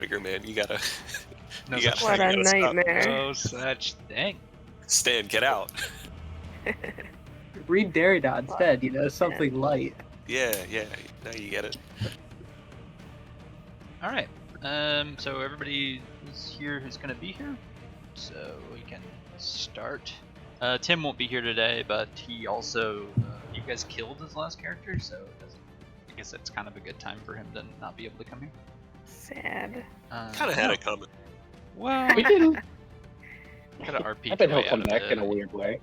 trigger, man. You gotta, No you such gotta, What you a gotta stop. nightmare. No such thing. Stan, get out. Read Derrida instead, something light. Yeah. Now you get it. All right. So everybody is here who's gonna be here, so we can start. Tim won't be here today, but he also you guys killed his last character, so I guess it's kind of a good time for him to not be able to come here. Sad. Kind of had it coming. Well, We didn't. kind of RP. I bet he'll come back in a weird way.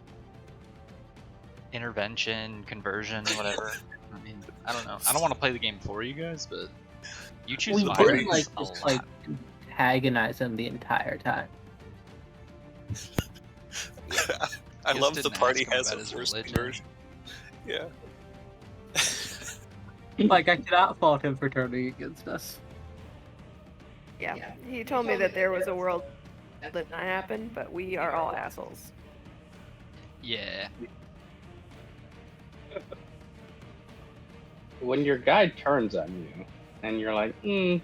Intervention, conversion, whatever. I mean, I don't know. I don't want to play the game for you guys, but you choose We violence didn't a just lot. antagonize him the entire time. I Just love the didn't party ask him has about a his first religion. conversion. Yeah. I cannot fault him for turning against us. Yeah, he told me that there was a world that did not happen, but we are all assholes. Yeah. When your guy turns on you, and you're like, Okay.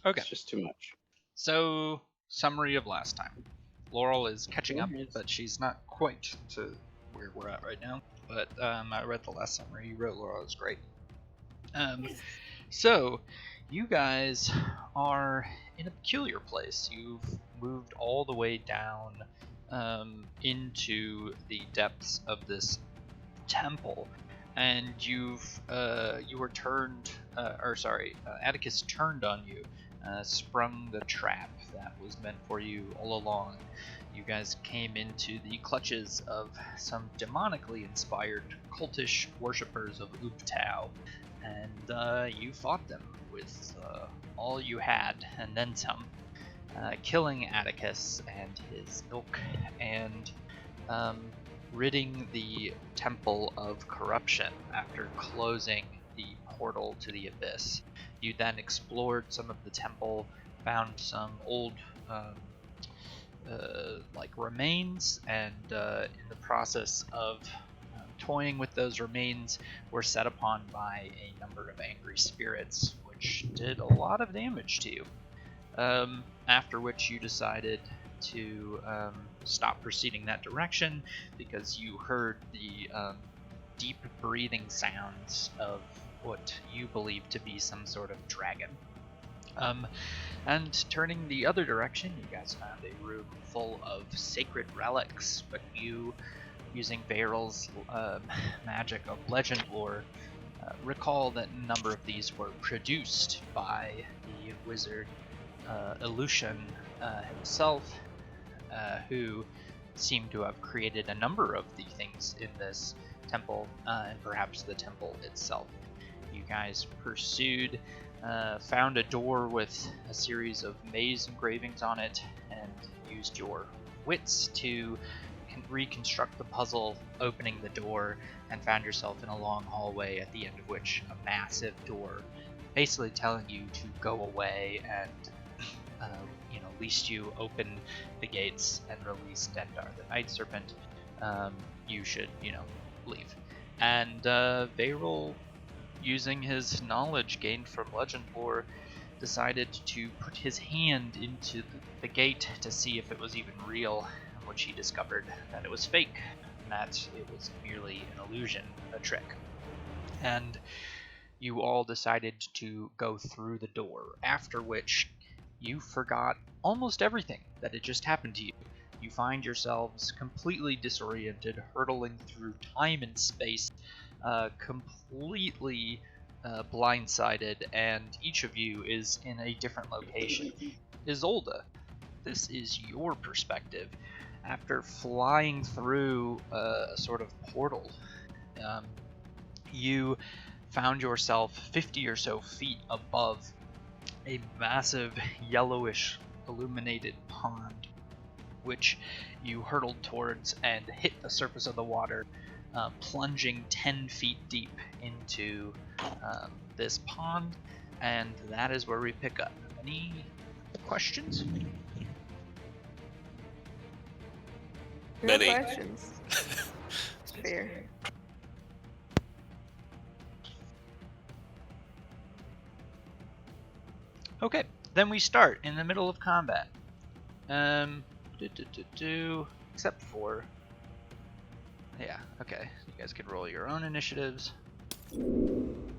it's just too much. So, summary of last time. Laurel is catching up, Yes. but she's not quite to where we're at right now. But I read the last summary you wrote, Laurel. It's great. So, you guys are in a peculiar place. You've moved all the way down into the depths of this temple, and you were turned, Atticus turned on you, sprung the trap that was meant for you all along. You guys came into the clutches of some demonically inspired cultish worshippers of Ubtao, and you fought them with all you had and then some, killing Atticus and his ilk, and ridding the temple of corruption after closing the portal to the abyss. You then explored some of the temple, found some old remains, and in the process of toying with those remains, were set upon by a number of angry spirits, which did a lot of damage to you. After which you decided to stop proceeding that direction because you heard the deep breathing sounds of what you believe to be some sort of dragon. And turning the other direction, you guys found a room full of sacred relics, but you, using Varel's magic of legend lore, recall that a number of these were produced by the wizard Illusion himself, who seemed to have created a number of the things in this temple, and perhaps the temple itself. You guys pursued, found a door with a series of maze engravings on it, and used your wits to reconstruct the puzzle, opening the door, and found yourself in a long hallway, at the end of which a massive door basically telling you to go away, and least you open the gates and release Dendar, the Night Serpent, you should, leave. And Varel, using his knowledge gained from legend lore, decided to put his hand into the gate to see if it was even real, in which he discovered that it was fake, and that it was merely an illusion, a trick. And you all decided to go through the door, after which you forgot almost everything that had just happened to you. You find yourselves completely disoriented, hurtling through time and space, completely blindsided, and each of you is in a different location. Isolde, this is your perspective. After flying through a sort of portal, you found yourself 50 or so feet above a massive yellowish illuminated pond, which you hurtled towards and hit the surface of the water, plunging 10 feet deep into this pond, and that is where we pick up. Any questions? No Many. questions. It's fair. Okay, then we start in the middle of combat. Except for, yeah, okay. You guys can roll your own initiatives. You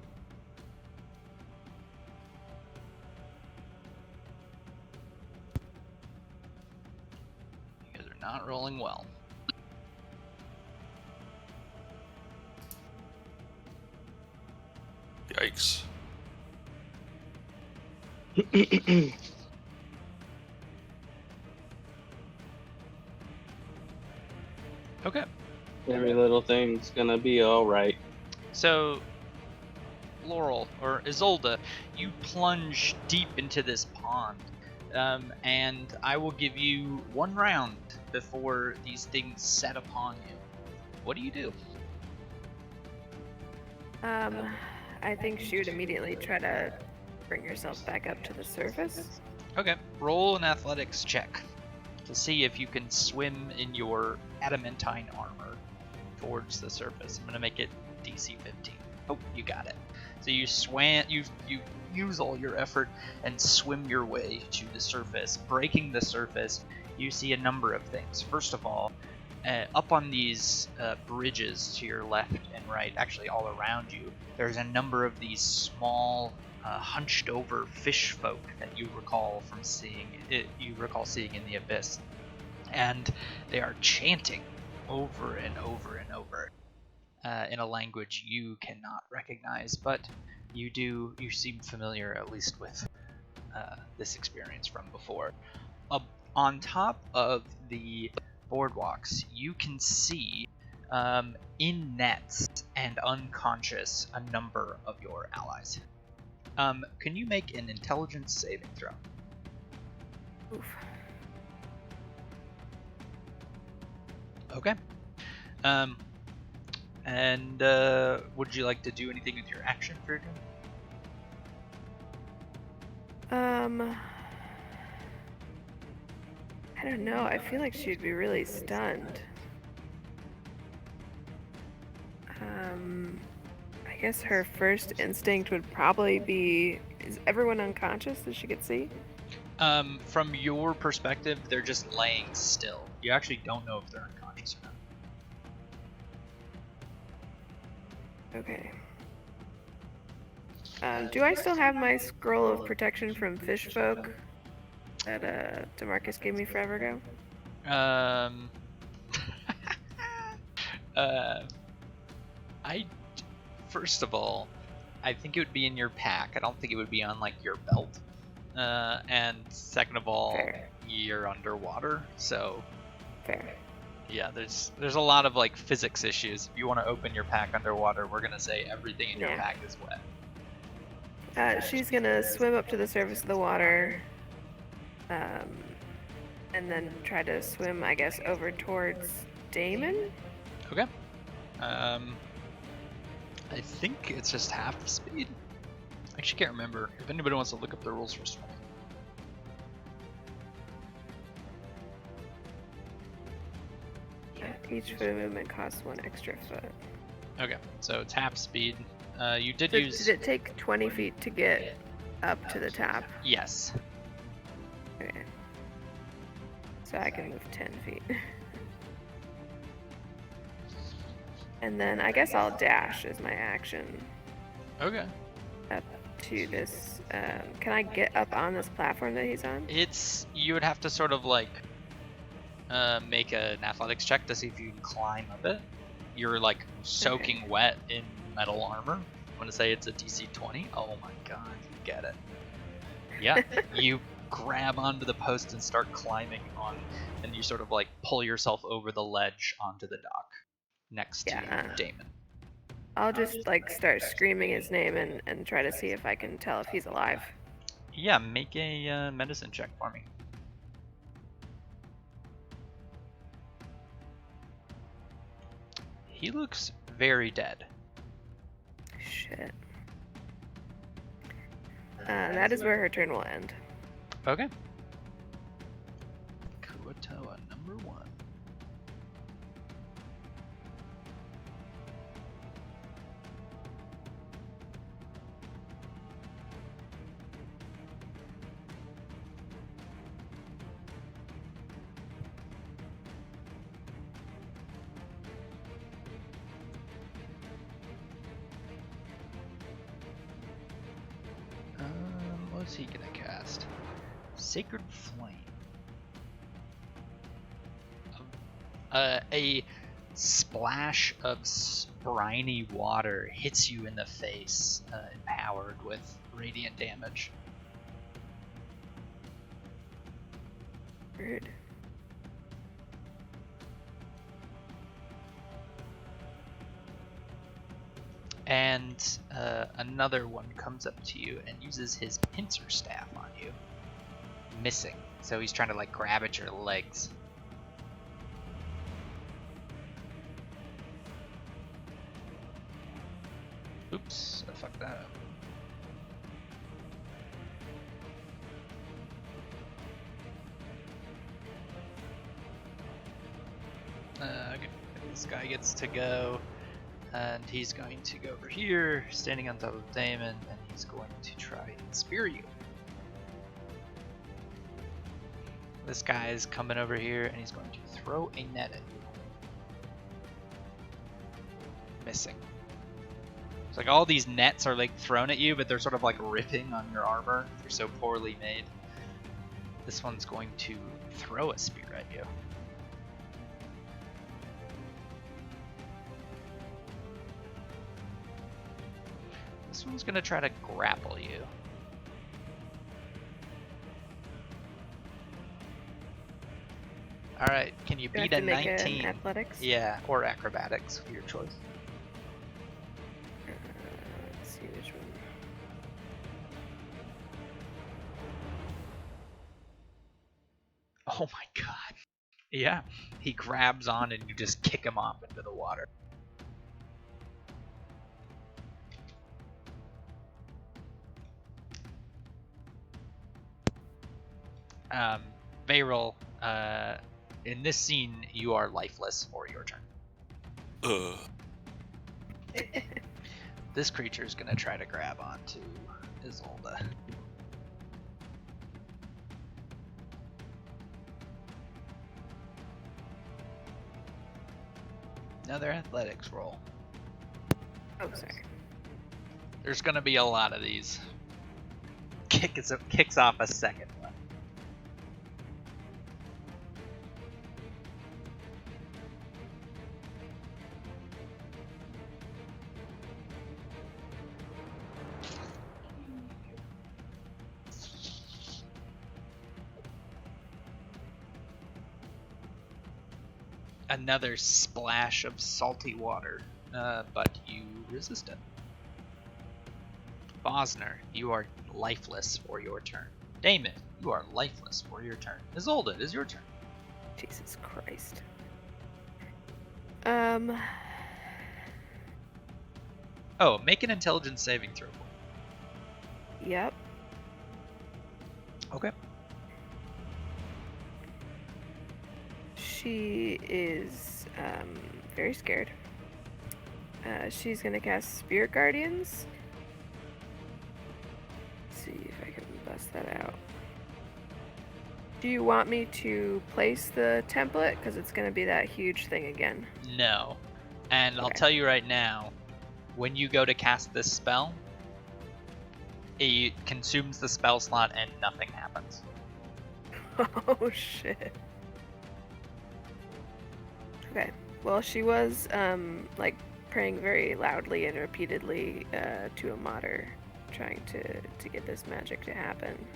guys are not rolling well. Yikes. Okay, Every little thing's gonna be alright. so Laurel, or Isolde, you plunge deep into this pond, and I will give you 1 round before these things set upon you. What do you do? I think she would immediately try to bring herself back up to the surface. Okay, roll an athletics check to see if you can swim in your adamantine armor towards the surface. I'm gonna make it DC 15. Oh, you got it. So you swam. You use all your effort and swim your way to the surface. Breaking the surface, you see a number of things. First of all, up on these bridges to your left and right, actually all around you, there's a number of these small, hunched-over fish folk that you recall from seeing. You recall seeing in the abyss, and they are chanting over and over and over in a language you cannot recognize, but you seem familiar at least with this experience from before. On top of the boardwalks, you can see in nets and unconscious a number of your allies. Can you make an intelligence saving throw? Oof. Okay. And would you like to do anything with your action for your turn? I don't know. I feel like she'd be really stunned. I guess her first instinct would probably be, is everyone unconscious that she could see? From your perspective, they're just laying still. You actually don't know if they're unconscious or not. Okay. Do I still have my scroll of protection from fish folk that DeMarcus gave me forever ago? I first of all, I think it would be in your pack. I don't think it would be on like your belt. And second of all, Fair. you're underwater, so Fair. yeah, there's a lot of like physics issues. If you want to open your pack underwater, we're gonna say everything in your Yeah. pack is wet. She's gonna swim up to the surface of the water, and then try to swim, I guess, over towards Damon. Okay. I think it's just half the speed. I actually can't remember. If anybody wants to look up the rules for swimming. Each foot movement costs 1 extra foot. Okay, so it's half speed. You did Did use it take 20 feet to get up to the top? yes. Okay. So I can move 10 feet. And then I guess I'll dash as my action Okay. up to this. Can I get up on this platform that he's on? You would have to sort of like make an athletics check to see if you can climb up it. You're like soaking wet in metal armor. I'm gonna say it's a DC 20. Oh my god, you get it. Yeah, you grab onto the post and start climbing on, and you sort of like pull yourself over the ledge onto the dock next to Damon. I'll just like start screaming his name and try to see if I can tell if he's alive. Yeah, make a medicine check for me. He looks very dead. Shit. That is where her turn will end. Okay. Kuatoa number 1. What's he gonna cast? Sacred Flame. A splash of briny water hits you in the face, empowered with radiant damage. Weird. And another one comes up to you and uses his pincer staff on you. Missing. So he's trying to like grab at your legs. Oops, I fucked that up. Okay, this guy gets to go, and he's going to go over here, standing on top of Damon, and he's going to try and spear you. This guy is coming over here, and he's going to throw a net at you. Missing. It's like all these nets are like thrown at you, but they're sort of like ripping on your armor. They're so poorly made. This one's going to throw a spear at you. This one's going to try to grapple you. Alright, can you Do I beat have a to make 19? an athletics? Yeah, or acrobatics, your choice. Let's see which one. Oh my god. Yeah, he grabs on and you just kick him off into the water. Varel, in this scene, you are lifeless for your turn. This creature is going to try to grab onto Isolde. Another athletics roll. Oh, sorry. There's going to be a lot of these. Kicks off a second one. Another splash of salty water, but you resist it. Bosner, you are lifeless for your turn. Damon, you are lifeless for your turn. Isolde, it is your turn. Jesus Christ. Oh, make an intelligence saving throw. Yep. Okay. She is very scared. She's gonna cast Spirit Guardians. Let's see if I can bust that out. Do you want me to place the template? Because it's gonna be that huge thing again. No. And I'll Okay. tell you right now, when you go to cast this spell, it consumes the spell slot and nothing happens. Oh shit. Okay. Well, she was like praying very loudly and repeatedly to a mater, trying to get this magic to happen.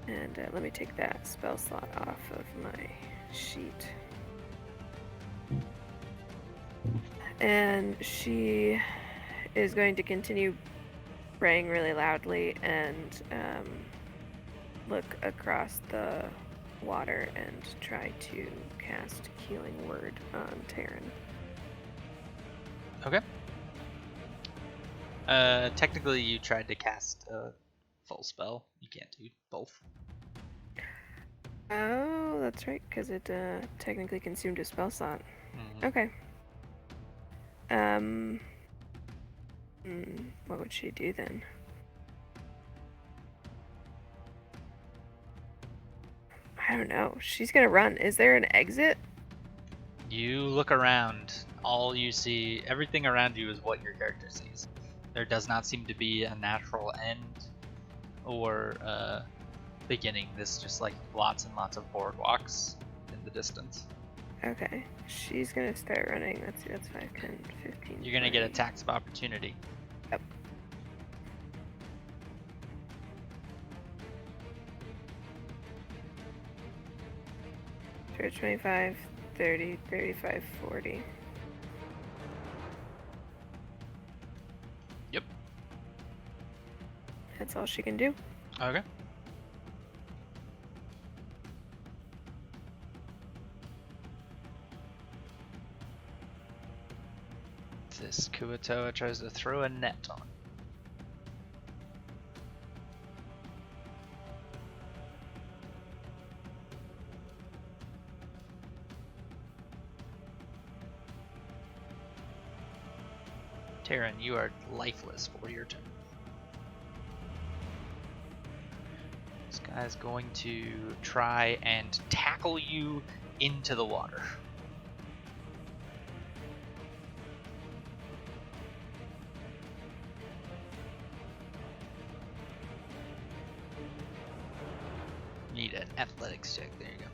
And let me take that spell slot off of my sheet. And she is going to continue praying really loudly and look across the water and try to cast Healing Word on Terran. Okay. Technically, you tried to cast a full spell. You can't do both. Oh, that's right, because it technically consumed a spell slot. Mhm. Okay. What would she do then? I don't know. She's gonna run. Is there an exit? You look around. All you see, everything around you is what your character sees. There does not seem to be a natural end. or beginning this just like lots and lots of boardwalks in the distance. Okay. She's gonna start running. Let's see, that's 5, 10, 15. You're gonna get 20. attacks of opportunity. Yep. Sure, 25, 30, 35, 40. Yep. That's all she can do. Okay. This Kuatoa tries to throw a net on. Taryn, you are lifeless for your turn. This guy's going to try and tackle you into the water. Need an athletics check. There you go.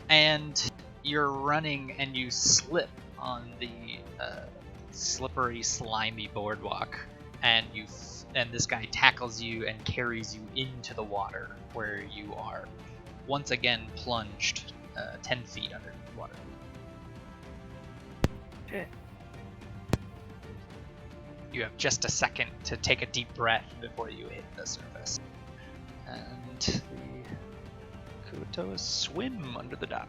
And you're running and you slip on the slippery, slimy boardwalk, and this guy tackles you and carries you into the water, where you are once again plunged 10 feet under the water. Shit. You have just a second to take a deep breath before you hit the surface. And the Kuatoas swim under the dock.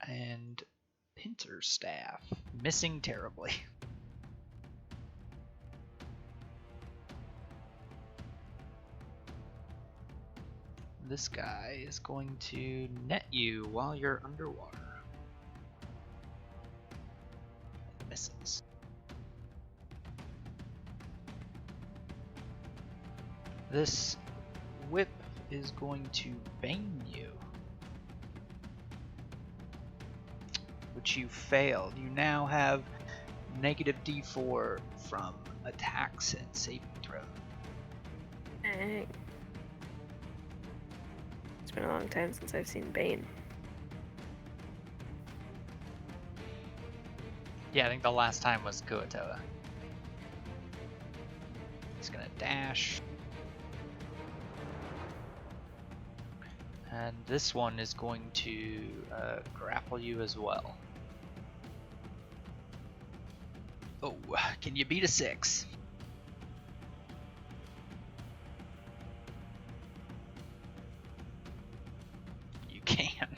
And Pincer's staff, missing terribly. This guy is going to net you while you're underwater. It misses. This whip is going to bane you, which you failed. You now have negative D4 from attacks and saving throws. Dang. It's been a long time since I've seen Bane. Yeah, I think the last time was Kuatoa. He's gonna dash. And this one is going to grapple you as well. Oh, can you beat a 6? You can.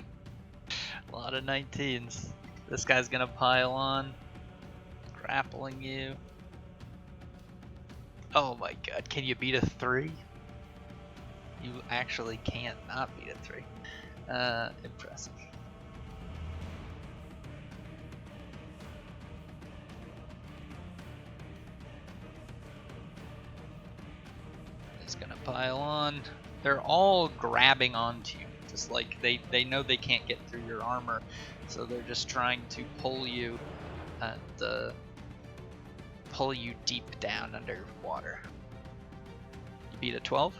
A lot of 19s. This guy's gonna pile on, grappling you. Oh my god, can you beat a 3? You actually can't not beat a 3. Impressive. He's gonna pile on. They're all grabbing onto you. Just like they know they can't get through your armor, so they're just trying to pull you and pull you deep down underwater. You beat a 12?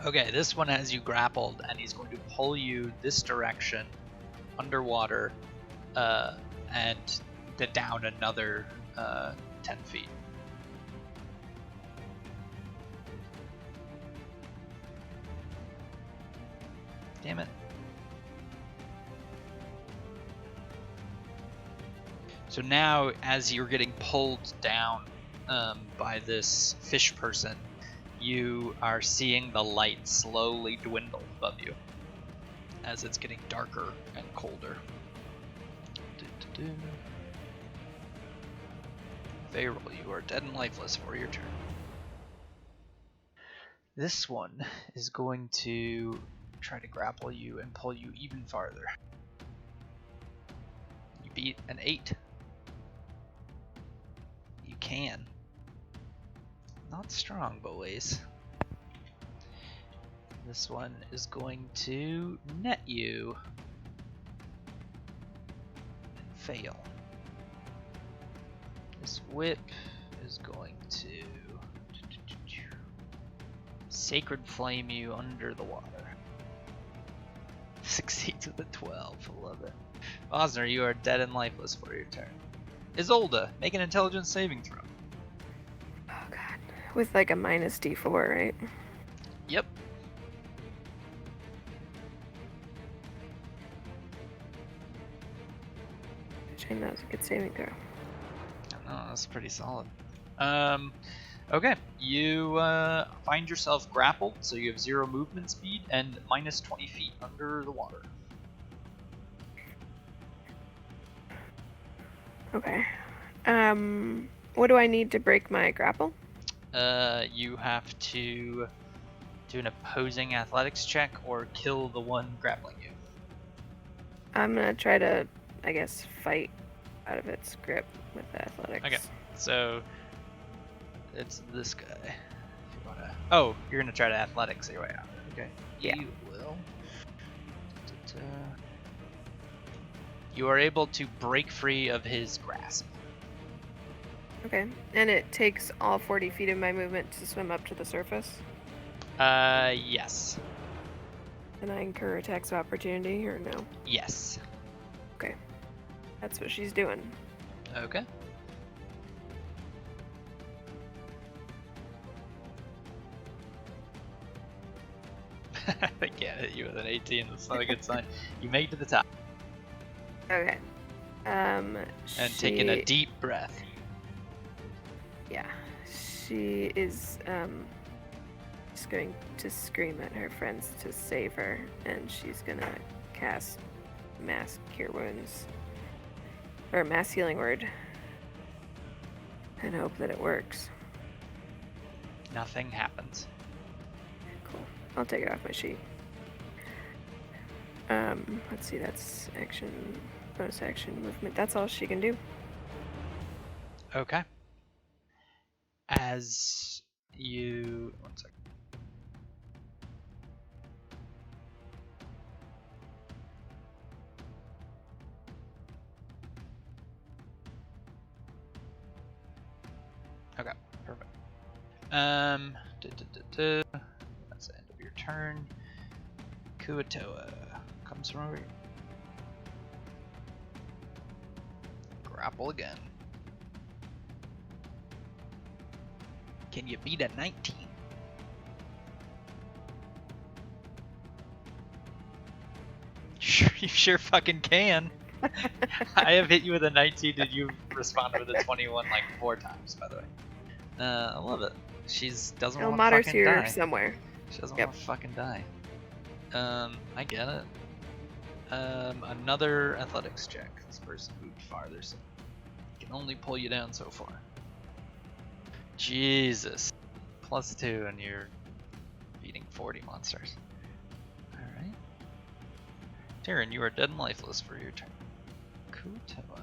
Okay, this one has you grappled, and he's going to pull you this direction, underwater, and down another 10 feet. Damn it. So now, as you're getting pulled down by this fish person, you are seeing the light slowly dwindle above you as it's getting darker and colder. Varel, you are dead and lifeless for your turn. This one is going to try to grapple you and pull you even farther. beat an 8? You can. Not strong, boys. This one is going to net you and fail. This whip is going to sacred flame you under the water. Succeeds with a 12. I love it. Osner, you are dead and lifeless for your turn. Isolde, make an intelligence saving throw. Oh god. With like a minus D4, right? Yep. Which I know is a good saving throw. Oh, that's pretty solid. Okay, you find yourself grappled, so you have 0 movement speed and minus 20 feet under the water. Okay. What do I need to break my grapple? You have to do an opposing athletics check or kill the one grappling you. I'm gonna try to, I guess, fight out of its grip with the athletics. Okay. So it's this guy. If you wanna... Oh, you're gonna try to athletics your way out. Okay. Yeah. You will. You are able to break free of his grasp. Okay. And it takes all 40 feet of my movement to swim up to the surface? Yes. And I incur attacks of opportunity, or no? Yes. Okay. That's what she's doing. Okay. They can't hit you with an 18. That's not a good sign. You make it to the top. Okay. And taking a deep breath. Yeah. She is, just going to scream at her friends to save her, and she's gonna cast Mass Cure Wounds. Or Mass Healing Word. And hope that it works. Nothing happens. Cool. I'll take it off my sheet. Let's see, that's action, bonus action, movement. That's all she can do. Okay. As you... One second. Okay, perfect. That's the end of your turn. Kuatoa comes from over here. Grapple again. Can you beat a 19? Sure, you sure fucking can. I have hit you with a 19 and you responded with a 21 like 4 times, by the way. I love it. She doesn't want to Mater's fucking here die. somewhere. She doesn't Yep. want to fucking die. I get it. Another athletics check. This person moved farther, so can only pull you down so far. Jesus. +2 and you're beating 40 monsters. Alright. Tyrion, you are dead and lifeless for your turn. Kutoa.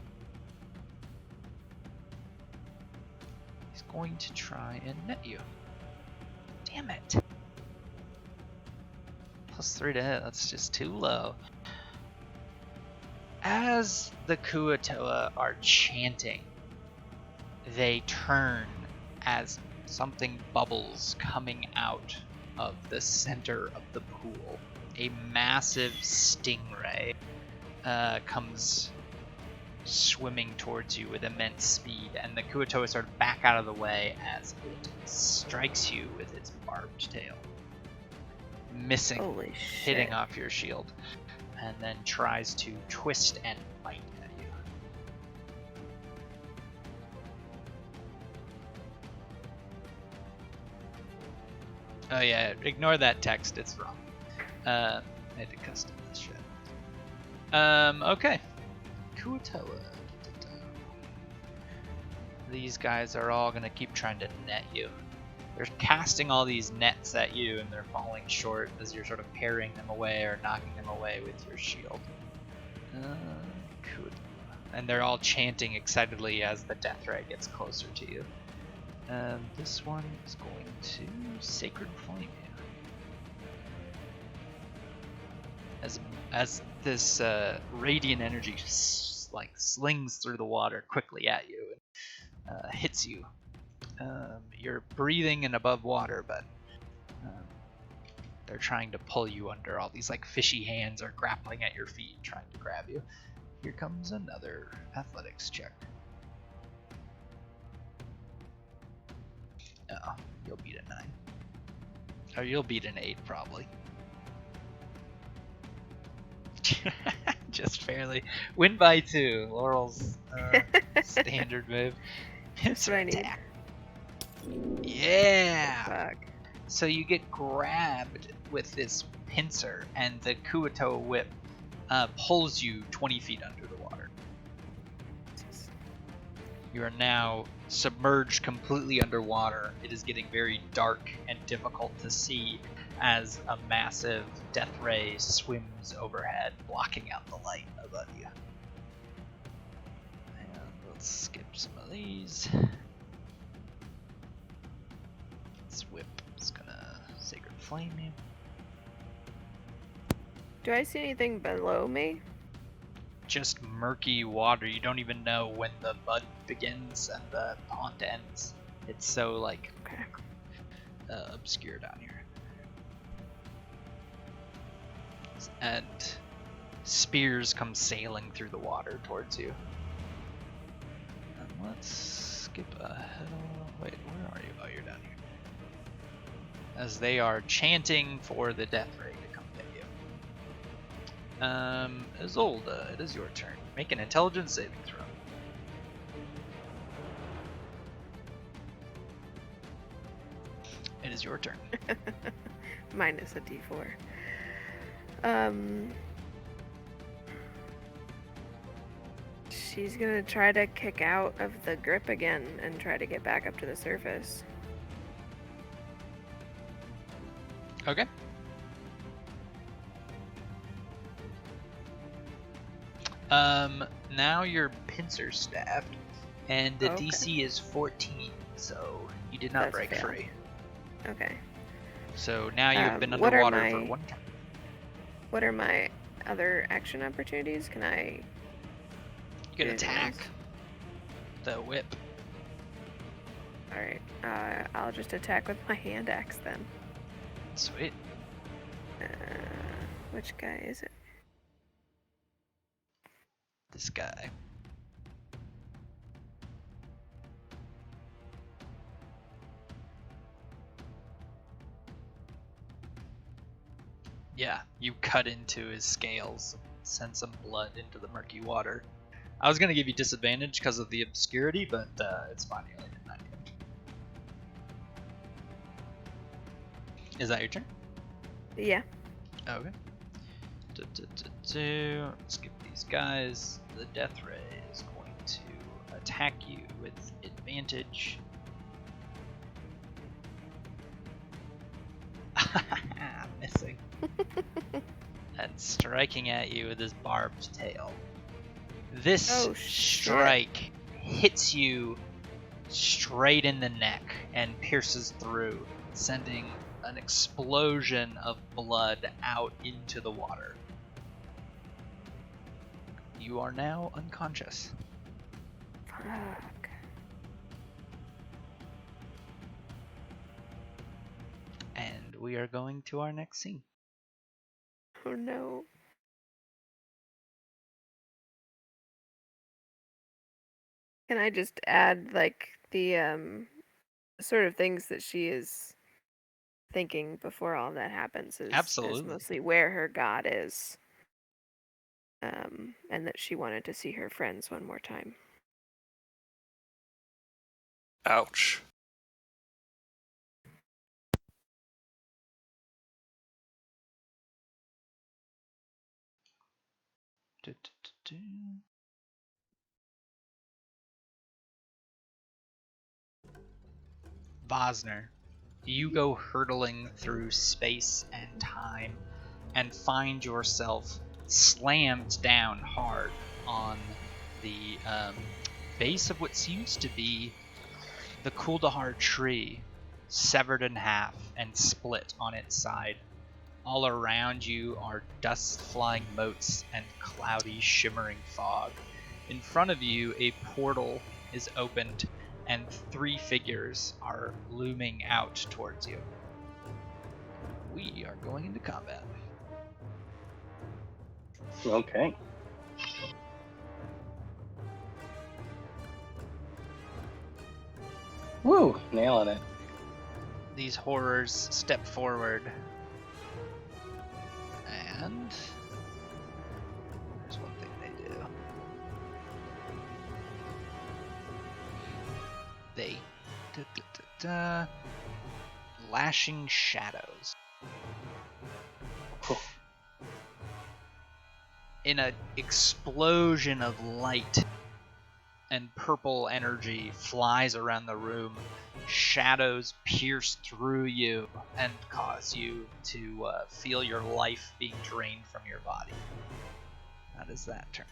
He's going to try and net you. Damn it. +3 to hit, that's just too low. As the Kuatoa are chanting, they turn as something bubbles coming out of the center of the pool. A massive stingray comes swimming towards you with immense speed, and the Kuatoa sort of back out of the way as it strikes you with its barbed tail, missing, Holy hitting shit. off your shield, and then tries to twist and bite at you. Oh yeah, ignore that text, it's wrong. I had to custom this shit. Okay. Kuatoa. These guys are all gonna keep trying to net you. They're casting all these nets at you and they're falling short as you're sort of parrying them away or knocking them away with your shield. Kuatoa. and they're all chanting excitedly as the death ray gets closer to you. This one is going to Sacred Flame you. As this radiant energy like slings through the water quickly at you and hits you. You're breathing and above water, but they're trying to pull you under. All these like fishy hands are grappling at your feet, trying to grab you. Here comes another athletics check. Oh, you'll beat a 9. Or you'll beat an 8 probably. Just barely. Win by 2. Laurel's standard move. That's what I need. Attack. Yeah! Fuck. So you get grabbed with this pincer, and the Kuato whip pulls you 20 feet under the water. You are now submerged completely underwater. It is getting very dark and difficult to see as a massive death ray swims overhead, blocking out the light above you. And let's skip some of these. This whip is gonna Sacred Flame you. Do I see anything below me? Just murky water. You don't even know when the mud begins and the pond ends. It's so like Okay. obscure down here. And spears come sailing through the water towards you. And let's skip ahead. Wait, where are you? Oh, you're down here. As they are chanting for the death ray to come get you. Isolde, it is your turn. Make an intelligence saving throw. It is your turn. Minus a d4. She's gonna try to kick out of the grip again and try to get back up to the surface. Okay. Now you're pincer staffed, and the Okay. DC is 14, so you did not That's a break fail. free. Okay. So now you've been what are underwater for my- 1 turn. What are my other action opportunities? Can I... You can anything attack else? the whip. Alright, I'll just attack with my hand axe then. Sweet. Which guy is it? This guy. Yeah, you cut into his scales, send some blood into the murky water. I was gonna give you disadvantage because of the obscurity, but it's fine. You only did 9 damage. Is that your turn? Yeah. Okay. Skip these guys. The death ray is going to attack you with advantage. Missing. And striking at you with his barbed tail. This Oh, shit. strike hits you straight in the neck and pierces through, sending an explosion of blood out into the water. You are now unconscious. Fuck. And we are going to our next scene. Oh no. Can I just add, like, the sort of things that she is thinking before all that happens is Absolutely. mostly where her god is. And that she wanted to see her friends one more time. Ouch. Vosner, you go hurtling through space and time and find yourself slammed down hard on the base of what seems to be the Kuldahar tree severed in half and split on its side. All around you are dust-flying motes and cloudy, shimmering fog. In front of you, a portal is opened, and 3 figures are looming out towards you. We are going into combat. Okay. Woo! Nailing it. These horrors step forward, and there's one thing they do. They lashing shadows. In an explosion of light and purple energy flies around the room. Shadows pierce through you and cause you to feel your life being drained from your body. That is that turn.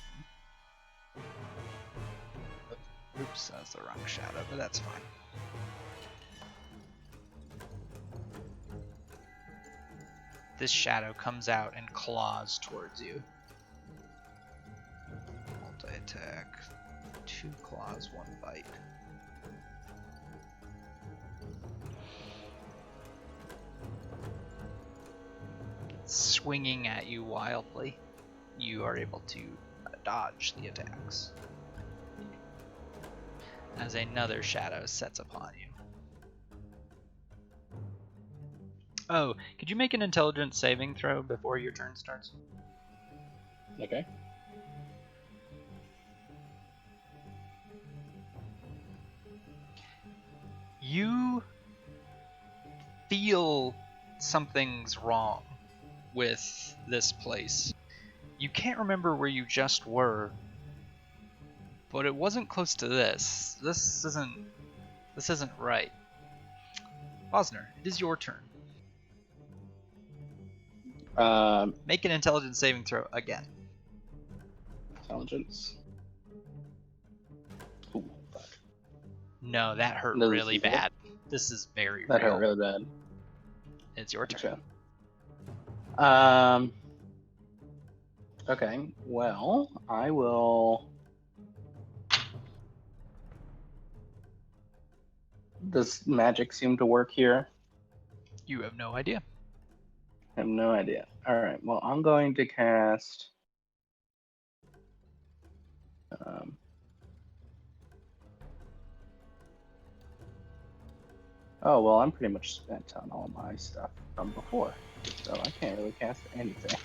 Oops, that's the wrong shadow, but that's fine. This shadow comes out and claws towards you. Multi-attack. 2 claws, 1 bite. Swinging at you wildly, you are able to dodge the attacks. As another shadow sets upon you. Oh, could you make an intelligence saving throw before your turn starts? Okay. You feel something's wrong with this place. You can't remember where you just were, but it wasn't close to this. This isn't right. Osner, it is your turn. Make an intelligence saving throw again. Intelligence. Ooh, fuck. No, that hurt Doesn't really seem to bad. This is very That real. hurt really bad. It's your turn. Gotcha. Okay, well, I will... Does magic seem to work here? You have no idea. I have no idea. Alright, well, I'm going to cast... Oh, well, I'm pretty much spent on all my stuff from before, so I can't really cast anything.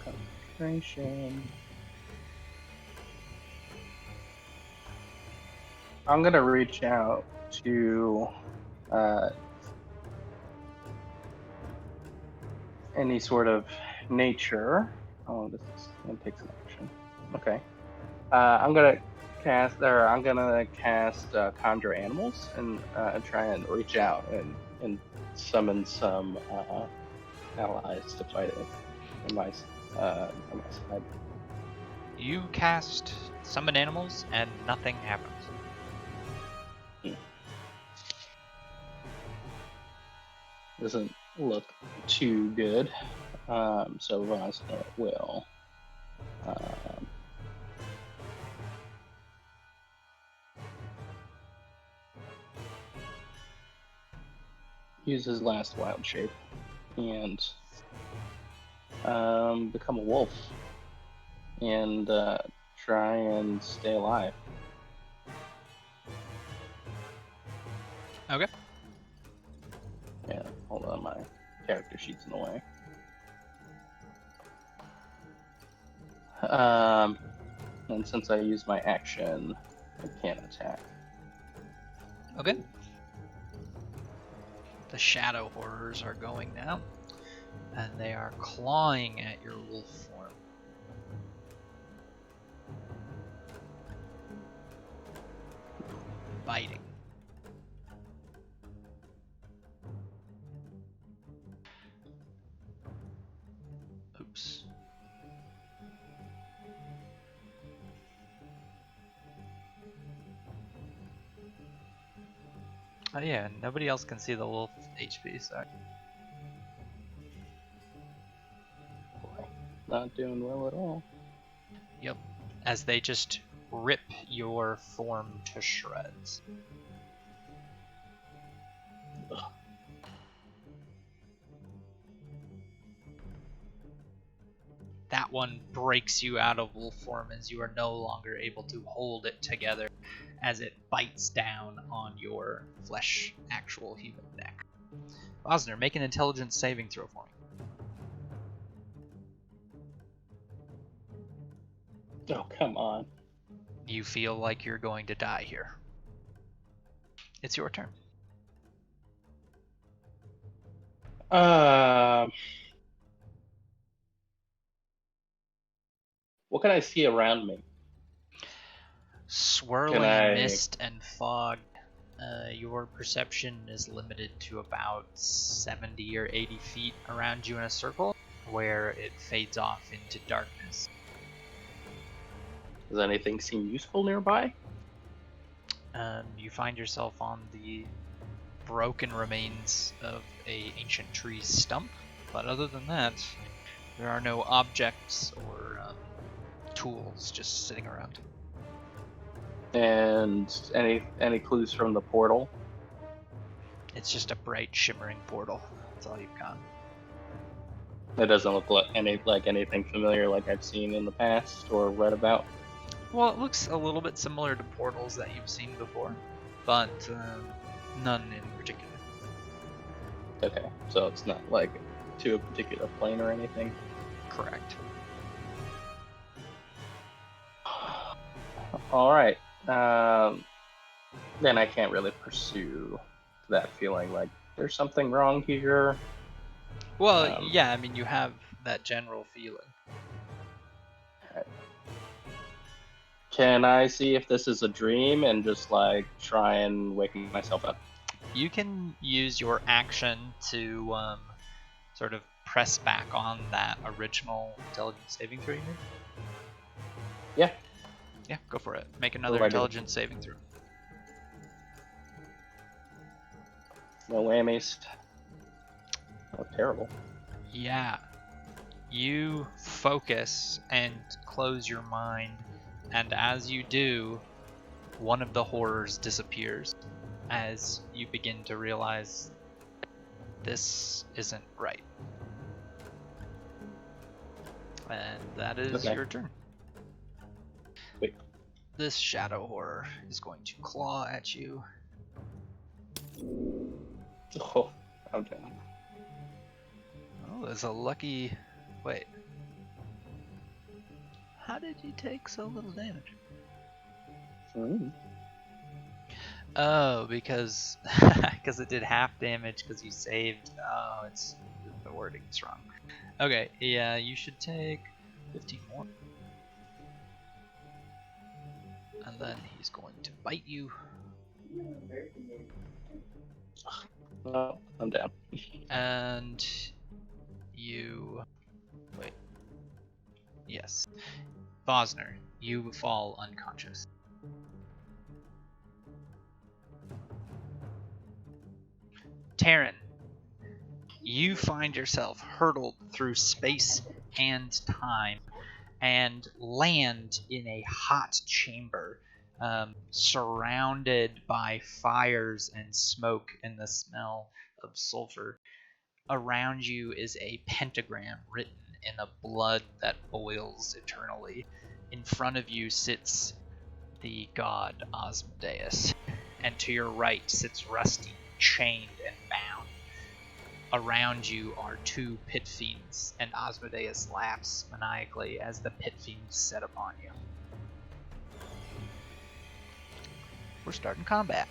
Concentration. I'm gonna reach out to any sort of nature. Oh, this is gonna take some action. Okay. I'm gonna cast conjure animals and try and reach out and summon some allies to fight it on my side. You cast summon animals and nothing happens. Doesn't look too good. So Rosner will use his last wild shape and become a wolf and try and stay alive. Okay. Yeah, hold on, my character sheet's in the way. And since I used my action, I can't attack. Okay. The shadow horrors are going now, and they are clawing at your wolf form. Biting. Oh yeah, nobody else can see the wolf HP, so Boy, not doing well at all. yep. As they just rip your form to shreds. That one breaks you out of wolf form as you are no longer able to hold it together as it bites down on your flesh, actual human neck. Bosner, make an intelligence saving throw for me. Oh, come on. You feel like you're going to die here. It's your turn. What can I see around me? Swirling I- mist and fog. Your perception is limited to about 70 or 80 feet around you in a circle, where it fades off into darkness. Does anything seem useful nearby? You find yourself on the broken remains of a ancient tree stump, but other than that, there are no objects or tools just sitting around. And any clues from the portal? It's just a bright, shimmering portal. That's all you've got. It doesn't look like anything familiar like I've seen in the past or read about. Well, it looks a little bit similar to portals that you've seen before, but none in particular. Okay, so it's not like to a particular plane or anything. Correct. All right. Then I can't really pursue that feeling like there's something wrong here. Well, yeah, I mean, you have that general feeling. Can I see if this is a dream and just like try and wake myself up? You can use your action to sort of press back on that original intelligence saving throw you made. Yeah. Yeah, go for it. Make another do I do? intelligence saving throw. No whammies. Oh, terrible. Yeah. You focus and close your mind, and as you do, one of the horrors disappears as you begin to realize this isn't right. And that is Okay. your turn. Wait. This shadow horror is going to claw at you. Oh, I'm down. Oh, there's a lucky... Wait. How did you take so little damage? Oh, because it did half damage because you saved. Oh, it's the wording's wrong. Okay, yeah, you should take 15 more. And then he's going to bite you. Oh, I'm down. And you... Wait. Yes. Bosner, you fall unconscious. Taryn, you find yourself hurtled through space and time and land in a hot chamber, surrounded by fires and smoke and the smell of sulfur. Around you is a pentagram written in a blood that boils eternally. In front of you sits the god Asmodeus, and to your right sits Rusty, chained and bound. Around you are two pit fiends, and Asmodeus laughs maniacally as the pit fiends set upon you. We're starting combat.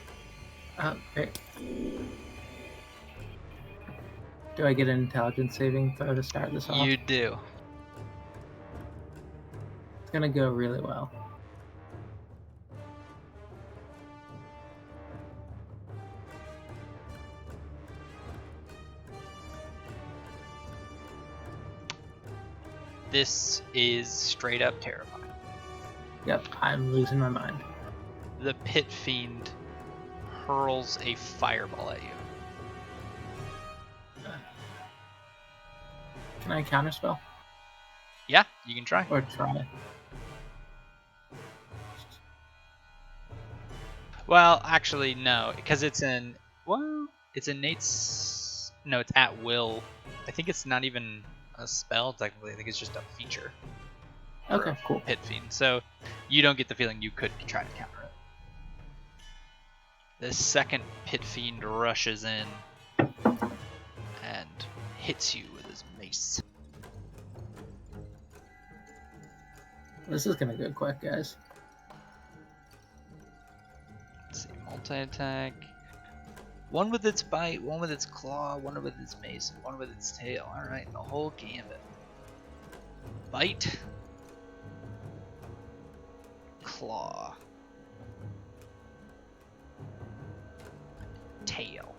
Great. Do I get an intelligence saving throw to start this off? You do. It's gonna go really well. This is straight up terrifying. Yep, I'm losing my mind. The pit fiend hurls a fireball at you. Can I counterspell? Yeah, you can try. Or try? Well, actually, no, because it's in. Well, it's Nate's. No, it's at will. I think it's not even a spell technically. I think it's just a feature. For Okay, a cool. Pit fiend. So you don't get the feeling you could try to counter it. The second pit fiend rushes in and hits you with his mace. This is gonna go quick, guys. Let's see, multi-attack. One with its bite, one with its claw, one with its mace, and one with its tail. Alright, the whole gambit. Bite. Claw. Tail.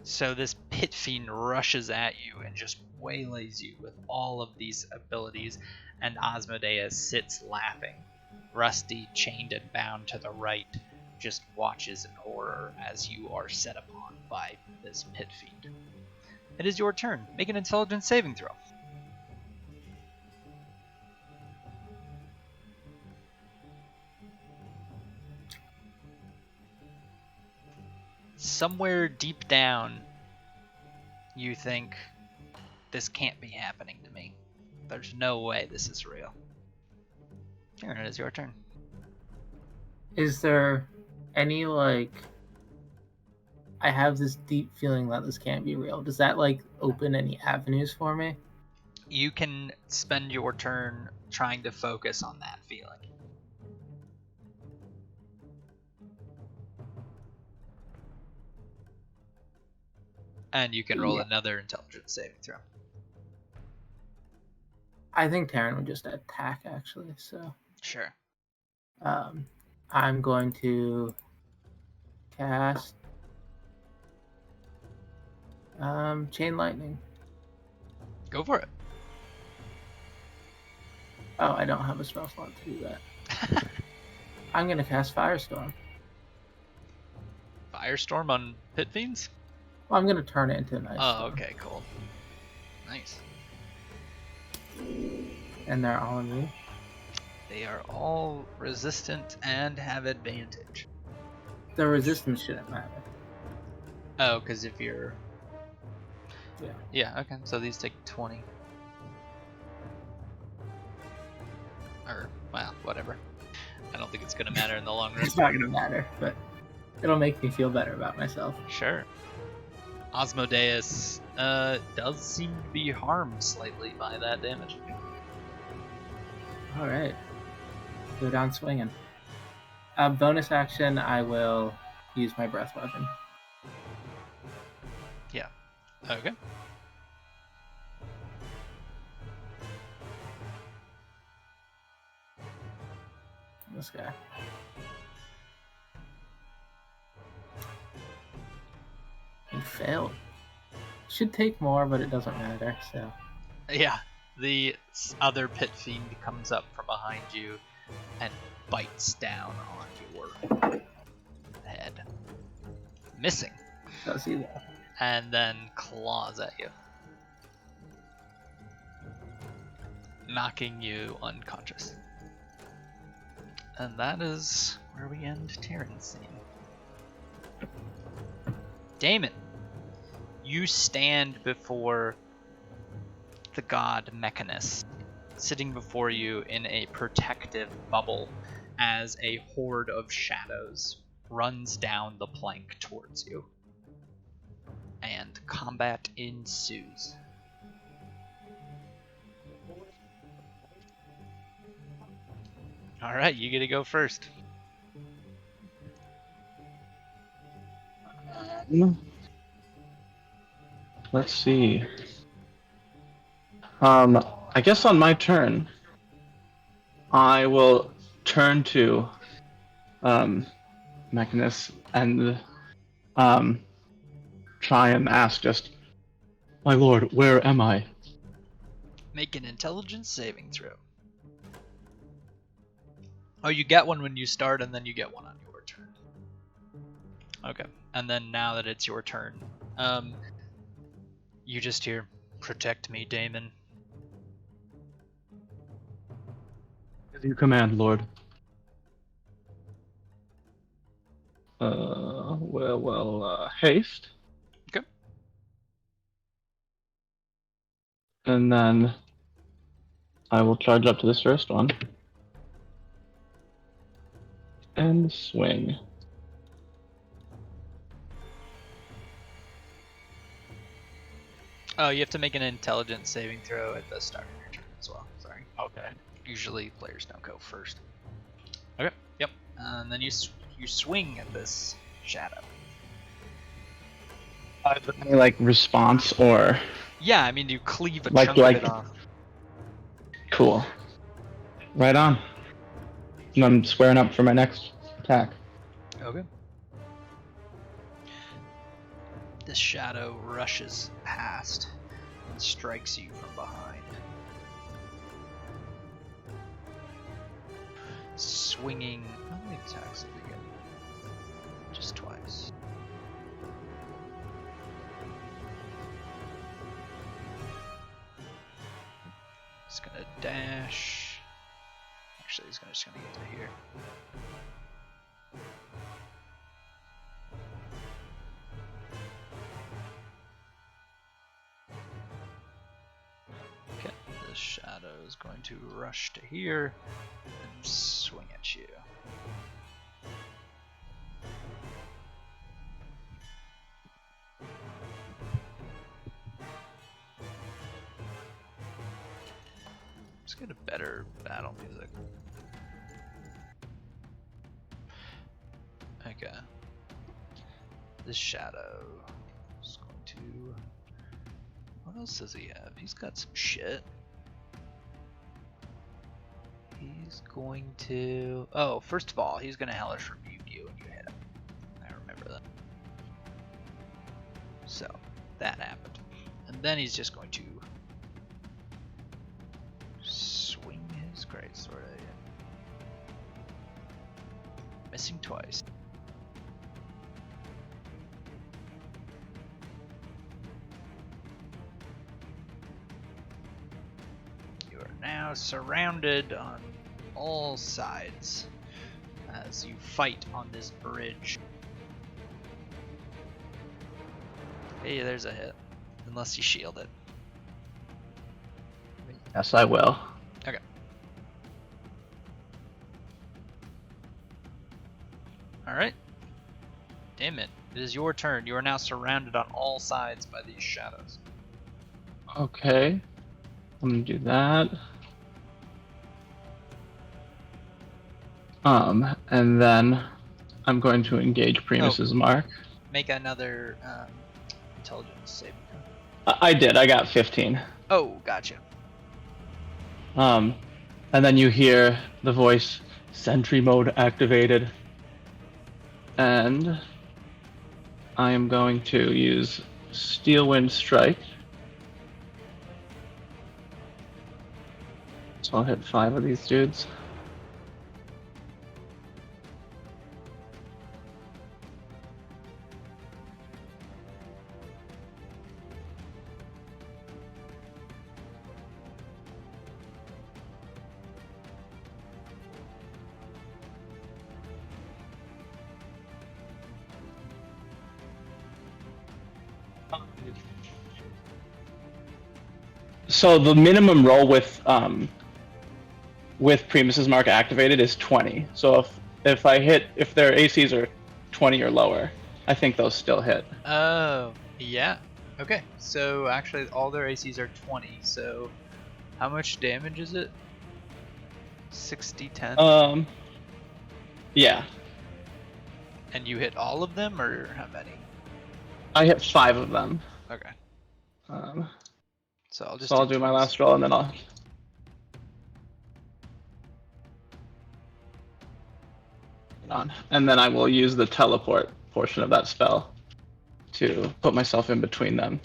So this pit fiend rushes at you and just waylays you with all of these abilities, and Asmodeus sits laughing. Rusty, chained and bound to the right, just watches in horror as you are set upon by this pit fiend. It is your turn. Make an intelligence saving throw. Somewhere deep down, you think, this can't be happening to me. There's no way this is real. Here, it is your turn. Is there any, like... I have this deep feeling that this can't be real. Does that, like, open any avenues for me? You can spend your turn trying to focus on that feeling. And you can roll another intelligence saving throw. I think Taryn would just attack, actually, so... Sure. I'm going to cast Chain Lightning. Go for it. Oh, I don't have a spell slot to do that. I'm going to cast Firestorm. Firestorm on Pit Fiends? Well, I'm going to turn it into an ice Oh, storm. okay, cool. Nice. And they're all on me. They are all resistant and have advantage. The resistance shouldn't matter. Oh, because if you're... Yeah. Yeah, okay, so these take 20. Or, well, whatever. I don't think it's going to matter in the long run. It's not going to matter, but it'll make me feel better about myself. Sure. Asmodeus does seem to be harmed slightly by that damage. Alright. Go down swinging. Bonus action, I will use my breath weapon. Yeah. Okay. This guy. He failed. Should take more, but it doesn't matter, so... Yeah, the other pit fiend comes up from behind you and bites down on your head. Missing. Does he though? And then claws at you. Knocking you unconscious. And that is where we end Terran's scene. Damon, you stand before the god Mechanus, sitting before you in a protective bubble as a horde of shadows runs down the plank towards you. And combat ensues. Alright, you get to go first. Let's see. I guess on my turn, I will turn to Mechanus and try and ask just, my lord, where am I? Make an intelligence saving throw. Oh, you get one when you start, and then you get one on your turn. Okay. And then now that it's your turn, you just hear, "Protect me, Damon." As you command, Lord. Haste. Okay. And then I will charge up to this first one. And swing. Oh, you have to make an intelligence saving throw at the start of your turn as well. Sorry. Okay. Usually players don't go first. Okay. Yep. And then you swing at this shadow. Any like response or Yeah, I mean you cleave a Like- chunk like- of it off. cool. Right on. And I'm squaring up for my next attack. Okay. This shadow rushes past and strikes you from behind. Swinging. How many attacks did he get? Just twice. He's gonna dash. Actually, he's just gonna get to here. Okay, this shadow is going to rush to here and swing at you. Let's get a better battle music. Okay. This shadow is going to... What else does he have? He's got some shit. He's going to... Oh, first of all, he's going to Hellish Rebuke you when you hit him. I remember that. So, that happened. And then he's just going to swing his greatsword at you. Missing twice. You are now surrounded on all sides as you fight on this bridge. Hey, there's a hit. Unless you shield it. Yes, I will. Okay. Alright. Damn it. It is your turn. You are now surrounded on all sides by these shadows. Okay. I'm gonna do that. And then I'm going to engage Primus's mark. Make another intelligence saving throw. I did. I got 15. Oh, gotcha. And then you hear the voice, sentry mode activated. And I am going to use Steel Wind Strike. So I'll hit 5 of these dudes. So the minimum roll with Primus's mark activated is 20. So if their ACs are 20 or lower, I think those still hit. Oh, yeah. Okay, so actually all their ACs are 20, so how much damage is it? 60, 10? Yeah. And you hit all of them, or how many? I hit 5 of them. Okay, so So I'll do my 20s. last roll and then I'll... And then I will use the teleport portion of that spell to put myself in between them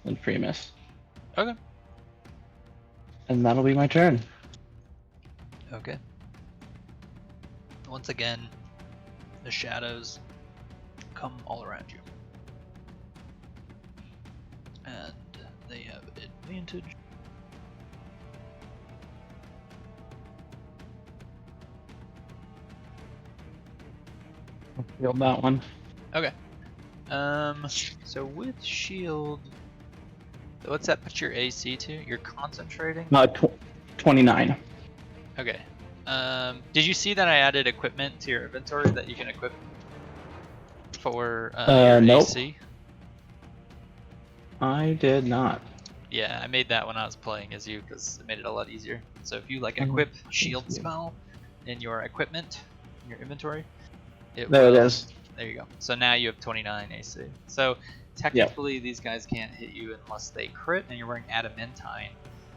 and Primus. Okay. And that'll be my turn. Okay. Once again, the shadows come all around you. And they have advantage. Field that one. Okay. So with shield, what's that put your AC to? You're concentrating? 29. Okay. Did you see that I added equipment to your inventory that you can equip for your Nope. AC? I did not. Yeah, I made that when I was playing as you because it made it a lot easier. So if you like Oh, equip shield yeah. spell in your equipment, in your inventory, There will, it is. There you go. So now you have 29 AC. So technically these guys can't hit you unless they crit, and you're wearing adamantine.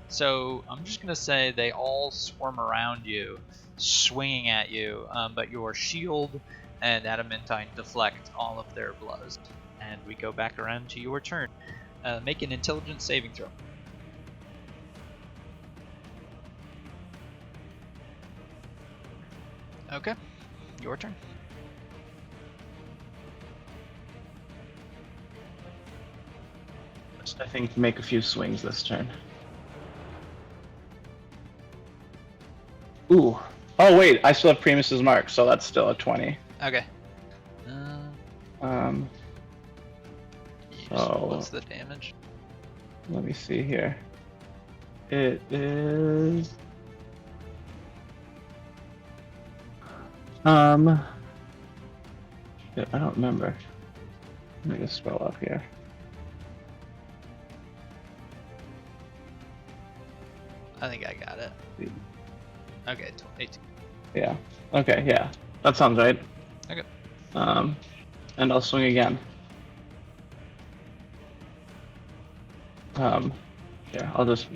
So I'm just gonna say they all swarm around you, swinging at you, but your shield and adamantine deflect all of their blows. And we go back around to your turn. Make an intelligence saving throw. Okay, your turn. I think make a few swings this turn. Ooh. Oh wait, I still have Primus's mark, so that's still a 20. Okay. Um. What's the damage? Let me see here. It is. Yeah, I don't remember. Let me just scroll up here. I think I got it. Okay, 18. Yeah. Okay, yeah. That sounds right. Okay. And I'll swing again. Yeah, I'll just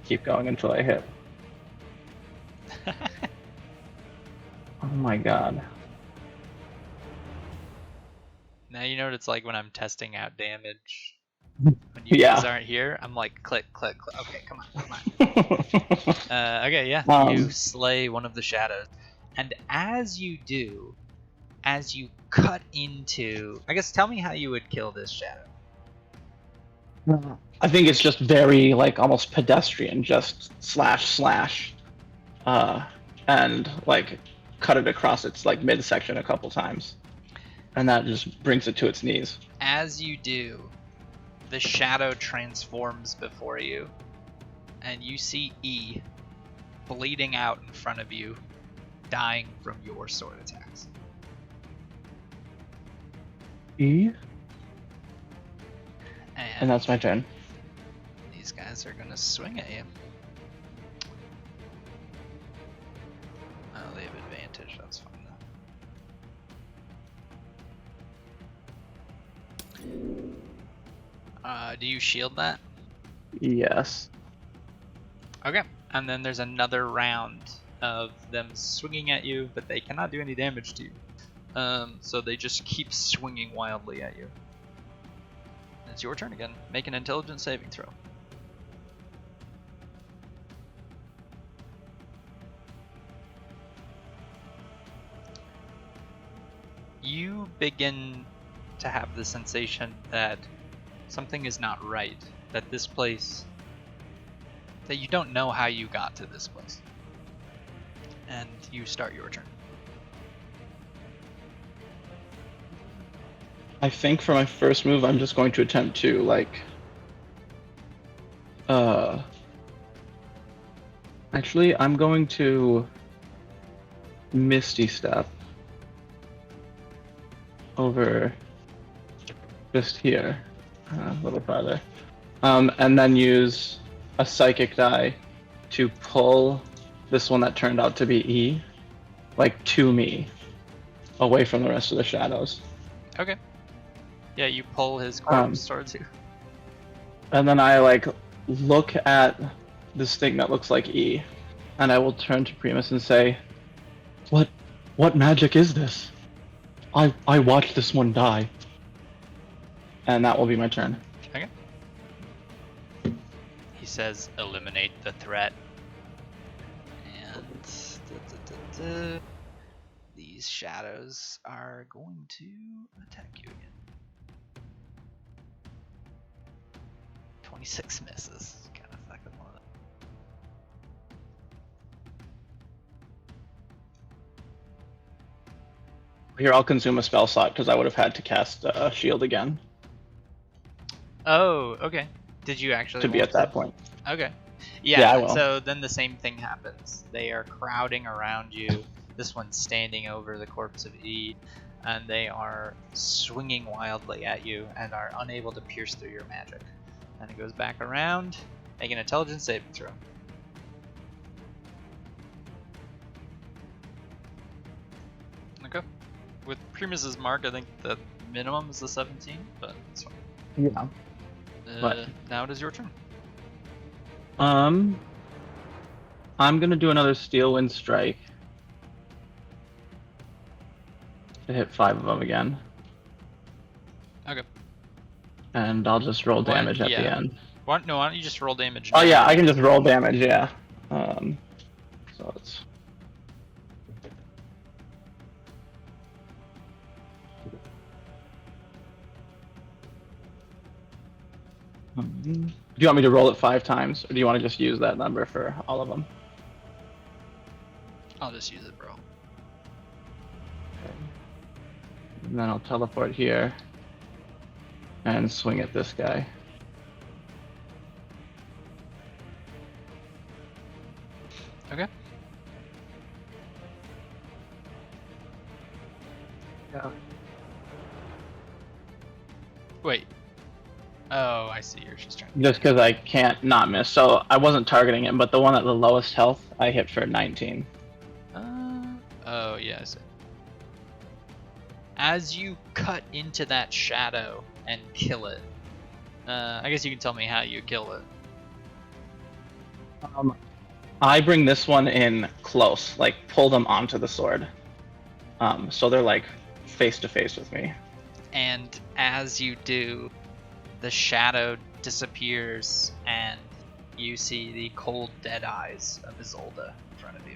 keep going until I hit. Oh my god. Now you know what it's like when I'm testing out damage. When you guys aren't here, I'm like click, click, click. Okay, come on. Okay, yeah. You slay one of the shadows. And as you do, as you cut into... I guess tell me how you would kill this shadow. I think it's just very, like, almost pedestrian, just slash, and, like, cut it across its, like, midsection a couple times. And that just brings it to its knees. As you do, the shadow transforms before you, and you see E bleeding out in front of you, dying from your sword attacks. E? And that's my turn. These guys are gonna swing at you. Oh, they have advantage, that's fine though. Do you shield that? Yes. Okay, and then there's another round of them swinging at you, but they cannot do any damage to you. So they just keep swinging wildly at you. It's your turn again. Make an intelligence saving throw. You begin to have the sensation that something is not right, that this place, that you don't know how you got to this place. And you start your turn. I think for my first move, I'm just going to attempt to, like... Actually, I'm going to... Misty Step. Over... just here. A little farther. And then use a Psychic die to pull this one that turned out to be E, like, to me. Away from the rest of the shadows. Okay. Yeah, you pull his corpse towards you. And then I, like, look at this thing that looks like E, and I will turn to Primus and say, What magic is this? I watched this one die. And that will be my turn. Okay. He says, eliminate the threat. And... these these shadows are going to attack you again. 26 misses. Kind of fucking one of them. Here, I'll consume a spell slot because I would have had to cast shield again Oh, okay. Did you actually to be want at that point. Okay. Yeah, Yeah, I will. so then the same thing happens. They are crowding around you. This one's standing over the corpse of E, and they are swinging wildly at you and are unable to pierce through your magic. And it goes back around. Make an intelligence saving throw. Okay. With Primus's mark, I think the minimum is the 17, but that's fine. Yeah. But- Now it is your turn. I'm gonna do another Steel Wind Strike to hit 5 of them again, Okay. and I'll just roll Why- damage at yeah. the end. Why don't you just roll damage? Oh now? yeah, I can just roll damage. Yeah. So it's. Do you want me to roll it 5 times, or do you want to just use that number for all of them? I'll just use it, bro. Okay. And then I'll teleport here and swing at this guy. Okay. Yeah. Wait. Oh, I see. You're just trying. Just because I can't not miss. So I wasn't targeting him, but the one at the lowest health, I hit for 19. Oh, yeah, I see. As you cut into that shadow and kill it, I guess you can tell me how you kill it. I bring this one in close, like pull them onto the sword. So they're like face to face with me. And as you do, the shadow disappears, and you see the cold, dead eyes of Isolde in front of you.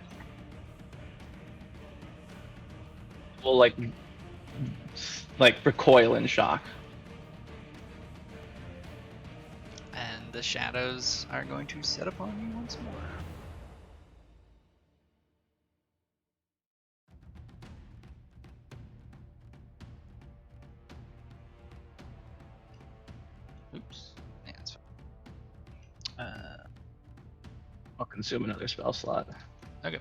Will like recoil in shock. And the shadows are going to set upon you once more. Oops. Yeah, that's fine. I'll consume another spell slot. Okay.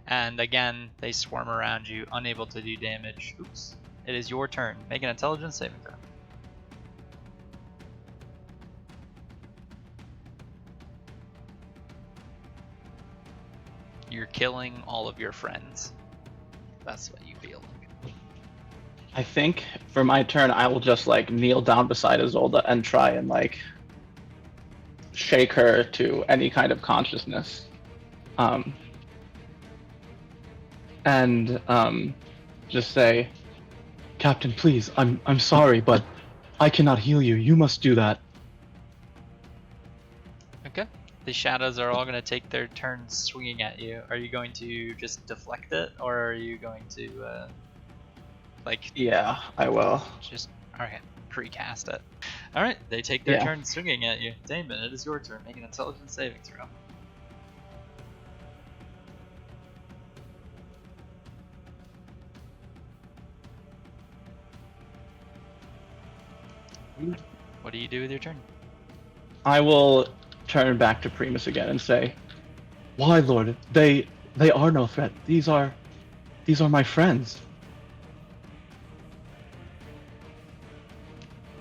And again, they swarm around you, unable to do damage. Oops. It is your turn. Make an intelligence saving throw. You're killing all of your friends. That's what you feel like. I think for my turn, I will just like kneel down beside Isolde and try and like shake her to any kind of consciousness. And just say, Captain, please, I'm sorry, but I cannot heal you. You must do that. Okay. The shadows are all going to take their turns swinging at you. Are you going to just deflect it, or are you going to, like... Yeah, I will. Just... Alright, precast it. Alright, they take their Yeah. turn swinging at you. Damon, it is your turn. Make an intelligence saving throw. What do you do with your turn? I will turn back to Primus again and say, "Why, Lord? They are no threat. These are my friends."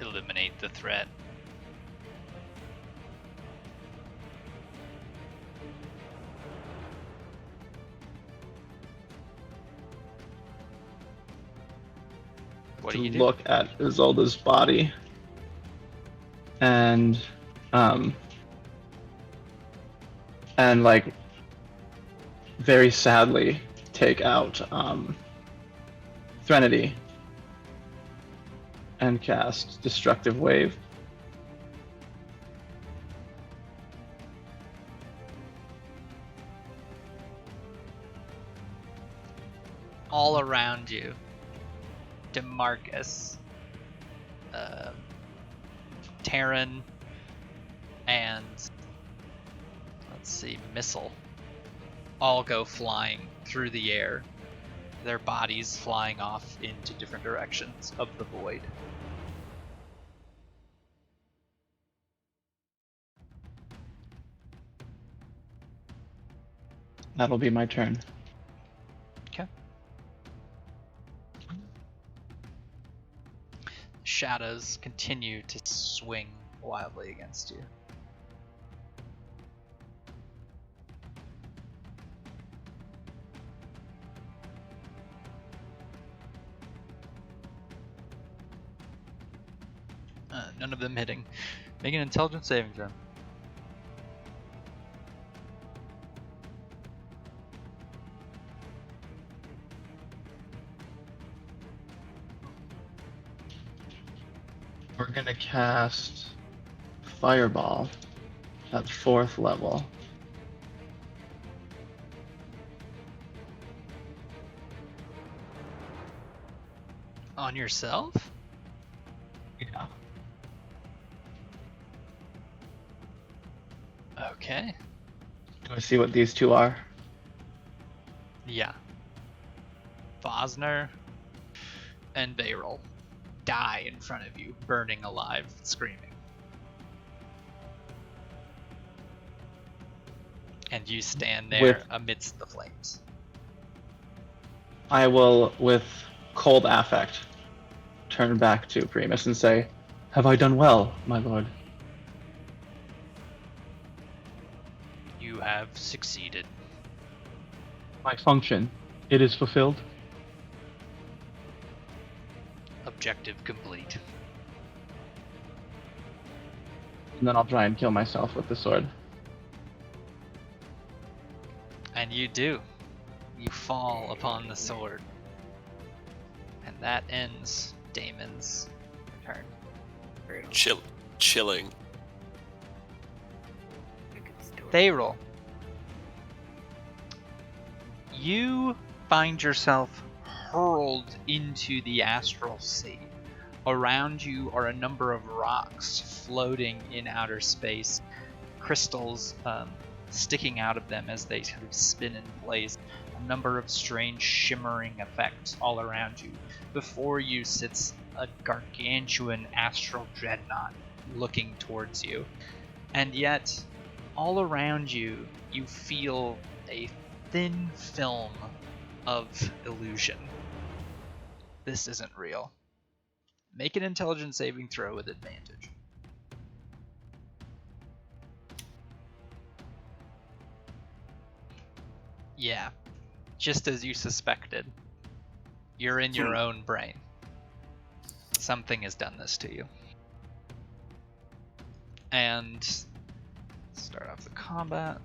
Eliminate the threat. What do you do? Look at Isolde's body and like very sadly take out Threnody and cast Destructive Wave. all around you, DeMarcus, Terran, and let's see, Missile, all go flying through the air, their bodies flying off into different directions of the void. That'll be my turn. Okay. Shadows continue to swing wildly against you. None of them hitting. Make an intelligence saving throw. We're gonna cast Fireball at 4th level. On yourself? Yeah. Okay. Do I see what these two are? Yeah. Vosner and Beryl die in front of you, burning alive, screaming. And you stand there amidst the flames. I will, with cold affect, turn back to Primus and say, "Have I done well, my lord?" You have succeeded. My function, it is fulfilled. Objective complete. And then I'll try and kill myself with the sword. And you do. You fall upon the sword. And that ends Damon's turn. Chilling. Thayral, you find yourself hurled into the astral sea. Around you are a number of rocks floating in outer space, crystals sticking out of them as they sort of spin in place. A number of strange shimmering effects all around you. Before you sits a gargantuan astral dreadnought looking towards you. And yet, all around you, you feel a thin film of illusion. This isn't real. Make an intelligence saving throw with advantage. Yeah, just as you suspected. You're in your own brain. Something has done this to you. And start off the combat.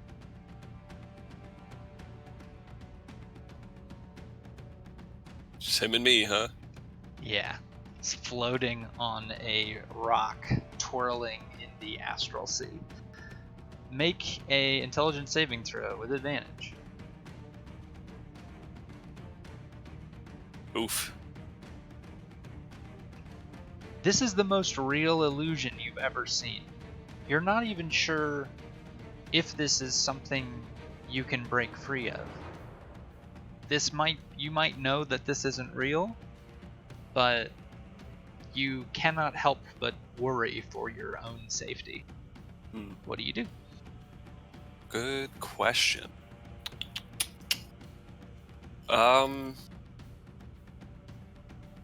Just him and me, huh? Yeah. It's floating on a rock, twirling in the astral sea. Make a intelligence saving throw with advantage. Oof. This is the most real illusion you've ever seen. You're not even sure if this is something you can break free of. You might know that this isn't real, but you cannot help but worry for your own safety. What do you do? Good question.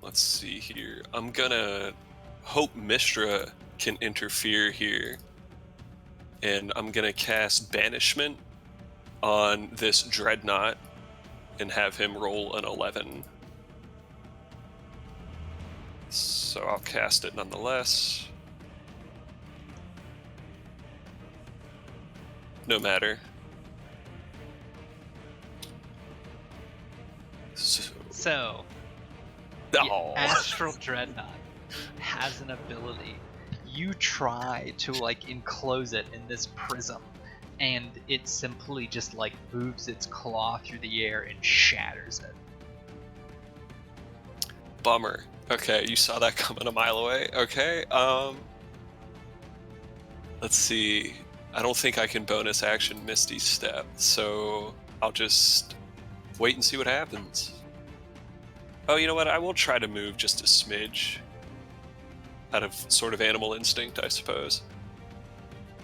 Let's see here. I'm gonna hope Mistra can interfere here. And I'm gonna cast Banishment on this Dreadnought and have him roll an 11. So I'll cast it nonetheless. No matter. So, the Astral Dreadnought has an ability. You try to enclose it in this prism, and it simply just moves its claw through the air and shatters it. bummer. Okay, you saw that coming a mile away. Okay, let's see. I don't think I can bonus action Misty Step, so I'll just wait and see what happens. Oh, you know what? I will try to move just a smidge. Out of sort of animal instinct, I suppose.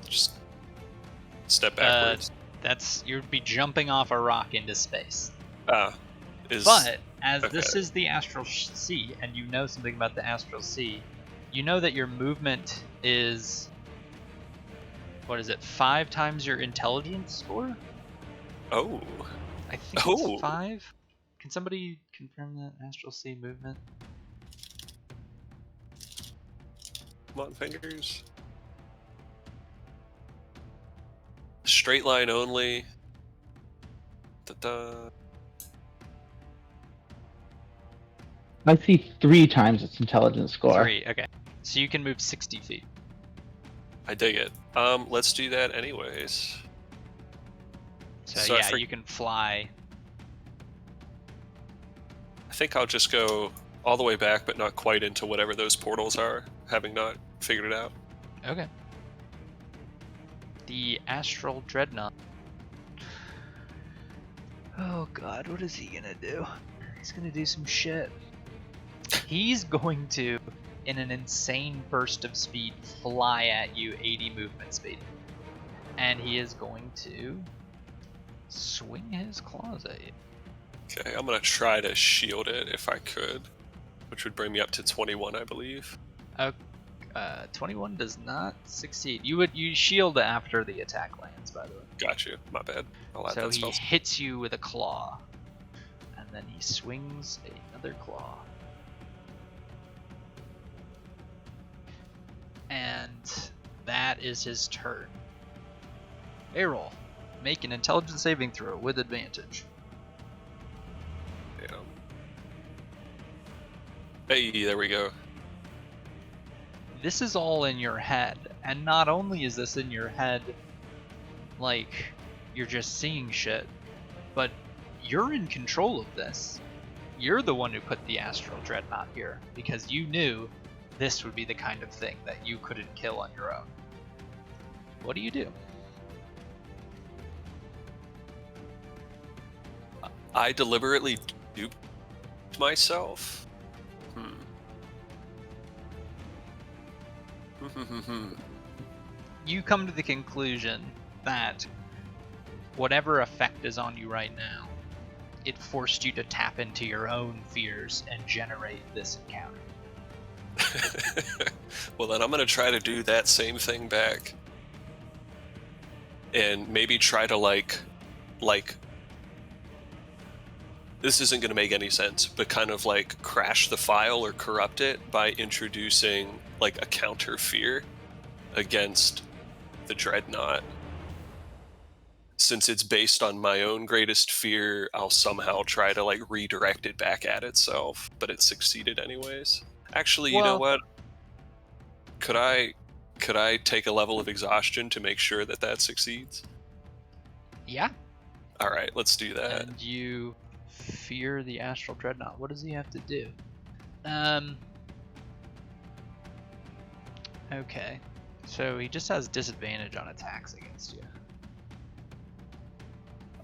Just step backwards. You'd be jumping off a rock into space. But as okay. this is the Astral Sea, and you know something about the Astral Sea, you know that your movement is, what is it, 5 times your intelligence score? Oh. I think it's 5. Can somebody confirm that Astral Sea movement? Come on, fingers. Straight line only. Da-da. I see 3 times its intelligence score. 3, okay. So you can move 60 feet. I dig it. Let's do that anyways. So yeah, you can fly. I think I'll just go all the way back, but not quite into whatever those portals are, having not figured it out. Okay. The Astral Dreadnought. Oh god, what is he gonna do? He's gonna do some shit. He's going to, in an insane burst of speed, fly at you 80 movement speed. And he is going to swing his claws at you. Okay, I'm gonna try to shield it if I could, which would bring me up to 21, I believe. 21 does not succeed. You shield after the attack lands, by the way. Got you. My bad. I'll add So that he spell. hits you with a claw, and then he swings another claw. And that is his turn. Errol, make an intelligence saving throw with advantage. Damn. Hey, there we go. This is all in your head, and not only is this in your head, like, you're just seeing shit, but you're in control of this. You're the one who put the Astral Dreadnought here, because you knew this would be the kind of thing that you couldn't kill on your own. What do you do? I deliberately duped myself. You come to the conclusion that whatever effect is on you right now, it forced you to tap into your own fears and generate this encounter. Well, then I'm gonna try to do that same thing back, and maybe try to like, this isn't gonna make any sense, but kind of like crash the file or corrupt it by introducing like a counter fear against the Dreadnought. Since it's based on my own greatest fear, I'll somehow try to like redirect it back at itself, but it succeeded anyways. Actually, you know what? Could I take a level of exhaustion to make sure that that succeeds? Yeah. All right, let's do that. And you fear the Astral Dreadnought. What does he have to do? Okay. So he just has disadvantage on attacks against you.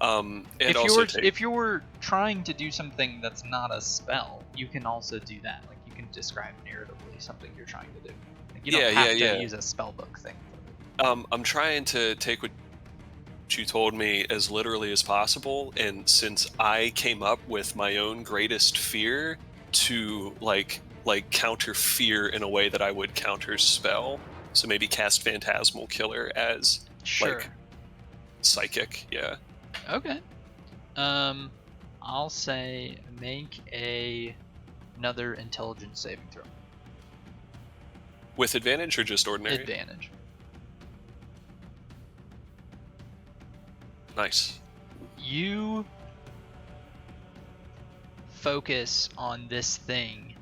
And if you were trying to do something that's not a spell, you can also do that. Like, you can describe narratively something you're trying to do. Like, you don't have to use a spellbook thing. I'm trying to take what you told me as literally as possible, and since I came up with my own greatest fear to like counter fear in a way that I would counter spell, so maybe cast Phantasmal Killer as like psychic, yeah. Okay. I'll say make another intelligence saving throw. With advantage or just ordinary? Advantage. Nice. You focus on this thing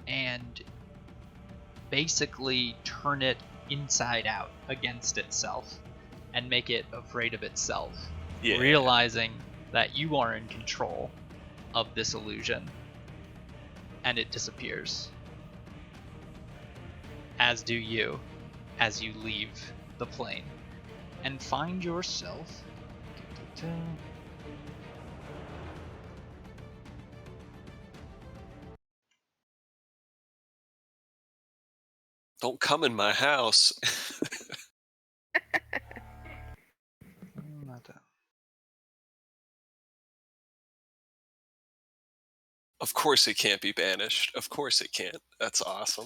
and basically turn it inside out against itself and make it afraid of itself. Yeah. Realizing that you are in control of this illusion. and it disappears. As do you, as you leave the plane, and find yourself. Don't come in my house. Of course it can't be banished. Of course it can't. That's awesome.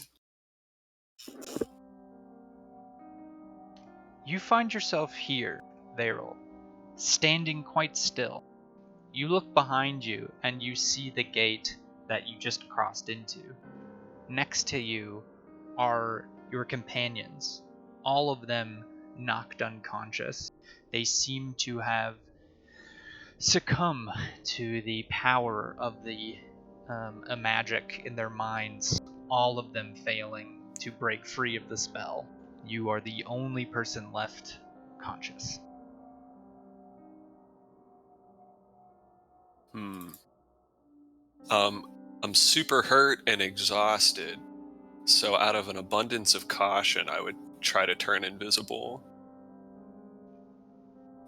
You find yourself here, Varel, standing quite still. You look behind you and you see the gate that you just crossed into. Next to you are your companions, all of them knocked unconscious. They seem to have succumbed to the power of the a magic in their minds, all of them failing to break free of the spell. You are the only person left conscious. I'm super hurt and exhausted, so out of an abundance of caution, I would try to turn invisible.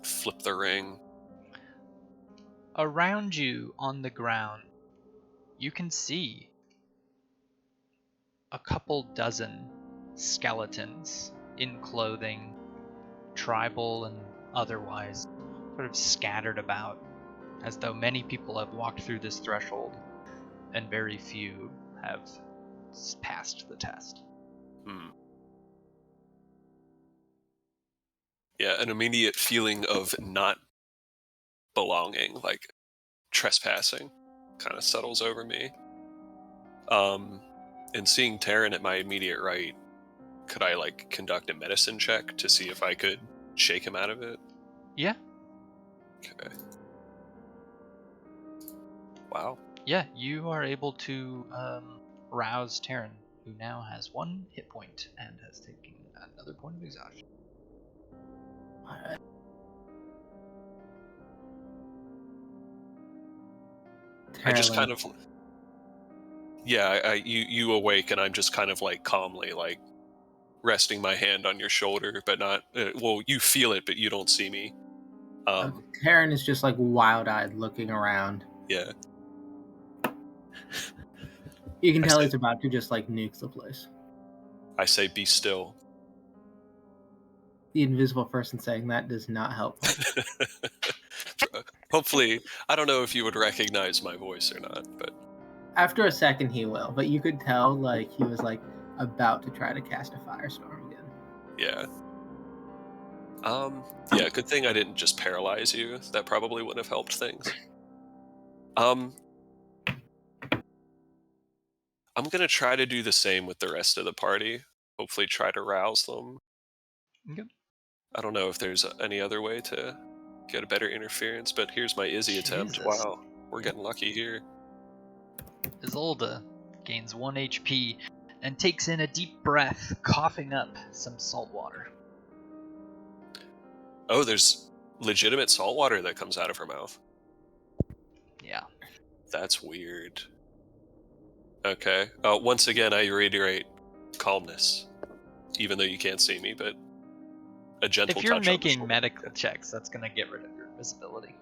Flip the ring. Around you on the ground, you can see a couple dozen skeletons in clothing, tribal and otherwise, sort of scattered about, as though many people have walked through this threshold and very few have passed the test. Yeah, an immediate feeling of not belonging, like trespassing, kind of settles over me. And seeing Taryn at my immediate right, could I like conduct a medicine check to see if I could shake him out of it? Yeah. Okay. Wow. Yeah, you are able to rouse Taryn, who now has 1 hit point and has taken another point of exhaustion. I just kind of, yeah, you awake, and I'm just kind of like calmly like resting my hand on your shoulder, but not. Well, you feel it, but you don't see me. Taryn is just like wild-eyed, looking around. Yeah. You can tell he's about to just like nuke the place. I say, be still. The invisible person saying that does not help. Hopefully, I don't know if you would recognize my voice or not, but after a second he will, but you could tell like he was like about to try to cast a firestorm again. Yeah. Yeah, good thing I didn't just paralyze you. That probably would have helped things. I'm gonna try to do the same with the rest of the party. Hopefully try to rouse them. Okay. I don't know if there's any other way to get a better interference, but here's my Izzy attempt. Jesus. Wow, we're getting lucky here. Isolde gains 1 HP and takes in a deep breath, coughing up some salt water. Oh, there's legitimate salt water that comes out of her mouth. Yeah. That's weird. Okay. Once again, I reiterate calmness, even though you can't see me, but a gentle If you're touch on the making shoulder. medical checks, that's going to get rid of your invisibility.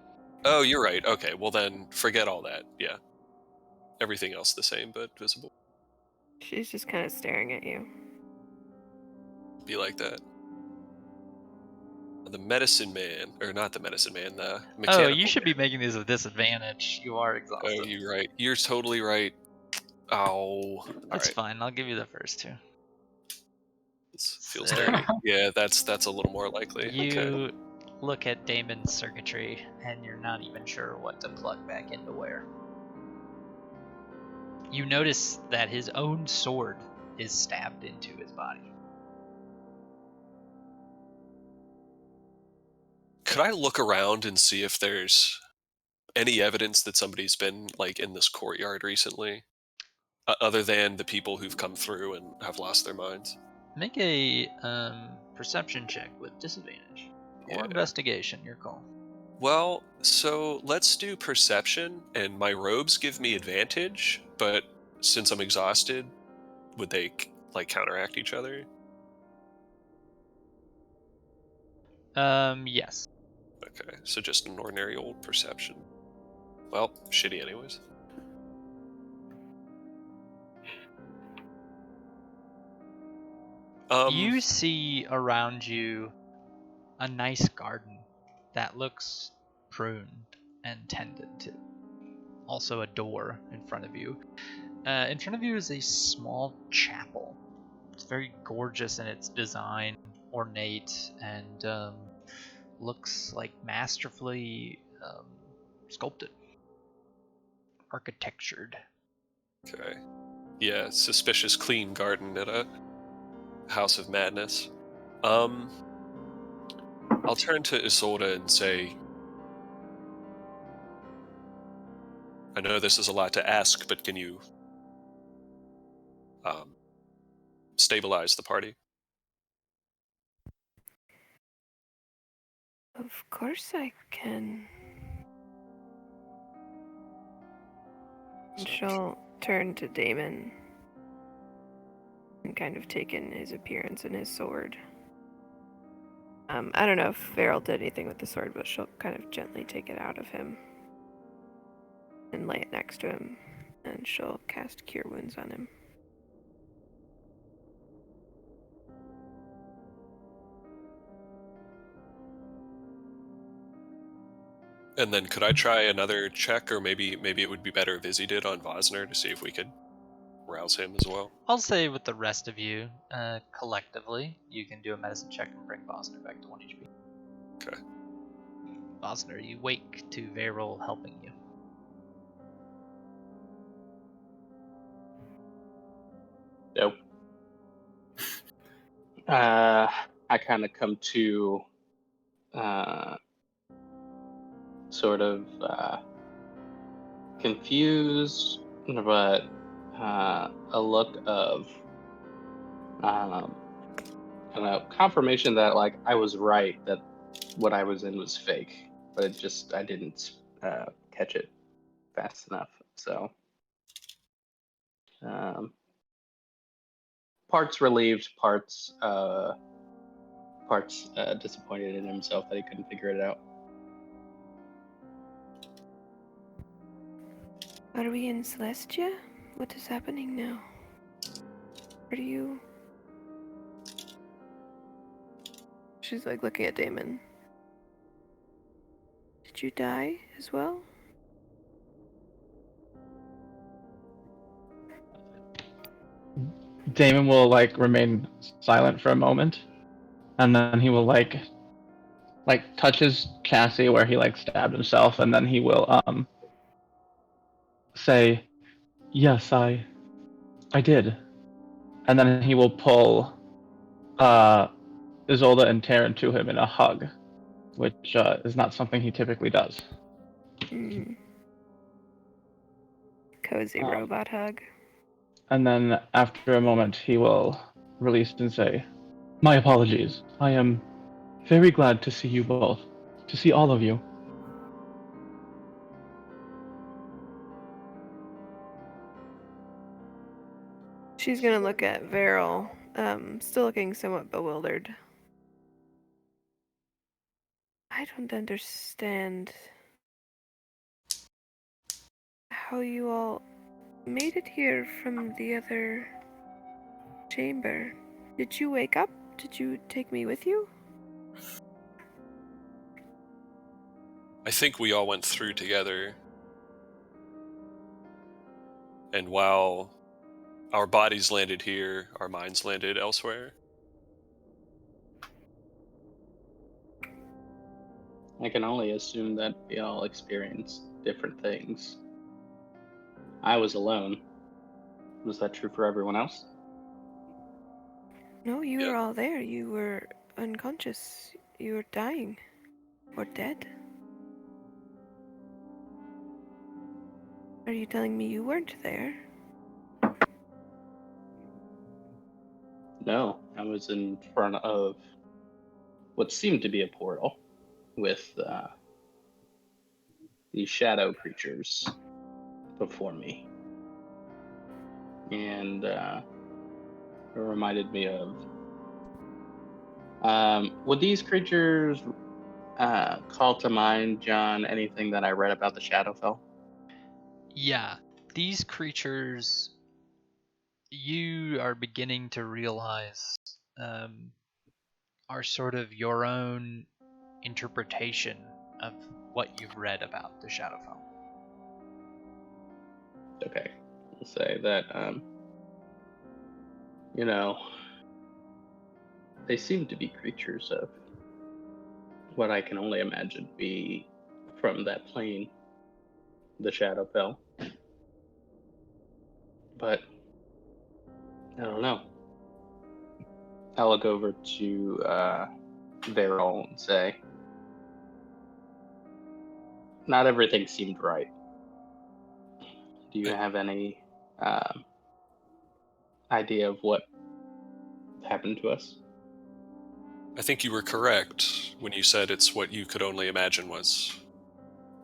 Oh, you're right. Okay, well then, forget all that. Yeah. Everything else the same, but visible. She's just kind of staring at you. Be like that. The medicine man, or not the medicine man, the mechanical Oh, you should man. be making these a disadvantage. You are exhausted. Oh, you're right. You're totally right. Oh. That's Alright. fine. I'll give you the first 2. This feels So- dirty. Yeah, that's a little more likely. You Okay. look at Damon's circuitry, and you're not even sure what to plug back into where. You notice that his own sword is stabbed into his body. Could I look around and see if there's any evidence that somebody's been like in this courtyard recently, other than the people who've come through and have lost their minds? Make a perception check with disadvantage. Or Yeah. investigation, your call. Well, so let's do perception, and my robes give me advantage, but since I'm exhausted, would they like counteract each other? Yes. Okay, so just an ordinary old perception. Well, shitty anyways. You see around you a nice garden that looks pruned and tended to. Also a door in front of you. In front of you is a small chapel. It's very gorgeous in its design, ornate, and looks like masterfully sculpted, architectured. Okay. Yeah, suspicious clean garden at a House of Madness. I'll turn to Isolde and say, I know this is a lot to ask, but can you stabilize the party? Of course I can. And she'll turn to Damon and kind of take in his appearance and his sword. I don't know if Varel did anything with the sword, but she'll kind of gently take it out of him and lay it next to him, and she'll cast Cure Wounds on him. And then could I try another check, or maybe it would be better if Izzy did on Vosner to see if we could rouse him as well? I'll say with the rest of you, collectively, you can do a medicine check and bring Bosner back to 1 HP. Okay. Bosner, you wake to Varel helping you. Nope. I kind of come to sort of confused, but a look of confirmation that like I was right, that what I was in was fake, but I didn't catch it fast enough. So parts relieved, parts disappointed in himself that he couldn't figure it out. Are we in Celestia? What is happening now? Are you... She's like looking at Damon. Did you die as well? Damon will like remain silent for a moment, and then he will like touch his chassis where he like stabbed himself, and then he will say, "Yes, I did," and then he will pull Isolde and Taryn to him in a hug, which is not something he typically does. Cozy robot hug. And then after a moment, he will release and say, "My apologies. I am very glad to see you both. To see all of you." She's gonna look at Varel, still looking somewhat bewildered. I don't understand how you all made it here from the other chamber. Did you wake up? Did you take me with you? I think we all went through together. And while our bodies landed here, our minds landed elsewhere. I can only assume that we all experienced different things. I was alone. Was that true for everyone else? No, you Yeah. were all there. You were unconscious. You were dying. Or dead. Are you telling me you weren't there? No, I was in front of what seemed to be a portal with these shadow creatures before me. and it reminded me of. Would these creatures call to mind, John, anything that I read about the Shadowfell? Yeah, these creatures, you are beginning to realize, are sort of your own interpretation of what you've read about the Shadowfell. Okay, I'll say that. You know, they seem to be creatures of what I can only imagine be from that plane, the Shadowfell. But I don't know. I'll look over to Varol and say, not everything seemed right. Do you have any idea of what happened to us? I think you were correct when you said it's what you could only imagine was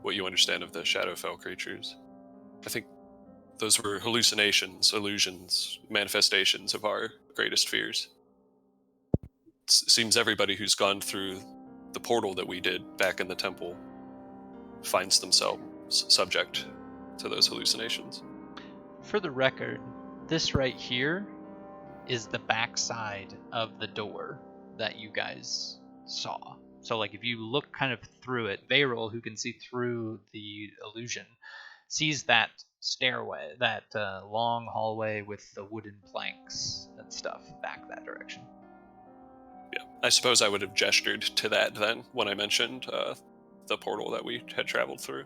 what you understand of the Shadowfell creatures. I think those were hallucinations, illusions, manifestations of our greatest fears. It seems everybody who's gone through the portal that we did back in the temple finds themselves subject to those hallucinations. For the record, this right here is the backside of the door that you guys saw. So, like, if you look kind of through it, Varol, who can see through the illusion, sees that stairway, that long hallway with the wooden planks and stuff back that direction. Yeah, I suppose I would have gestured to that then when I mentioned the portal that we had traveled through.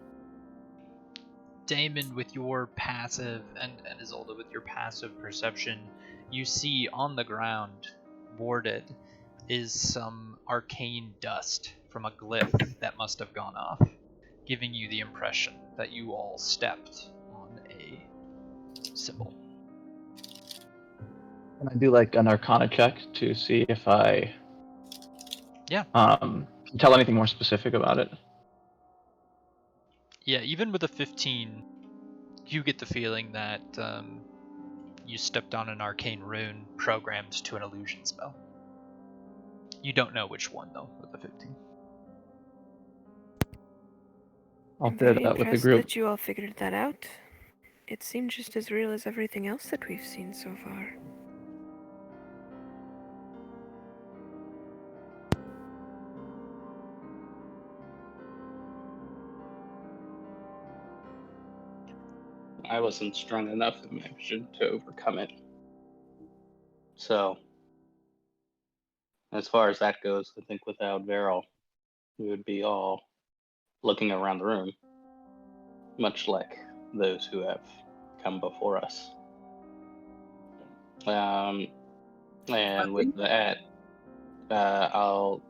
Damon, with your passive, and Isolde with your passive perception, you see on the ground, warded, is some arcane dust from a glyph that must have gone off, giving you the impression that you all stepped on a symbol. Can I do like an Arcana check to see if I can tell anything more specific about it? Yeah, even with a 15, you get the feeling that you stepped on an arcane rune programmed to an illusion spell. You don't know which one, though, with the 15. I'll I'm share very that with the impressed group. that you all figured that out. It seemed just as real as everything else that we've seen so far. I wasn't strong enough in my vision to overcome it. So, as far as that goes, I think without Varol, we would be all looking around the room, much like those who have come before us. And with that, I'll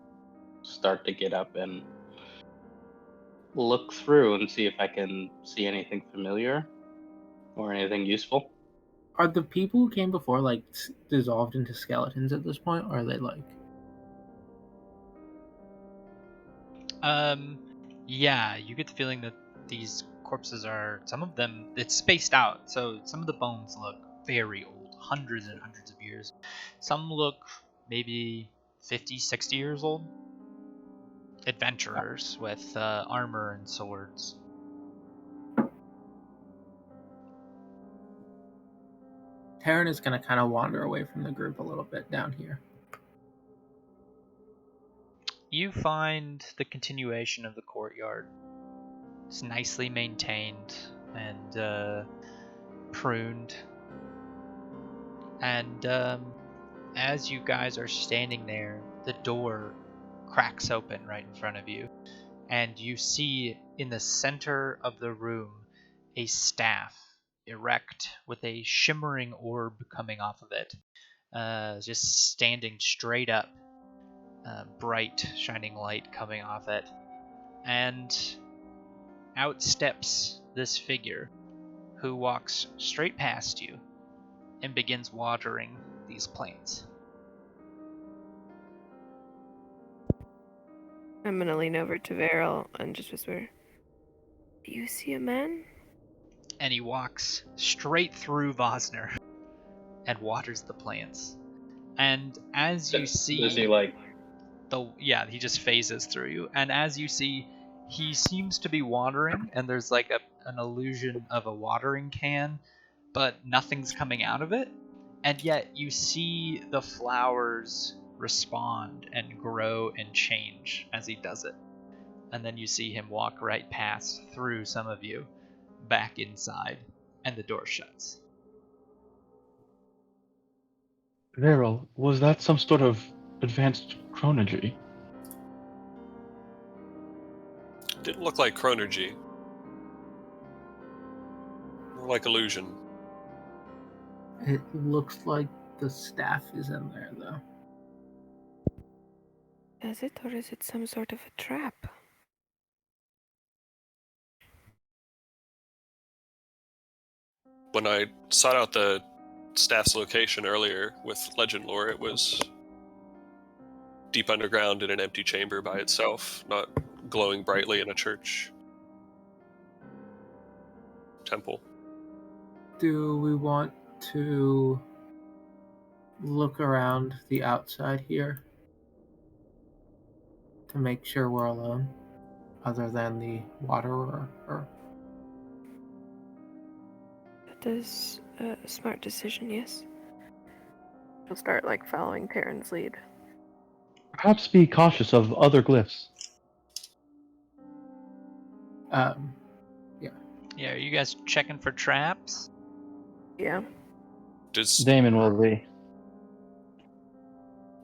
start to get up and look through and see if I can see anything familiar or anything useful. Are the people who came before like dissolved into skeletons at this point, or are they like? Yeah, you get the feeling that these corpses are, some of them, it's spaced out, so some of the bones look very old, hundreds and hundreds of years. Some look maybe 50, 60 years old. Adventurers with armor and swords. Taryn is gonna kind of wander away from the group a little bit down here. You find the continuation of the courtyard. It's nicely maintained and pruned. And as you guys are standing there, the door cracks open right in front of you. And you see in the center of the room a staff erect with a shimmering orb coming off of it. Just standing straight up. Bright, shining light coming off it. And out steps this figure who walks straight past you and begins watering these plants. I'm gonna lean over to Varel and just whisper, "Do you see a man?" And he walks straight through Vosner. and waters the plants. And as you see, Does he like? he just phases through you, and as you see, he seems to be watering, and there's like an illusion of a watering can, but nothing's coming out of it. And yet you see the flowers respond and grow and change as he does it. And then you see him walk right past through some of you back inside, and the door shuts. Viral, was that some sort of advanced chronology? Didn't look like chronergy. More like illusion. It looks like the staff is in there, though. Is it, or is it some sort of a trap? When I sought out the staff's location earlier with legend lore, it was deep underground in an empty chamber by itself, not glowing brightly in a church temple. Do we want to look around the outside here to make sure we're alone, other than the waterer? That is a smart decision, yes. We'll start like following Perrin's lead. Perhaps be cautious of other glyphs. Yeah, are you guys checking for traps? Yeah. Does Damon will be.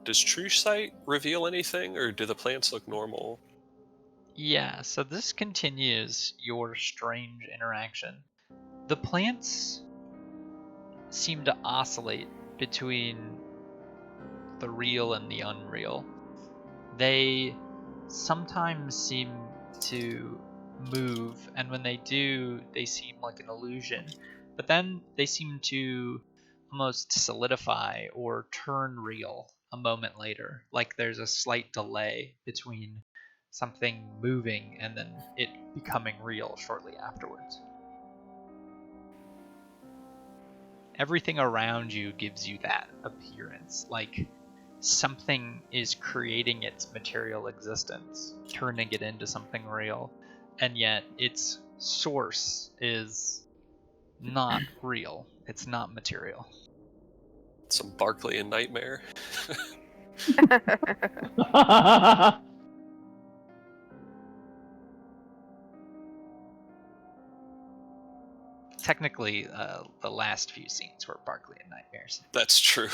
True Sight reveal anything, or do the plants look normal? Yeah, so this continues your strange interaction. The plants seem to oscillate between the real and the unreal. They sometimes seem to move, and when they do, they seem like an illusion. But then they seem to almost solidify or turn real a moment later. Like there's a slight delay between something moving and then it becoming real shortly afterwards. Everything around you gives you that appearance, like something is creating its material existence, turning it into something real, and yet its source is not real. It's not material. Some Barclayan nightmare. Technically, the last few scenes were Barclayan nightmares. That's true.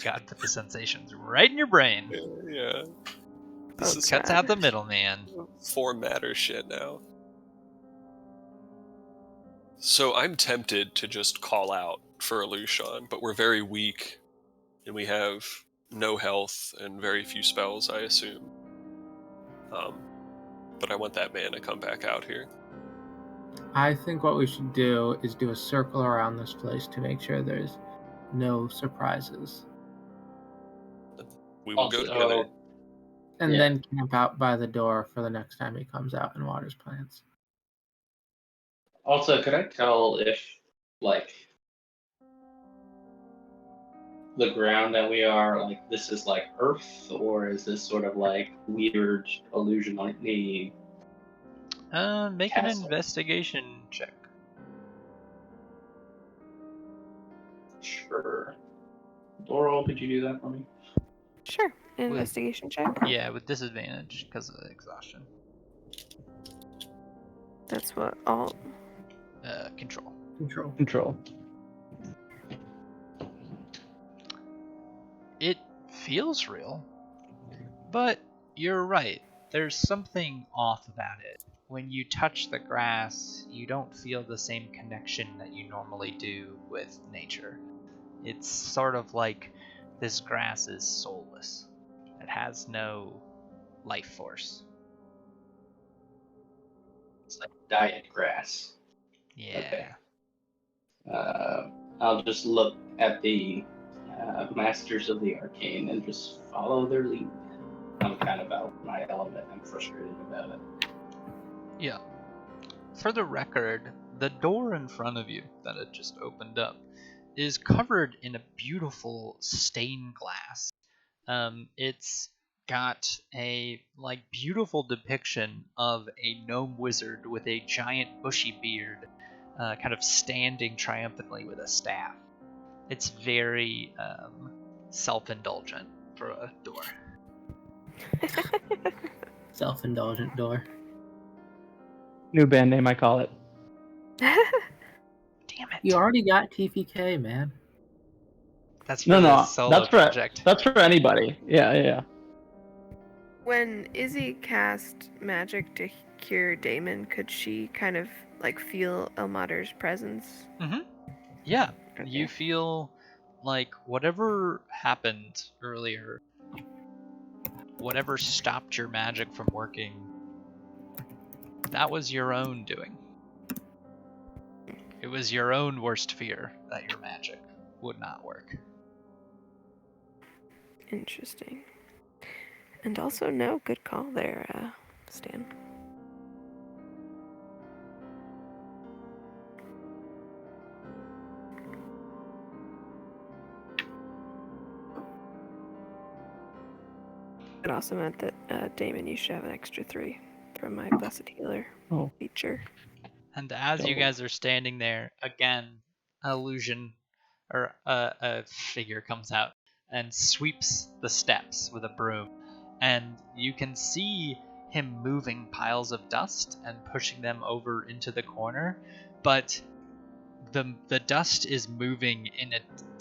God put the sensations right in your brain. Yeah. This is Cuts out the middleman. form matter shit now. So I'm tempted to just call out for Illusion, but we're very weak, and we have no health and very few spells, I assume. But I want that man to come back out here. I think what we should do is do a circle around this place to make sure there's no surprises. We will go Also- together. And Yeah. then camp out by the door for the next time he comes out and waters plants. Also, could I tell if, like, the ground that we are, like, this is like Earth, or is this sort of like weird illusion like the Make an Castle. investigation check. Sure. Laurel, could you do that for me? Sure. Investigation check. Yeah, with disadvantage because of exhaustion. That's what all. Control. Control. It feels real, but you're right. There's something off about it. When you touch the grass, you don't feel the same connection that you normally do with nature. It's sort of like this grass is soulless. It has no life force. It's like diet grass. Yeah. Okay. I'll just look at the Masters of the Arcane and just follow their lead. I'm kind of out of my element. I'm frustrated about it. Yeah. for the record, the door in front of you that had just opened up is covered in a beautiful stained glass. It's got a beautiful depiction of a gnome wizard with a giant bushy beard, kind of standing triumphantly with a staff. It's very self-indulgent for a door. Self-indulgent door. New band name, I call it. Damn it! You already got TPK, man. That's for the solo project. That's for anybody. Yeah. When Izzy cast magic to cure Damon, could she kind of feel Elmater's presence? Mm-hmm. Yeah. Okay. You feel like whatever happened earlier, whatever stopped your magic from working, that was your own doing. It was your own worst fear that your magic would not work. Interesting. And also, no, good call there, Stan. It also meant that, Damon, you should have an extra 3 from my Blessed Healer feature. And as you guys are standing there, again, an illusion or a figure comes out and sweeps the steps with a broom. And you can see him moving piles of dust and pushing them over into the corner, but the dust is moving in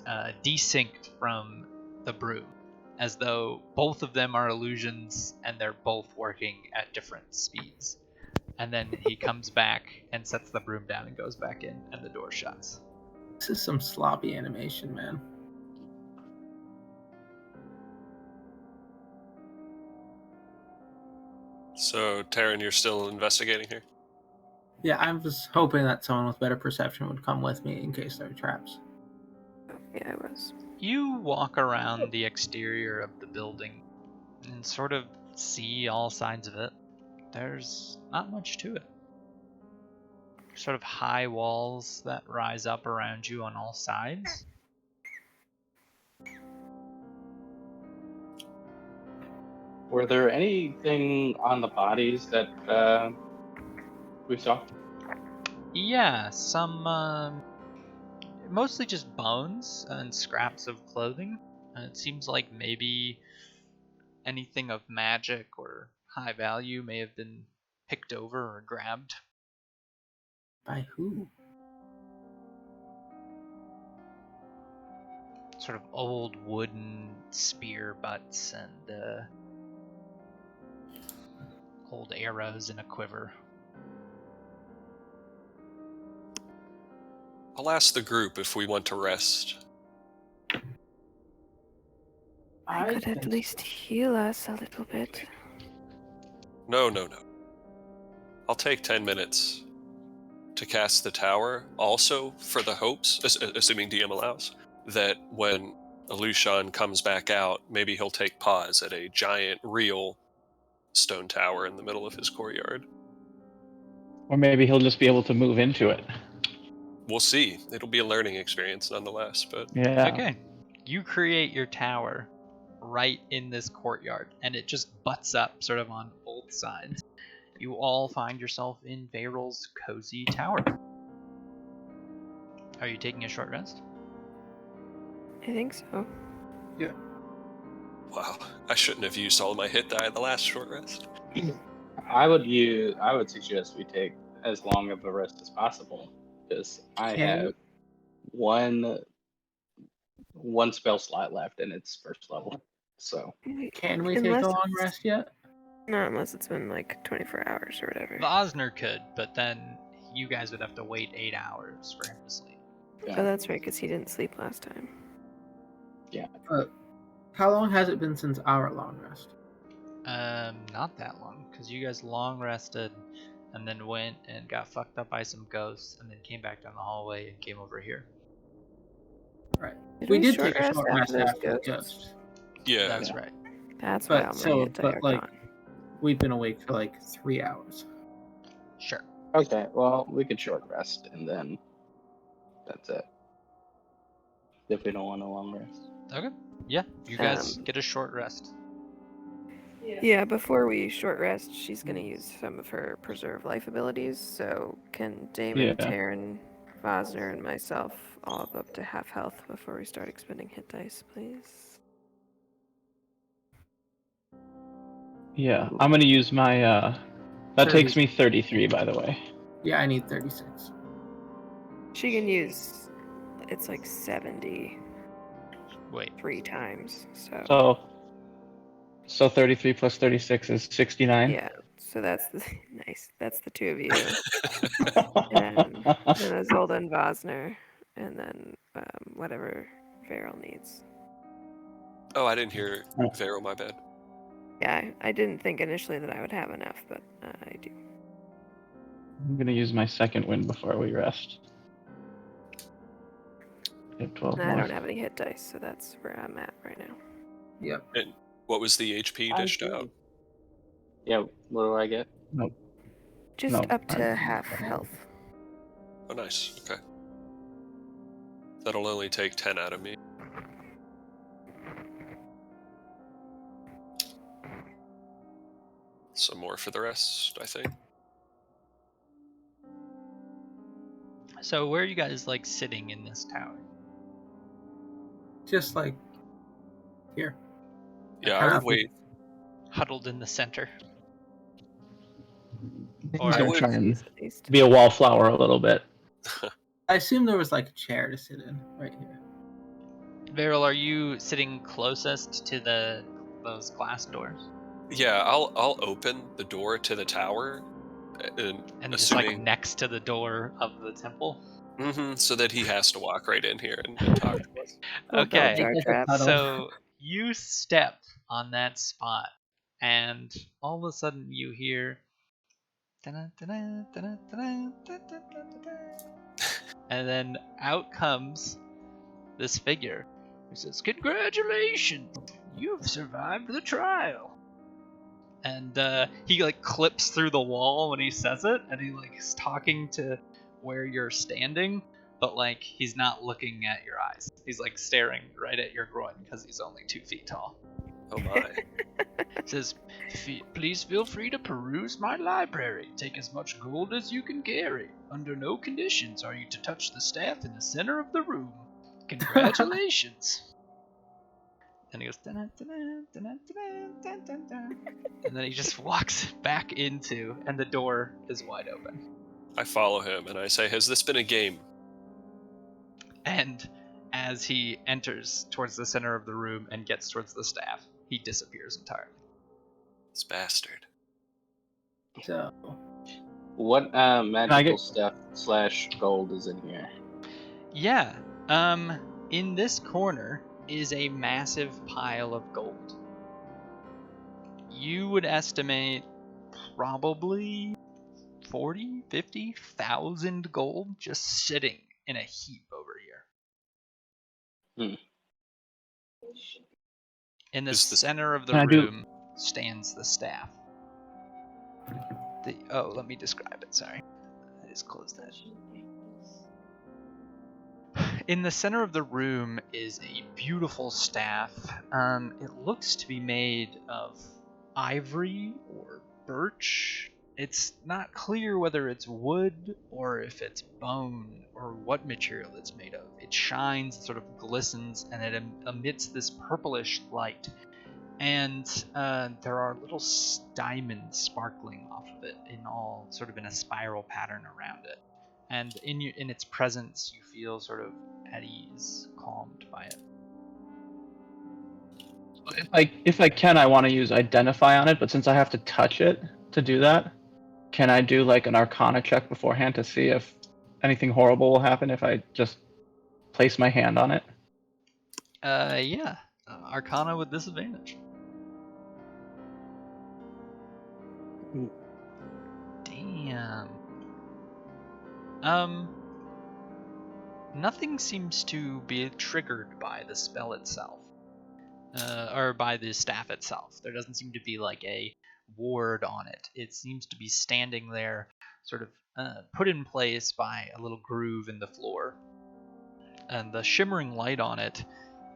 a desync from the broom, as though both of them are illusions and they're both working at different speeds. And then he comes back and sets the broom down and goes back in, and the door shuts. This is some sloppy animation, man. So, Taryn, you're still investigating here? Yeah, I'm just hoping that someone with better perception would come with me in case there are traps. Yeah, I was. You walk around the exterior of the building and sort of see all sides of it. There's not much to it. Sort of high walls that rise up around you on all sides. Were there anything on the bodies that we saw? Yeah, some mostly just bones and scraps of clothing. It seems like maybe anything of magic or high value may have been picked over or grabbed. By who? Sort of old wooden spear butts and old arrows in a quiver. I'll ask the group if we want to rest. I could at least heal us a little bit. No. I'll take 10 minutes to cast the tower, also for the hopes, assuming DM allows, that when Alushan comes back out, maybe he'll take pause at a giant, real stone tower in the middle of his courtyard. Or maybe he'll just be able to move into it. We'll see. It'll be a learning experience nonetheless, but... Yeah. Okay. You create your tower right in this courtyard, and it just butts up sort of on both sides. You all find yourself in Veril's cozy tower. Are you taking a short rest? I think so. Wow, I shouldn't have used all my hit die at the last short rest. I would suggest we take as long of a rest as possible, because I have one spell slot left and it's first level. So Can we take a long rest yet? Not unless it's been 24 hours or whatever. Vosner could, but then you guys would have to wait 8 hours for him to sleep. yeah. Oh, that's right, because he didn't sleep last time. How long has it been since our long rest? Not that long, because you guys long rested and then went and got fucked up by some ghosts and then came back down the hallway and came over here. Right. Did We did short take a short rest those after the ghosts? ghosts. Yeah, That's right. That's why all my hit die are gone. we've been awake for 3 hours. Sure. Okay, well, we could short rest, and then that's it. If we don't want a long rest. Okay. Yeah, you guys Um, get a short rest. Yeah, before we short rest, she's gonna use some of her preserve life abilities. So can Damon, Yeah. Taryn, Vosner, and myself all have up to half health before we start expending hit dice, please? Yeah. I'm gonna use my that 30. takes me 33 by the way. Yeah, I need 36. She can use. It's like 70 Wait. 3 times. So So 33 plus 36 is 69. yeah. So that's the nice. That's the two of you, and then Azolda and Vosner, and then whatever Farrell needs. Oh, I didn't hear Vero, my bad. Yeah, I didn't think initially that I would have enough, but I do. I'm gonna use my second wind before we rest. I have 12 And I more. don't have any hit dice, so that's where I'm at right now. Yep. And what was the HP dished out? Yeah, what do I get? Just No, up to I- half health. Oh, nice. Okay. That'll only take 10 out of me. Some more for the rest, I think. So where are you guys like sitting in this tower? Just like here. Yeah, I Half would of- wait. Huddled in the center. I'm Or- gonna would- try and At least. be a wallflower a little bit. I assume there was like a chair to sit in right here. Viral, are you sitting closest to those glass doors? Yeah, I'll open the door to the tower, and Just like assuming next to the door of the temple? so that he has to walk right in here and talk to us. Little bell Okay. jar Like a trap. tunnel. So you step on that spot, and all of a sudden you hear. And then out comes this figure who says, "Congratulations! You've survived the trial." And he like clips through the wall when he says it, and he like is talking to where you're standing, but like he's not looking at your eyes. He's like staring right at your groin because he's only 2 feet tall. Oh my. Says, "Please feel free to peruse my library. Take as much gold as you can carry. Under no conditions are you to touch the staff in the center of the room. Congratulations." And he goes, "Dun, dun, dun, dun, dun, dun, dun, dun." And then he just walks back into, and the door is wide open. I follow him and I say, "Has this been a game?" And as he enters towards the center of the room and gets towards the staff, he disappears entirely. This bastard. So What magical get- stuff / gold is in here? Yeah, in this corner is a massive pile of gold. You would estimate probably 40, 50,000 gold just sitting in a heap over here. In the Is this- center of the Can I do- room stands the staff. Let me describe it, sorry. I just closed that. In the center of the room is a beautiful staff. It looks to be made of ivory or birch. It's not clear whether it's wood or if it's bone or what material it's made of. It shines, sort of glistens, and it emits this purplish light. And there are little diamonds sparkling off of it, in a spiral pattern around it. And in its presence, you feel sort of at ease, calmed by it. If I can, I want to use identify on it, but since I have to touch it to do that, can I do like an Arcana check beforehand to see if anything horrible will happen if I just place my hand on it? Yeah. Arcana with disadvantage. Damn. Nothing seems to be triggered by the spell itself. Or by the staff itself. There doesn't seem to be like a ward on it. It seems to be standing there sort of put in place by a little groove in the floor. And the shimmering light on it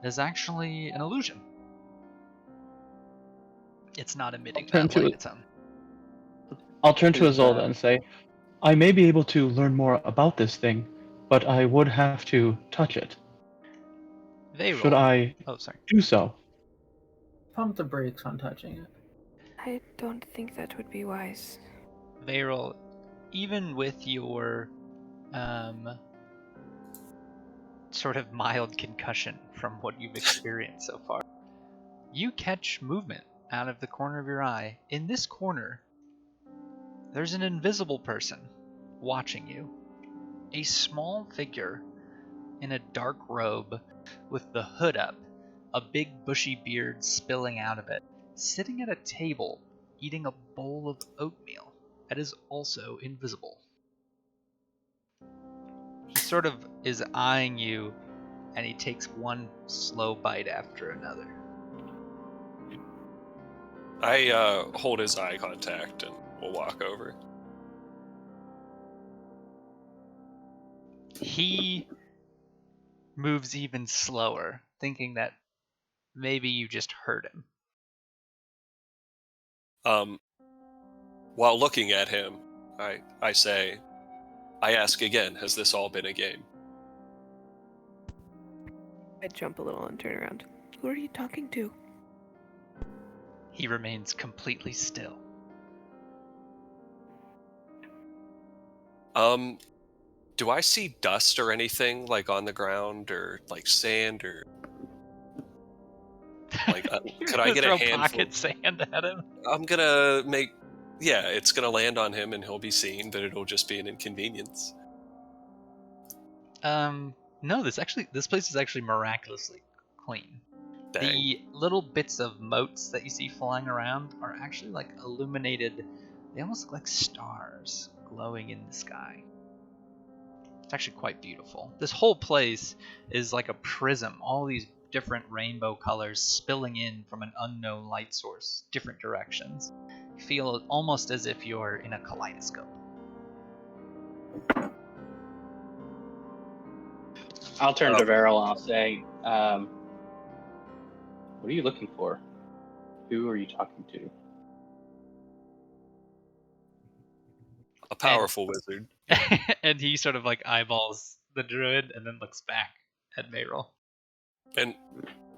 is actually an illusion. It's not emitting that light its own. I'll turn to Is, Azolda and say, I may be able to learn more about this thing, but I would have to touch it. Should I Oh, sorry. do so? Pump the brakes on touching it. I don't think that would be wise. Varel, even with your sort of mild concussion from what you've experienced so far, you catch movement out of the corner of your eye. In this corner, there's an invisible person watching you. A small figure in a dark robe with the hood up, a big bushy beard spilling out of it, sitting at a table eating a bowl of oatmeal that is also invisible. He sort of is eyeing you, and he takes one slow bite after another. I hold his eye contact and we'll walk over. He moves even slower, thinking that maybe you just heard him. While looking at him, I say, I ask again, has this all been a game? I jump a little and turn around. Who are you talking to? He remains completely still. Do I see dust or anything like on the ground or like sand or like could I get a handful? Pocket sand at him? I'm gonna make, yeah, it's gonna land on him and he'll be seen, but it'll just be an inconvenience. No, this place is actually miraculously clean. Dang. The little bits of motes that you see flying around are actually like illuminated. They almost look like stars glowing in the sky. It's actually quite beautiful. This whole place is like a prism. All these different rainbow colors spilling in from an unknown light source, different directions. You feel almost as if you're in a kaleidoscope. I'll turn to Varel and I'll say, what are you looking for? Who are you talking to? A powerful wizard. And he sort of like eyeballs the druid and then looks back at Varel. And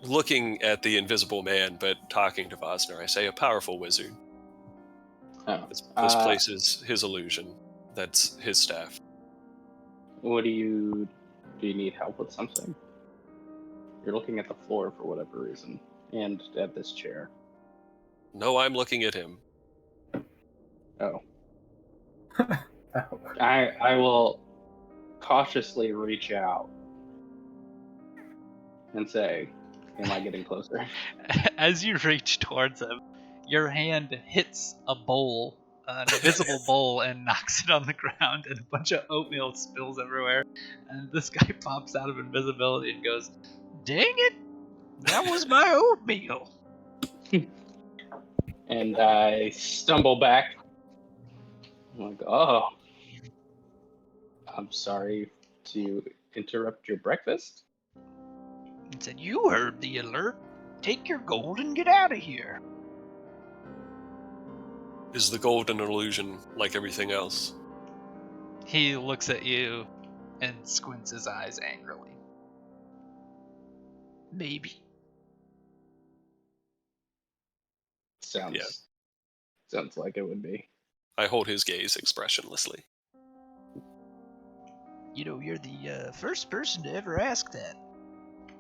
looking at the invisible man, but talking to Vosner, I say, a powerful wizard. Oh, This place is his illusion. That's his staff. what do you need help with something? You're looking at the floor for whatever reason, and at this chair. No, I'm looking at him. Oh. I will cautiously reach out and say, am I getting closer? As you reach towards him, your hand hits a bowl, an invisible bowl, and knocks it on the ground, and a bunch of oatmeal spills everywhere. And this guy pops out of invisibility and goes, "Dang it! That was my oatmeal!" And I stumble back. I'm like, oh, I'm sorry to interrupt your breakfast. And said, "You heard the alert. Take your gold and get out of here." Is the gold an illusion like everything else? He looks at you and squints his eyes angrily. Maybe. Sounds like it would be. I hold his gaze expressionlessly. You know, you're the first person to ever ask that.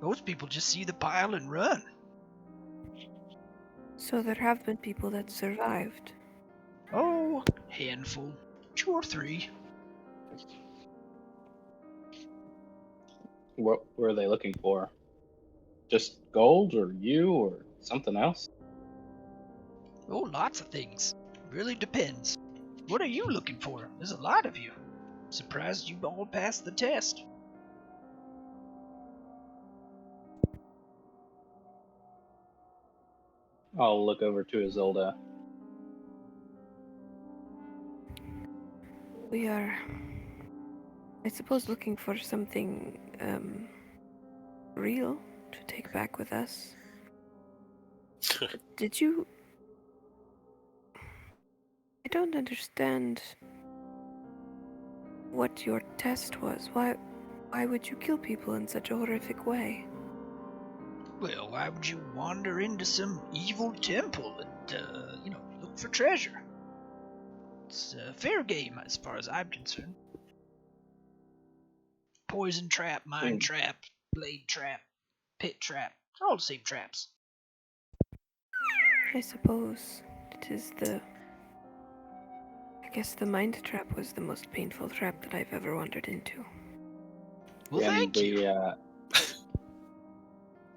Most people just see the pile and run. So there have been people that survived. Oh, handful. 2 or 3. What were they looking for? Just gold, or you, or something else? Oh, lots of things. Really depends. What are you looking for? There's a lot of you. Surprised you all passed the test. I'll look over to Isolde. We are, I suppose, looking for something real to take back with us. Did you... I don't understand what your test was. Why would you kill people in such a horrific way? Well, why would you wander into some evil temple and, look for treasure? It's a fair game as far as I'm concerned. Poison trap, mine trap, blade trap, pit trap. They're all the same traps. I suppose it is I guess the mind trap was the most painful trap that I've ever wandered into. Well, thank you.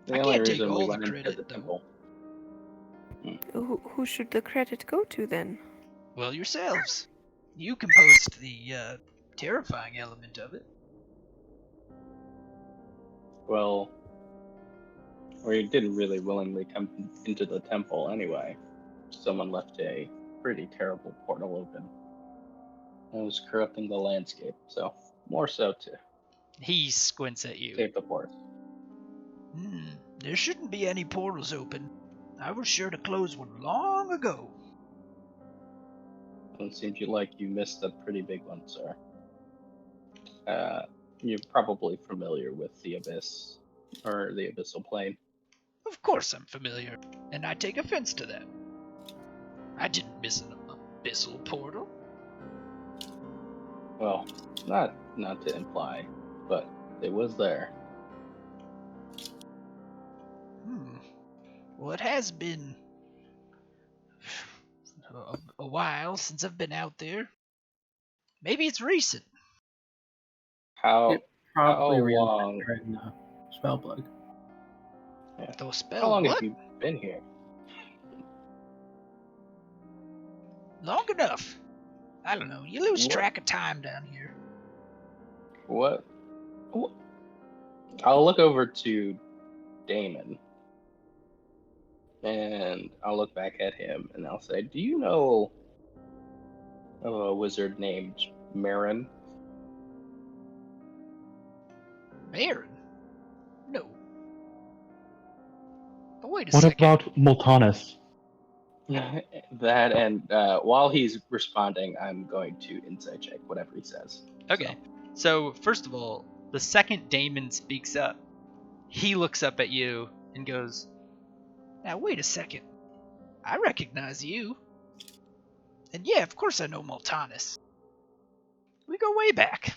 The I only can't take reason we all the went into credit, the though. temple. Who should the credit go to then? Well, yourselves. You composed the terrifying element of it. Well, we didn't really willingly come into the temple anyway. Someone left a pretty terrible portal open. It was corrupting the landscape, so more so to He squints at you. save the forest. There shouldn't be any portals open. I was sure to close one long ago. It seems like you missed a pretty big one, sir. You're probably familiar with the Abyss, or the Abyssal Plane. Of course I'm familiar, and I take offense to that. I didn't miss an abyssal portal. Well, not to imply, but it was there. Well, it has been a while since I've been out there. Maybe it's recent. How Probably long? in Spellplug. Yeah. Those spell How long what? have you been here? Long enough. I don't know. You lose What? track of time down here. What? I'll look over to Damon, and I'll look back at him, and I'll say, "Do you know of a wizard named Marin?" Marin? No. But wait a What second. about Multanus? That, and while he's responding, I'm going to insight check whatever he says. Okay. So, first of all, the second Damon speaks up, he looks up at you and goes, "Now, wait a second. I recognize you. And yeah, of course I know Multanus. We go way back."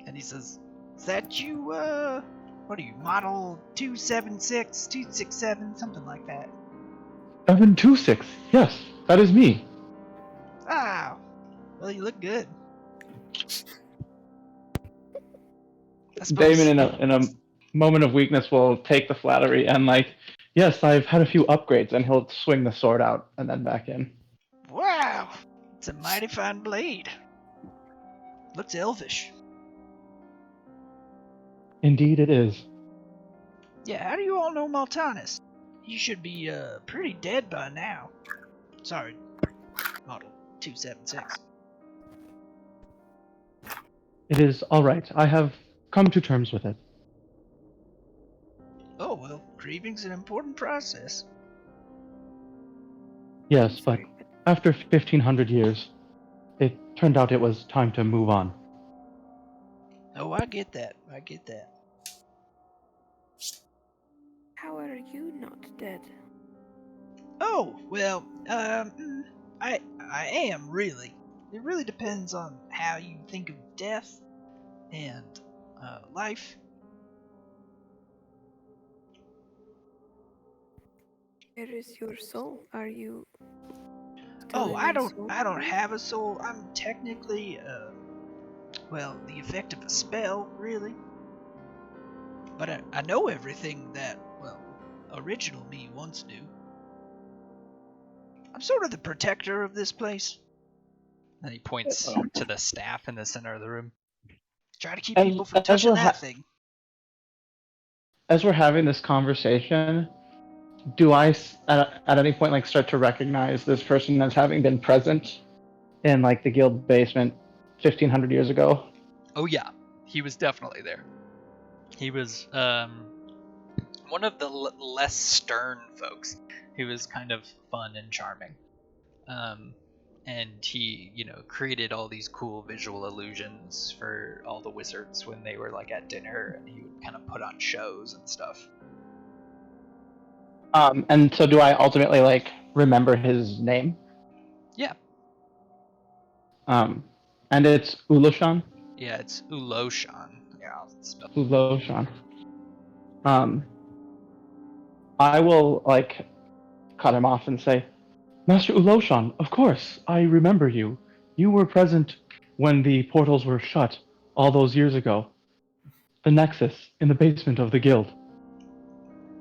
And he says, "Is that you, what are you, model 276, 267, something like that?" 726. Yes, that is me. Ah, well, you look good. I suppose. Damon, in a moment of weakness, will take the flattery and yes, I've had a few upgrades, and he'll swing the sword out and then back in. Wow, it's a mighty fine blade. Looks elvish. Indeed, it is. Yeah, how do you all know Multanus? He should be pretty dead by now. Sorry, model 276. It is all right. I have come to terms with it. Oh well, grieving's an important process. Yes, but after 1,500 years, it turned out it was time to move on. Oh, I get that. I get that. How are you not dead? Oh, well, I am really. It really depends on how you think of death and life. Where is your soul? Are you still Oh, in I a don't soul body? have a soul. I'm technically the effect of a spell, really. But I know everything that, original me once knew. I'm sort of the protector of this place. And he points to the staff in the center of the room. Try to keep people from touching that thing. As we're having this conversation, do I, at any point, start to recognize this person as having been present in like the guild basement 1500 years ago? Oh yeah, he was definitely there. He was one of the less stern folks. He was kind of fun and charming. And he, created all these cool visual illusions for all the wizards when they were like at dinner, and he would kind of put on shows and stuff. And so do I ultimately like remember his name? Yeah. And it's Uloshan? Yeah, it's Uloshan. Yeah, I'll spell. Uloshan. I will like cut him off and say, Master Uloshan, of course, I remember you. You were present when the portals were shut all those years ago. The Nexus in the basement of the guild.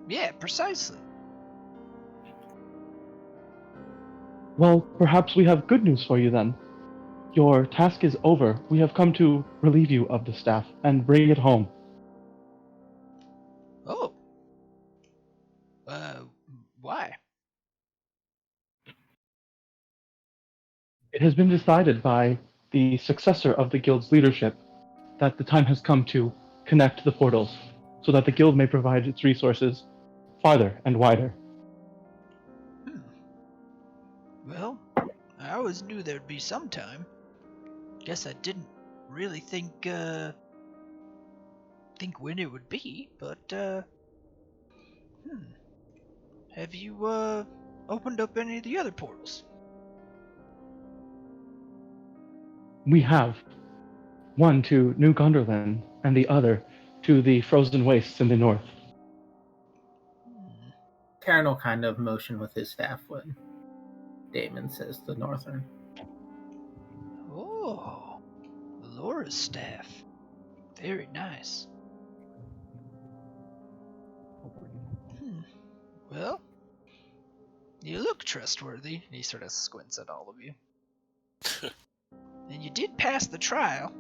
Yeah, precisely. Well, perhaps we have good news for you then. Your task is over. We have come to relieve you of the staff and bring it home. Oh. Why? It has been decided by the successor of the guild's leadership that the time has come to connect the portals so that the guild may provide its resources farther and wider. Well, I always knew there'd be some time. Guess I didn't really think when it would be, but have you opened up any of the other portals? We have one to New Gunderland and the other to the frozen wastes in the north. Karen will kind of motion with his staff when Damon says the northern. Oh, Laura's staff. Very nice. Well, you look trustworthy. He sort of squints at all of you. And you did pass the trial.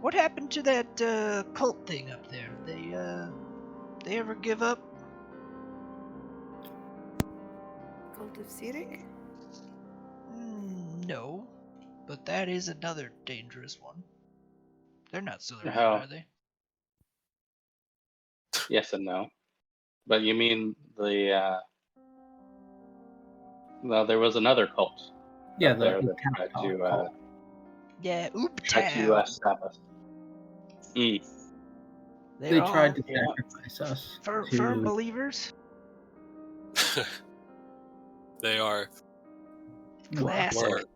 What happened to that cult thing up there? They ever give up? Cult of Sirik? No, but that is another dangerous one. They're not still around, Oh. are they? Yes and no. But you mean the well, there was another cult. Yeah, up there the that tried to Yeah, tried to stop us. They They're tried to yeah. sacrifice us firm to believers. They are. Classic.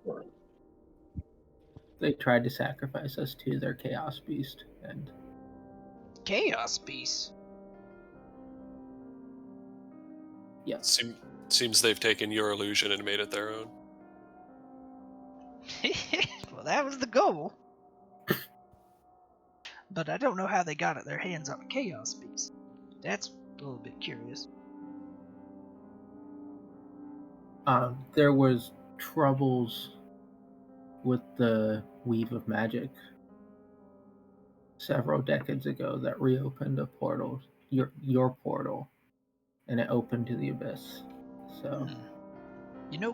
They tried to sacrifice us to their chaos beast, and Chaos beast. yeah, Seems they've taken your illusion and made it their own. Well, that was the goal. But I don't know how they got their hands on a chaos beast. That's a little bit curious. there was troubles with the Weave of Magic several decades ago that reopened a portal, your portal, and it opened to the abyss. So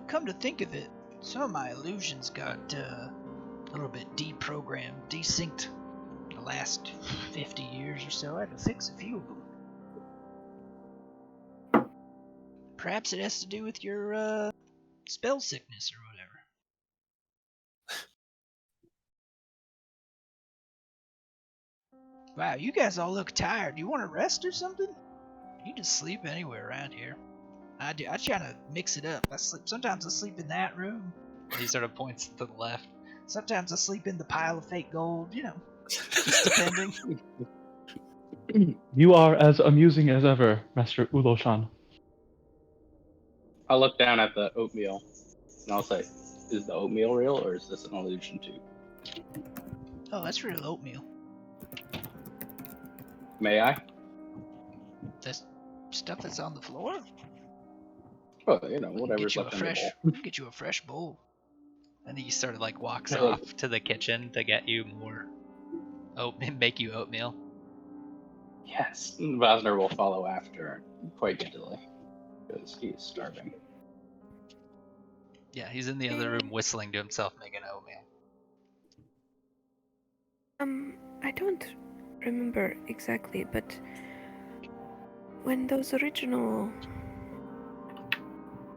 Come to think of it, some of my illusions got a little bit deprogrammed, desynced the last 50 years or so. I had to fix a few of them. Perhaps it has to do with your spell sickness or whatever. Wow, you guys all look tired. You want to rest or something? You can just sleep anywhere around here. I do. I try to mix it up. Sometimes I sleep in that room. He sort of points to the left. Sometimes I sleep in the pile of fake gold. Just depending. You are as amusing as ever, Master Uloshan. I'll look down at the oatmeal and I'll say, is the oatmeal real or is this an illusion too? Oh, that's real oatmeal. May I? That's stuff that's on the floor. Well, whatever's Get you a left in the fresh. bowl. We can get you a fresh bowl. And he sort of like walks Yeah. off to the kitchen to get you more make you oatmeal. Yes. Vasner will follow after quite giddily because he is starving. Yeah, he's in the other room whistling to himself, making oatmeal. I don't remember exactly, but when those original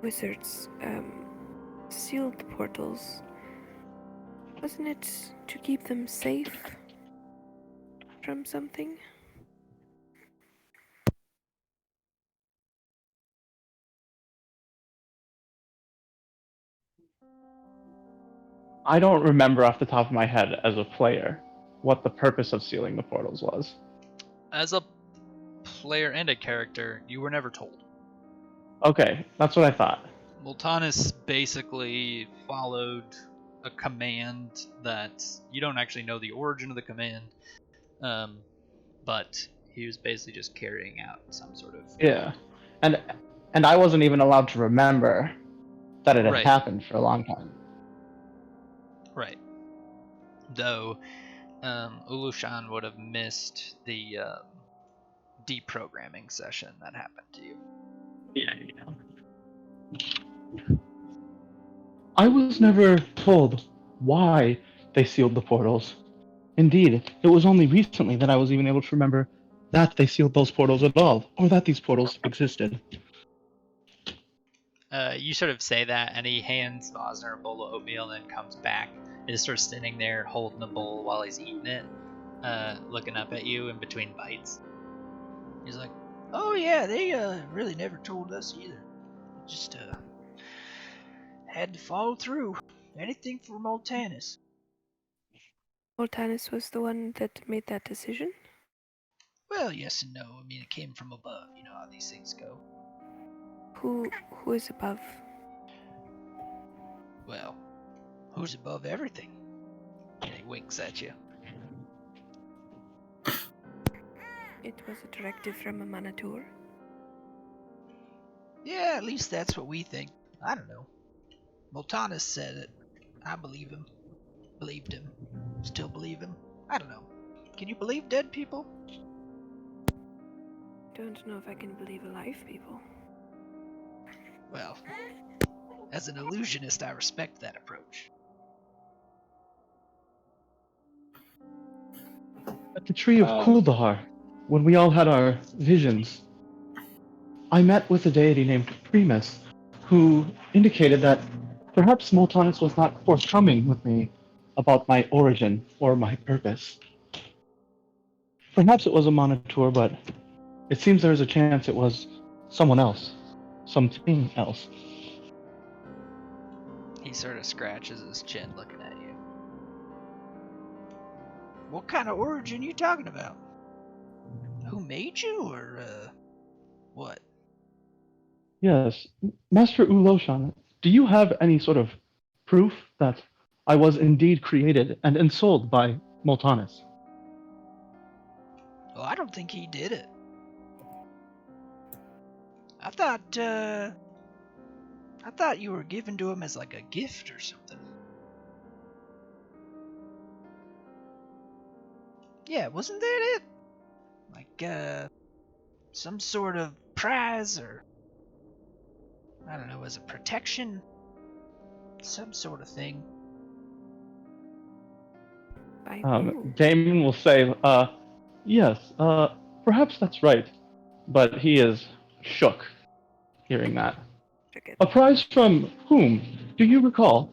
wizards sealed the portals, wasn't it to keep them safe from something? I don't remember off the top of my head as a player what the purpose of sealing the portals was. As a player and a character, you were never told. Okay, that's what I thought. Multanus basically followed a command that you don't actually know the origin of the command, but he was basically just carrying out some sort of Yeah, and I wasn't even allowed to remember that it had Right. happened for a long time. Right. Though Ulushan would have missed the deprogramming session that happened to you. Yeah. I was never told why they sealed the portals. Indeed, it was only recently that I was even able to remember that they sealed those portals at all, or that these portals existed. You sort of say that, and he hands Vosner a bowl of oatmeal, and then comes back and is sort of standing there holding the bowl while he's eating it, looking up at you in between bites. He's like, "Oh yeah, they really never told us either. Just had to follow through. Anything for Multanus." Mortanis was the one that made that decision? Well, yes and no. I mean, it came from above. You know how these things go. Who is above? Well, who's above everything? And he winks at you. It was a directive from a Manator. Yeah, at least that's what we think. I don't know. Multanus said it. I believe him. Believed him. Still believe him. I don't know. Can you believe dead people? Don't know if I can believe alive people. Well, as an illusionist, I respect that approach. At the Tree of Kuldahar, when we all had our visions, I met with a deity named Primus, who indicated that perhaps Moltanus was not forthcoming with me about my origin or my purpose. Perhaps it was a Monitor, but it seems there is a chance it was someone else. Something else. He sort of scratches his chin looking at you. What kind of origin you talking about? Who made you, or, what? Yes, Master Uloshan, do you have any sort of proof that I was indeed created and ensouled by Moltanus? Well, I don't think he did it. I thought you were given to him as like a gift or something. Yeah, wasn't that it? Like, some sort of prize, or I don't know, as a protection? Some sort of thing. By who? Damon will say, yes, perhaps that's right, but he is shook hearing that. A prize from whom? Do you recall?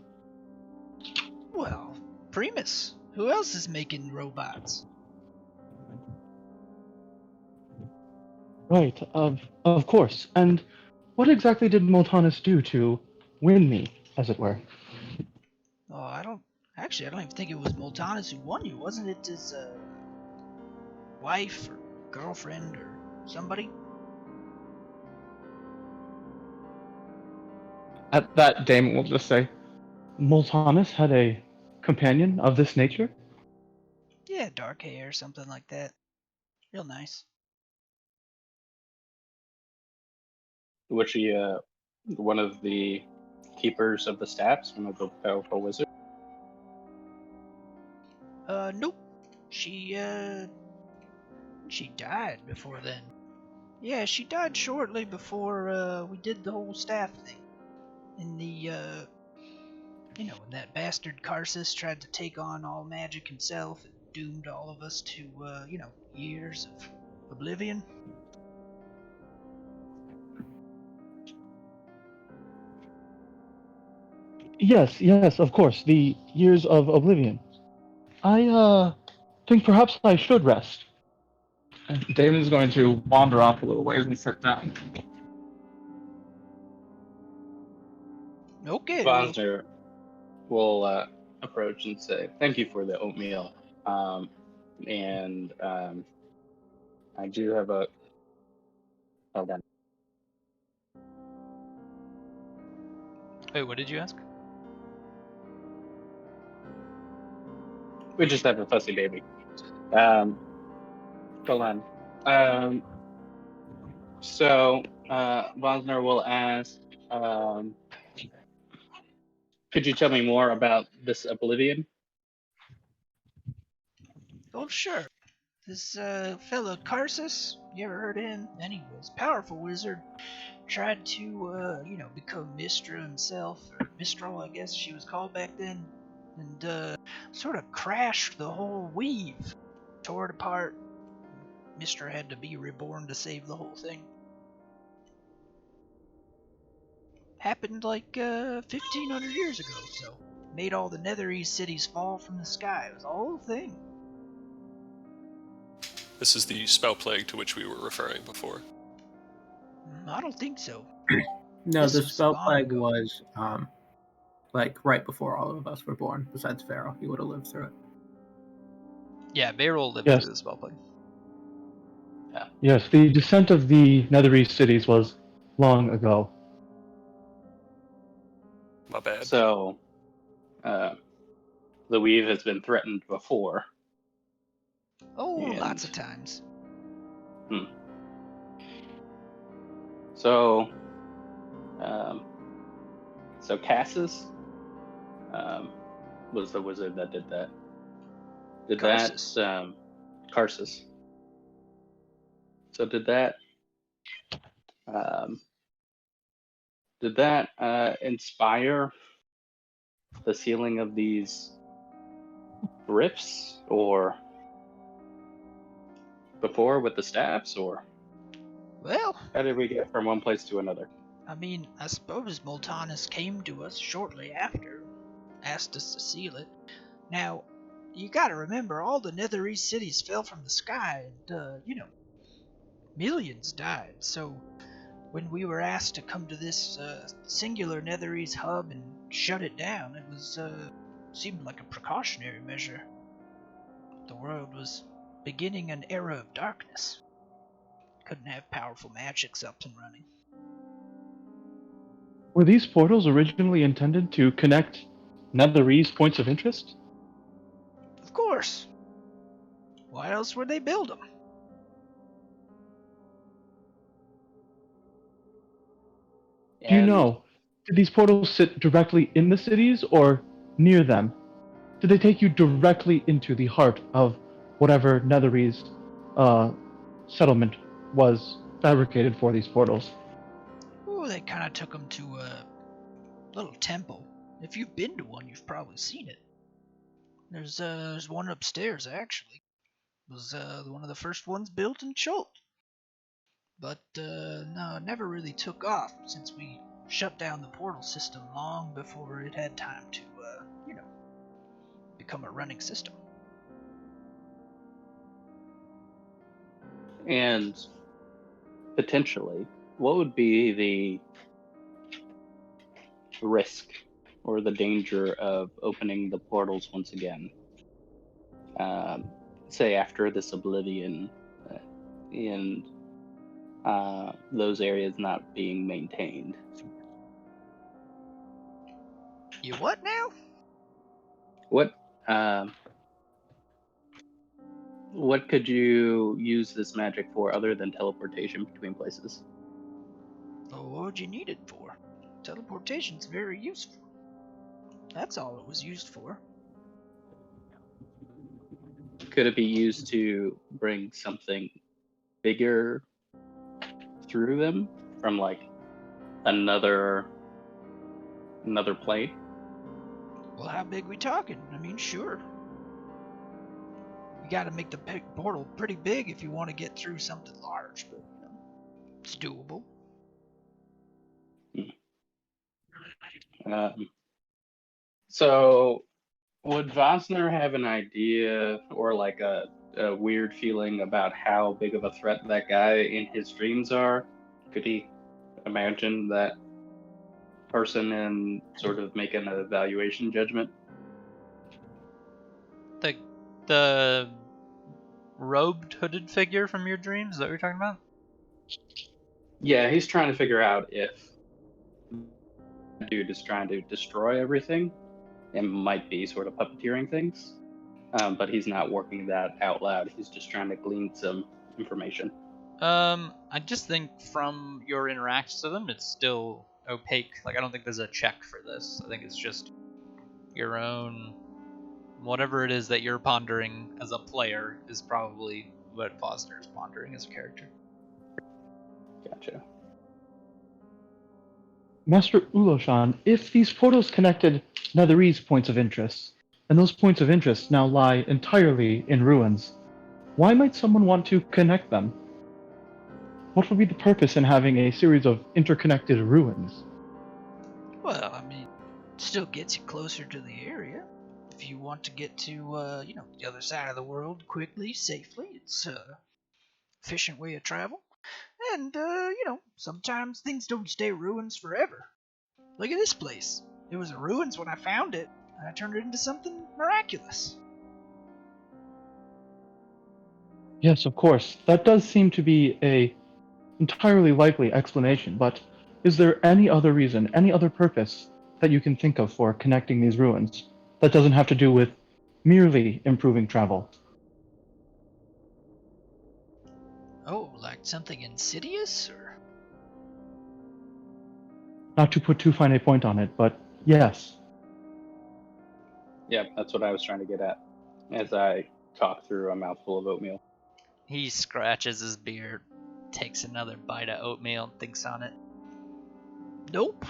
Well, Primus. Who else is making robots? Right, of course. And what exactly did Moltanus do to win me, as it were? Oh, I don't even think it was Multanus who won you. Wasn't it his, wife or girlfriend or somebody? At that, Damon will just say, Moltanus had a companion of this nature? Yeah, dark hair, something like that. Real nice. Was she one of the keepers of the staffs, one of the powerful wizards? Nope. She died before then. Yeah, she died shortly before, we did the whole staff thing. In the, You know, when that bastard Karsus tried to take on all magic himself and doomed all of us to, years of oblivion. Yes, of course. The years of oblivion. I think perhaps I should rest. And Damon's going to wander off a little ways and sit down. Okay, well, Vosner will approach and say, "Thank you for the oatmeal, and I do have a. Hold on. wait, what did you ask? We just have a fussy baby. Hold on. So Vosner will ask, could you tell me more about this Oblivion? Oh, sure. This fellow Karsus, you ever heard of him? Anyways, powerful wizard. Tried to, become Mistra himself, or Mistral, I guess she was called back then, and sort of crashed the whole weave, tore it apart. Mistra had to be reborn to save the whole thing. Happened like 1,500 years ago, so made all the Netherese cities fall from the sky. It was a whole thing. This is the spell plague to which we were referring before. I don't think so. No, This the was spell long plague ago. was like right before all of us were born. Besides Pharaoh, he would have lived through it. Yeah, Beryl lived Yes. through the spell plague. Yes, the descent of the Netherese cities was long ago. My bad. So the weave has been threatened before. Oh, And- lots of times. So Cassus was the wizard that did that. Karsus. Karsus. So did that inspire the sealing of these rifts, or before with the staffs, or Well, how did we get from one place to another? I mean, I suppose Multanus came to us shortly after, asked us to seal it. Now, you gotta remember, all the Netherese cities fell from the sky, and, millions died. So, when we were asked to come to this singular Netherese hub and shut it down, it was, seemed like a precautionary measure. The world was beginning an era of darkness. Couldn't have powerful magics up and running. Were these portals originally intended to connect Netherese points of interest? Of course. Why else would they build them? Do you And know, did these portals sit directly in the cities or near them? Did they take you directly into the heart of whatever Netherese settlement was fabricated for these portals? Ooh, they kind of took them to a little temple. If you've been to one, you've probably seen it. There's one upstairs, actually. It was one of the first ones built in Chult. But no, it never really took off since we shut down the portal system long before it had time to, become a running system. and potentially, what would be the risk or the danger of opening the portals once again? Say after this oblivion, and those areas not being maintained. You what now? Um, what could you use this magic for other than teleportation between places? Oh, what would you need it for? Teleportation's very useful. That's all it was used for. Could it be used to bring something bigger through them from like another plane? Well, how big we talking? I mean, sure. You gotta make the portal pretty big if you want to get through something large, but it's doable. So, would Vosner have an idea or like a weird feeling about how big of a threat that guy in his dreams are? Could he imagine that person and sort of make an evaluation judgment? The robed, hooded figure from your dreams? Is that what you're talking about? Yeah, he's trying to figure out if dude is trying to destroy everything and might be sort of puppeteering things. But he's not working that out loud. He's just trying to glean some information. I just think from your interactions with him, it's still opaque. Like, I don't think there's a check for this. I think it's just your own... Whatever it is that you're pondering as a player is probably what Foster's pondering as a character. Gotcha. Master Uloshan, if these portals connected Netherese points of interest, and those points of interest now lie entirely in ruins, why might someone want to connect them? What would be the purpose in having a series of interconnected ruins? Well, I mean, it still gets you closer to the area. If you want to get to, the other side of the world quickly, safely, it's a efficient way of travel. And, sometimes things don't stay ruins forever. Look at this place. It was a ruins when I found it, and I turned it into something miraculous. Yes, of course. That does seem to be a entirely likely explanation, but is there any other reason, any other purpose that you can think of for connecting these ruins that doesn't have to do with merely improving travel? Oh, like something insidious, or? Not to put too fine a point on it, but yes. Yeah, that's what I was trying to get at as I talk through a mouthful of oatmeal. He scratches his beard, takes another bite of oatmeal, and thinks on it. Nope.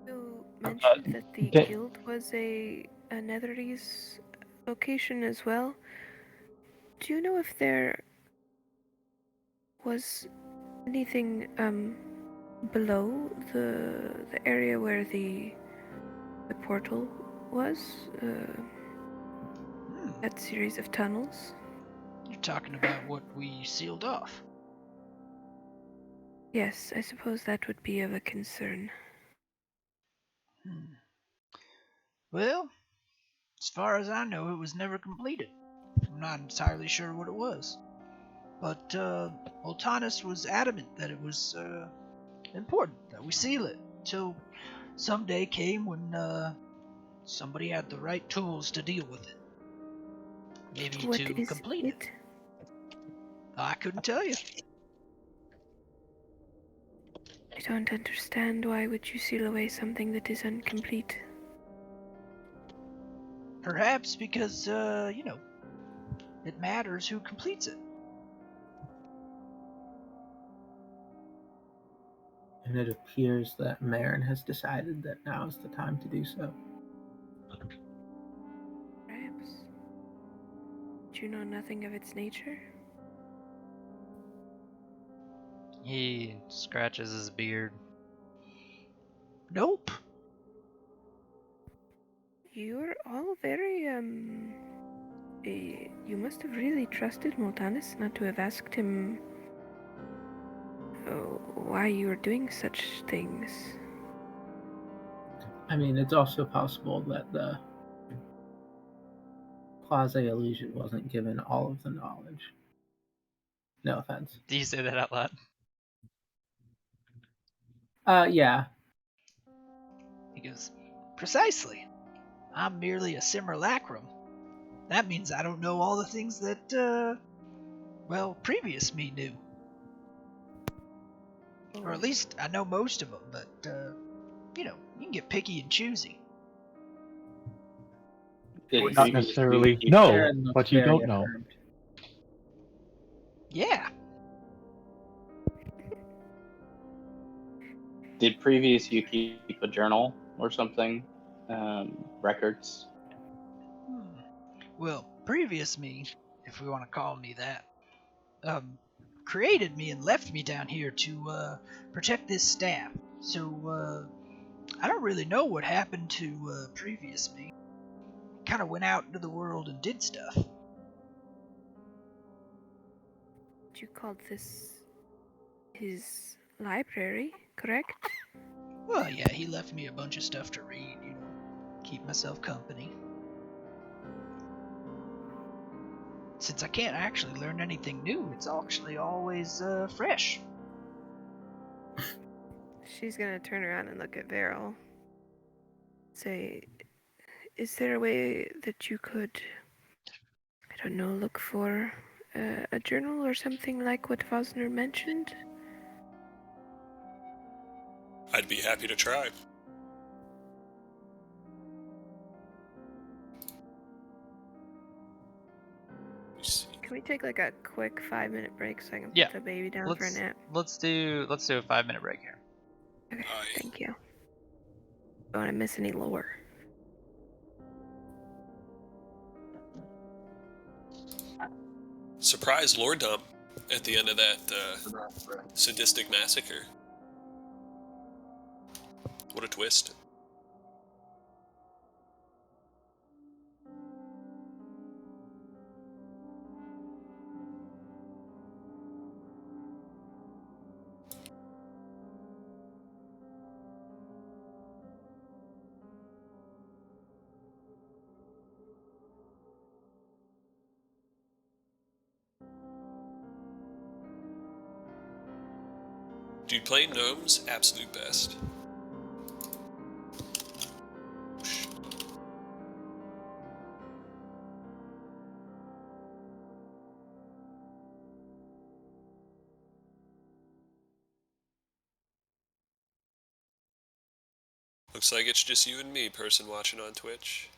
You mentioned that the Da- guild was a Netherese location as well. Do you know if there was anything below the area where the portal was? That series of tunnels? You're talking about what we sealed off. Yes, I suppose that would be of a concern. Well, as far as I know, it was never completed. I'm not entirely sure what it was. But, Ultanis was adamant that it was, important that we seal it, till some day came when, somebody had the right tools to deal with it. Maybe What to is complete it. it? I couldn't tell you. I don't understand. Why would you seal away something that is incomplete? Perhaps because, it matters who completes it. And it appears that Marin has decided that now is the time to do so. Perhaps. Do you know nothing of its nature? He scratches his beard. Nope. You're all very, you must have really trusted Moltanis not to have asked him why you were doing such things. I mean, it's also possible that the quasi-illusion wasn't given all of the knowledge. No offense. Do you say that out loud? Yeah. He goes, precisely. I'm merely a simulacrum. That means I don't know all the things that, previous me knew. Or at least I know most of them, but, you can get picky and choosy. Not necessarily know, but you don't know. Yeah. did previous you keep a journal or something? Records? Hmm. Well, previous me, if we want to call me that, created me and left me down here to protect this staff. So I don't really know what happened to previous me. Kind of went out into the world and did stuff. You called this his library, correct? Well, yeah, he left me a bunch of stuff to read, you know, keep myself company. Since I can't actually learn anything new, it's actually always fresh. She's gonna turn around and look at Beryl. Say, is there a way that you could, I don't know, look for a journal or something like what Vosner mentioned? I'd be happy to try. Let me see. Can we take like a quick 5-minute break so I can Yeah, put the baby down for a nap? Let's do a 5-minute break here. Okay, Aye. thank you. Don't want to miss any lore. Surprise lorddom at the end of that sadistic massacre. What a twist. Dude, playing gnomes, absolute best. Looks like it's just you and me, person watching on Twitch.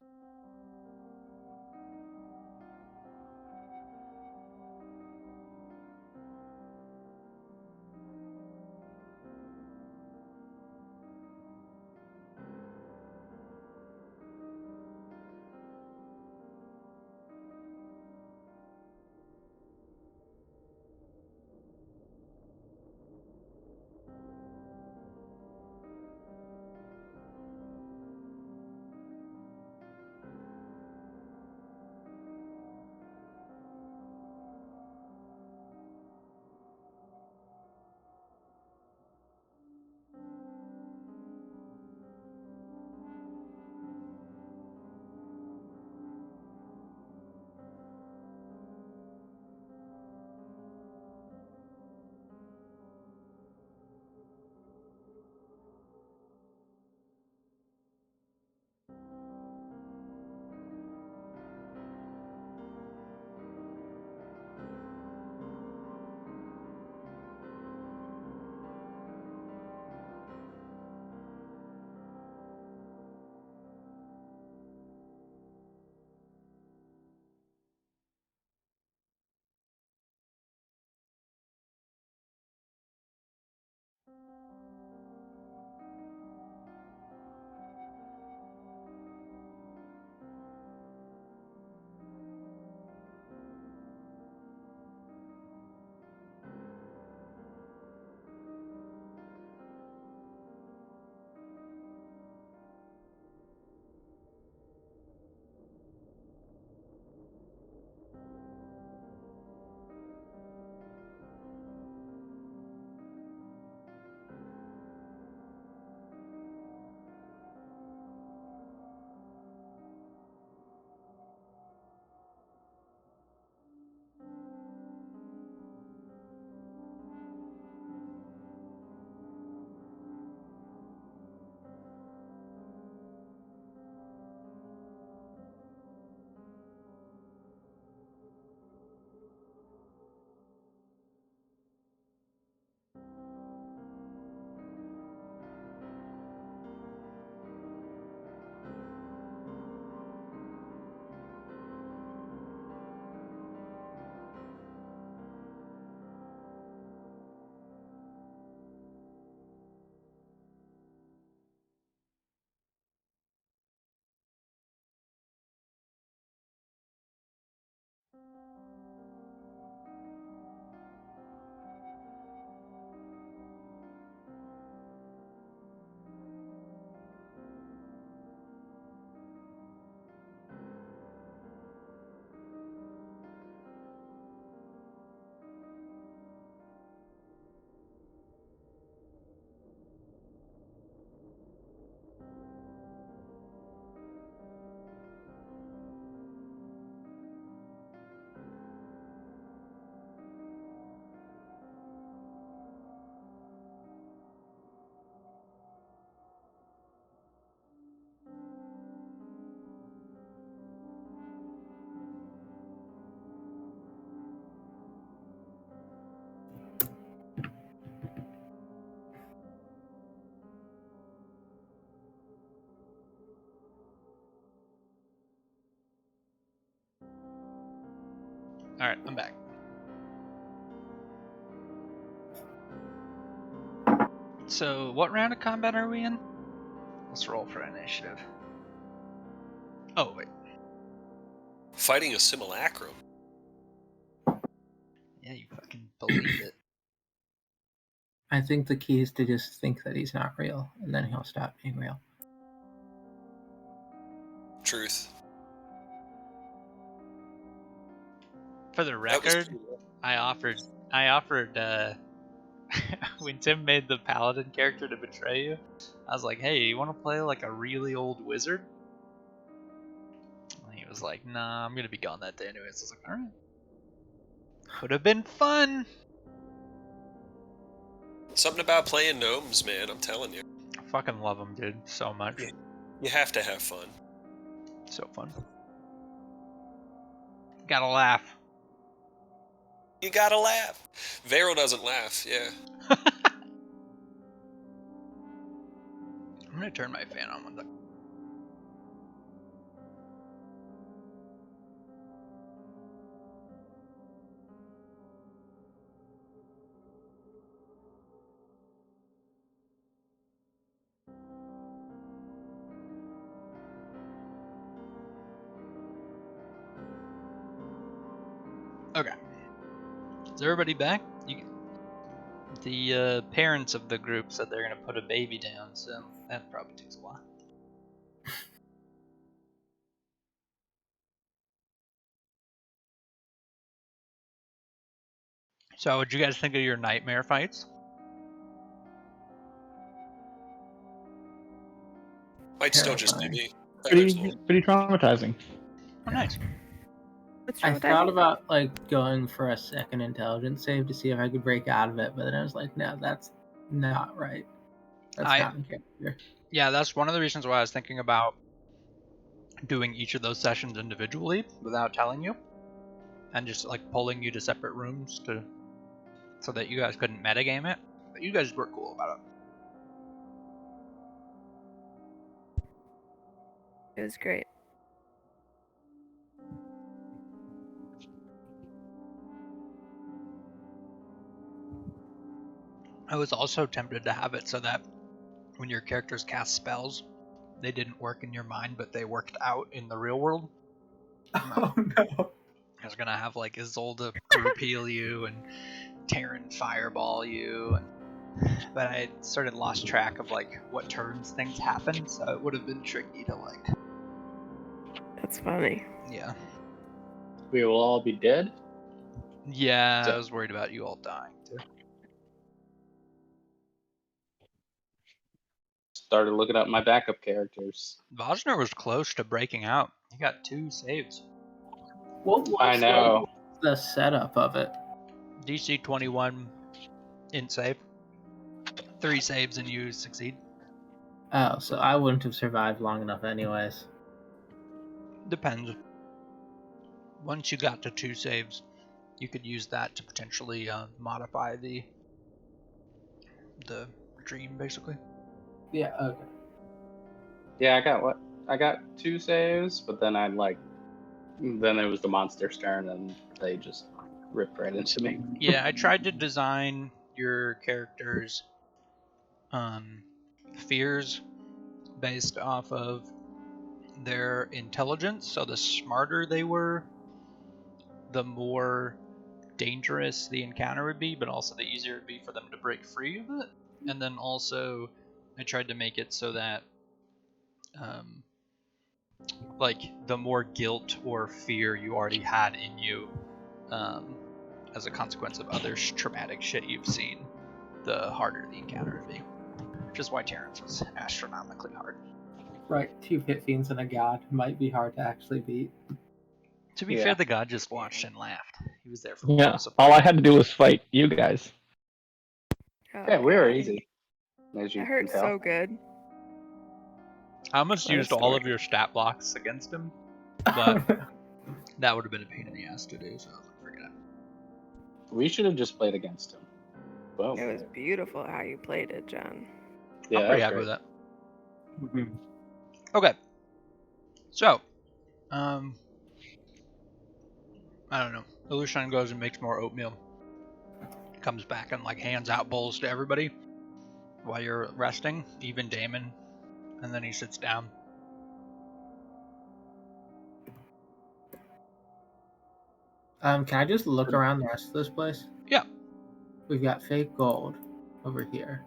Alright, I'm back. So, what round of combat are we in? Let's roll for initiative. Oh, wait. Fighting a simulacrum. Yeah, you fucking believe it. I think the key is to just think that he's not real, and then he'll stop being real. Truth. For the That was record, pretty well. I offered when Tim made the paladin character to betray you, I was like, hey, you want to play like a really old wizard? And he was like, nah, I'm gonna be gone that day anyways. I was like, alright. Could have been fun. Something about playing gnomes, man, I'm telling you. I fucking love him, dude, so much. Yeah. You have to have fun. So fun. Gotta laugh. You gotta laugh. Vero doesn't laugh, yeah. I'm gonna turn my fan on one second. Okay. Is everybody back? The parents of the group said they're gonna put a baby down, so that probably takes a while. So, what'd you guys think of your nightmare fights? Might still just be Terrifying. me. Others Pretty traumatizing. Oh, nice. What's I wrong with thought that? about like going for a second intelligence save to see if I could break out of it, but then I was like, no, that's not right. That's not in character. Yeah, that's one of the reasons why I was thinking about doing each of those sessions individually without telling you, and just like pulling you to separate rooms so that you guys couldn't metagame it. But you guys were cool about it. It was great. I was also tempted to have it so that when your characters cast spells, they didn't work in your mind, but they worked out in the real world. Oh no. I was gonna have like Isolde group heal you and Terran fireball you, but I sort of lost track of like what turns things happen, so it would have been tricky to like. That's funny. Yeah. We will all be dead. Yeah, So- I was worried about you all dying too. Started looking up my backup characters. Vosner was close to breaking out. He got 2 saves. What was I know. the setup of it? DC 21 int save. 3 saves and you succeed. Oh, so I wouldn't have survived long enough anyways. Depends. Once you got to 2 saves, you could use that to potentially modify the dream, basically. Yeah, okay. Yeah, I got 2 saves, but then then it was the monster's turn, and they just ripped right into me. Yeah, I tried to design your characters' fears based off of their intelligence. So the smarter they were, the more dangerous the encounter would be, but also the easier it would be for them to break free of it. And then also, I tried to make it so that, like, the more guilt or fear you already had in you, as a consequence of other traumatic shit you've seen, the harder the encounter would be. Which is why Terrence was astronomically hard. Right, 2 pit fiends and a god might be hard to actually beat. To be fair, the god just watched and laughed. He was there for Yeah, moral support. all I had to do was fight you guys. Oh, Yeah, we were God. easy, as you That can hurt tell. so good. I almost What a used all of story. your stat blocks against him, but that would have been a pain in the ass to do, so I was like, forget it. We should have just played against him. Boom. It was beautiful how you played it, John. Yeah, I'm that pretty was happy great. with that. Okay. So, I don't know. Illusion goes and makes more oatmeal. Comes back and like hands out bowls to everybody while you're resting, even Damon. And then he sits down. Can I just look around the rest of this place? Yeah. We've got fake gold over here.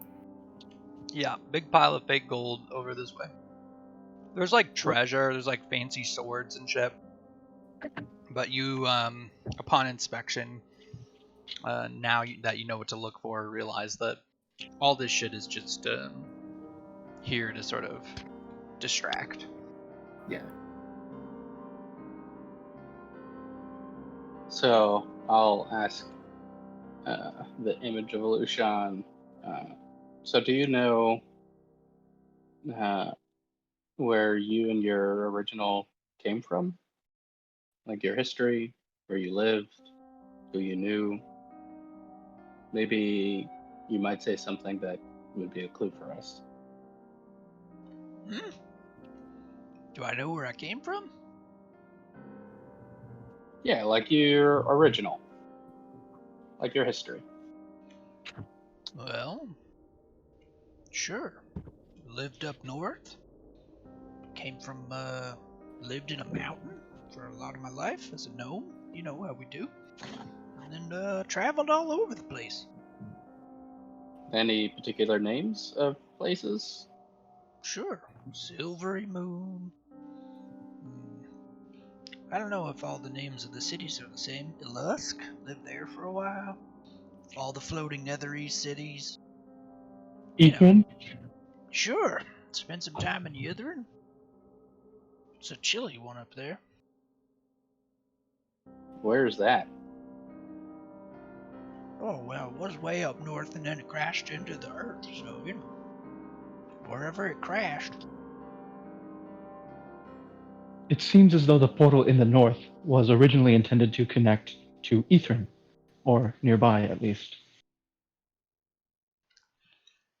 Yeah, big pile of fake gold over this way. There's like treasure, there's like fancy swords and shit. But you, upon inspection, now that you know what to look for, realize that all this shit is just here to sort of distract. Yeah. So I'll ask the image of Lucian. So do you know where you and your original came from? Like your history, where you lived, who you knew? Maybe you might say something that would be a clue for us. Do I know where I came from? Yeah, like your original. Like your history. Well, sure. Lived up north. Came from, lived in a mountain for a lot of my life as a gnome. You know how we do. And then, traveled all over the place. Any particular names of places? Sure. Silvery Moon. I don't know if all the names of the cities are the same. Ilusk, lived there for a while. All the floating Netherese cities. Ethan? Sure. Spent some time in Yithrin. It's a chilly one up there. Where's that? Oh, well, it was way up north and then it crashed into the earth, so, you know. Wherever it crashed. It seems as though the portal in the north was originally intended to connect to Ethan, or nearby at least.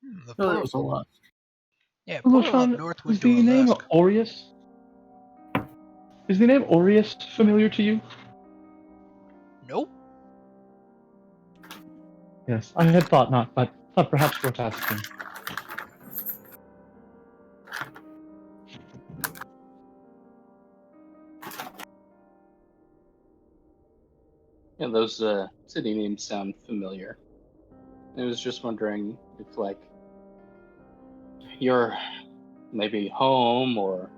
The No, there portal. was a lot. Yeah, portal up Lushan, north is went to the name Ilusk. Aureus? Is the name Aureus familiar to you? Nope. Yes, I had thought not, but thought perhaps worth asking. Yeah, those city names sound familiar. I was just wondering if, like, your maybe home or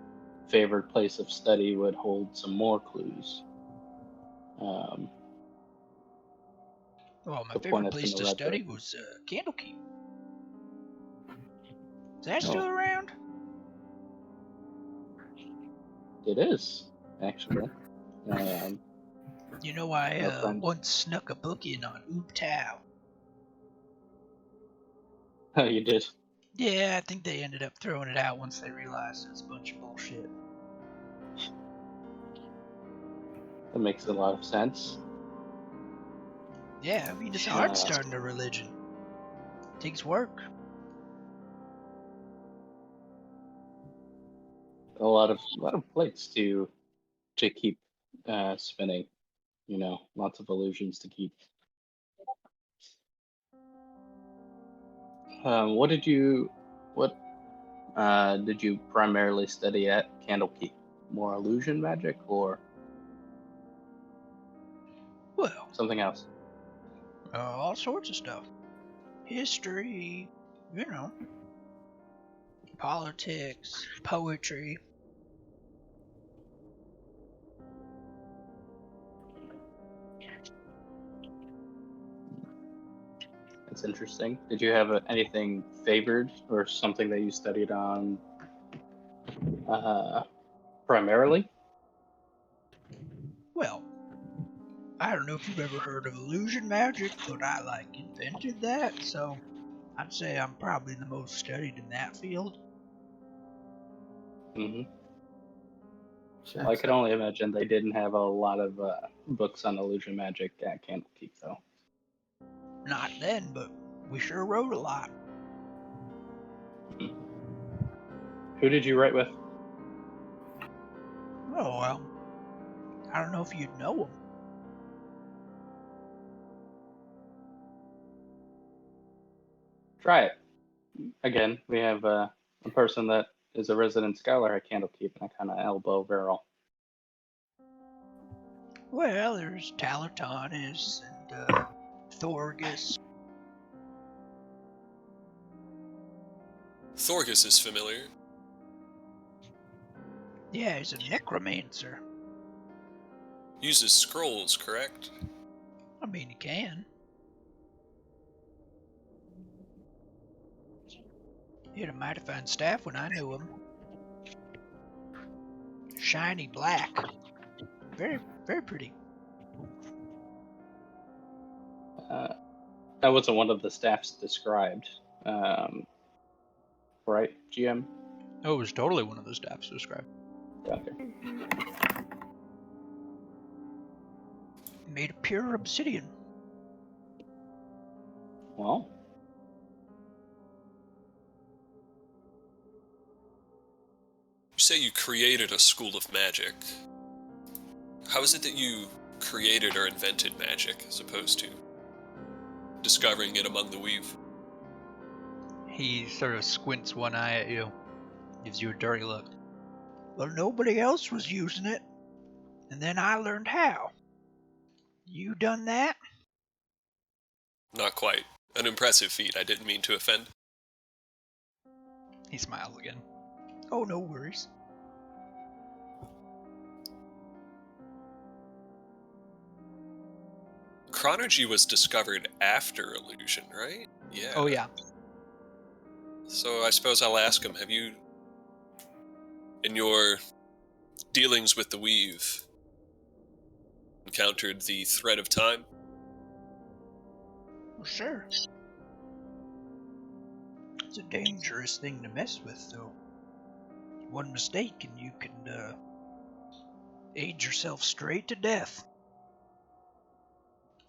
favorite place of study would hold some more clues. Um, Well, my to point favorite us in place the to right study direction. was Candlekeep. Is that Oh. still around? It is, actually. You know, I Our friend. once snuck a book in on Oop Tao. Oh, you did. Yeah, I think they ended up throwing it out once they realized it was a bunch of bullshit. That makes a lot of sense. Yeah, I mean, it's Yeah. hard starting a religion. It takes work. A lot of plates to keep spinning. You know, lots of illusions to keep. What did you primarily study at Candlekeep? More illusion magic or Well, something else? all sorts of stuff. History, you know, politics, poetry. That's interesting. Did you have anything favored or something that you studied on primarily? Well, I don't know if you've ever heard of illusion magic, but I invented that, so I'd say I'm probably the most studied in that field. Hmm. Checks I could out. only imagine they didn't have a lot of books on illusion magic at Candlekeep, though. Not then, but we sure wrote a lot. Who did you write with? Oh, well, I don't know if you'd know him. try it. Again, we have a person that is a resident scholar at Candlekeep, and I kind of elbow Veril. Well, there's Talartanis and Thorgus. Thorgus is familiar. Yeah, he's a necromancer. Uses scrolls, correct? I mean, he can. He had a mighty fine staff when I knew him. Shiny black. Very, very pretty. That wasn't one of the staffs described, right, GM? Oh, it was totally one of those staffs described. Okay. Made of pure obsidian. Well, You say you created a school of magic. How is it that you created or invented magic as opposed to discovering it among the weave? He sort of squints one eye at you, gives you a dirty look. Well, nobody else was using it. And then I learned how. You done that? Not quite. An impressive feat, I didn't mean to offend. He smiles again. Oh, no worries. Chronergy was discovered after illusion, right? Yeah. Oh yeah. So I suppose I'll ask him, have you, in your dealings with the weave, encountered the thread of time? Well, sure. It's a dangerous thing to mess with, though. One mistake and you can, age yourself straight to death.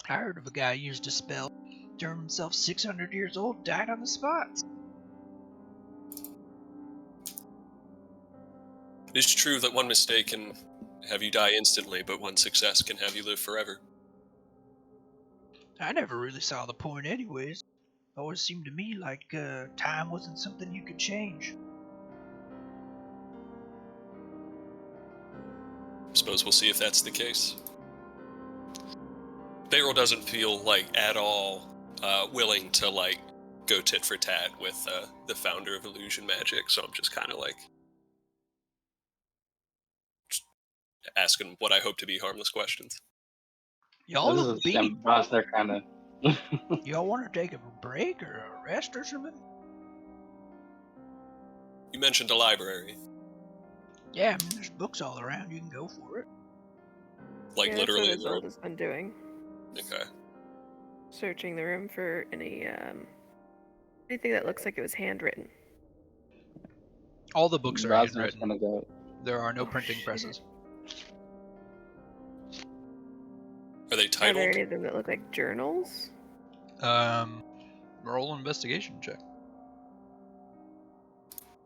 I heard of a guy who used a spell, turned himself 600 years old, died on the spot. It's true that one mistake can have you die instantly, but one success can have you live forever. I never really saw the point anyways. Always seemed to me like time wasn't something you could change. Suppose we'll see if that's the case. Beryl doesn't feel like at all willing to like go tit for tat with the founder of Illusion Magic, so I'm just kind of like asking what I hope to be harmless questions. Y'all this look is beat. boss. They're kind of. Y'all want to take a break or a rest or something? You mentioned a library. Yeah, I mean, there's books all around. You can go for it. Like Yeah, literally. that's what Isolde's been doing. Okay. Searching the room for anything that looks like it was handwritten. All the books are Rosner's handwritten. gonna go. There are no Oh, printing shit. presses. Are they Are titled? there any of them that look like journals? Roll investigation check.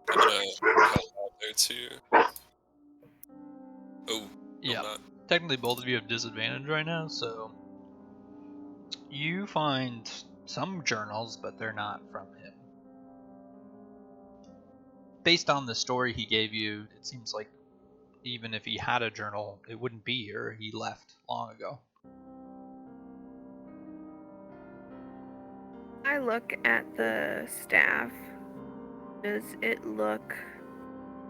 I'm gonna help out there too. Oh, Yeah. I'm not. Technically, both of you have disadvantage right now, so you find some journals, but they're not from him. Based on the story he gave you, it seems like even if he had a journal, it wouldn't be here. He left long ago. I look at the staff. Does it look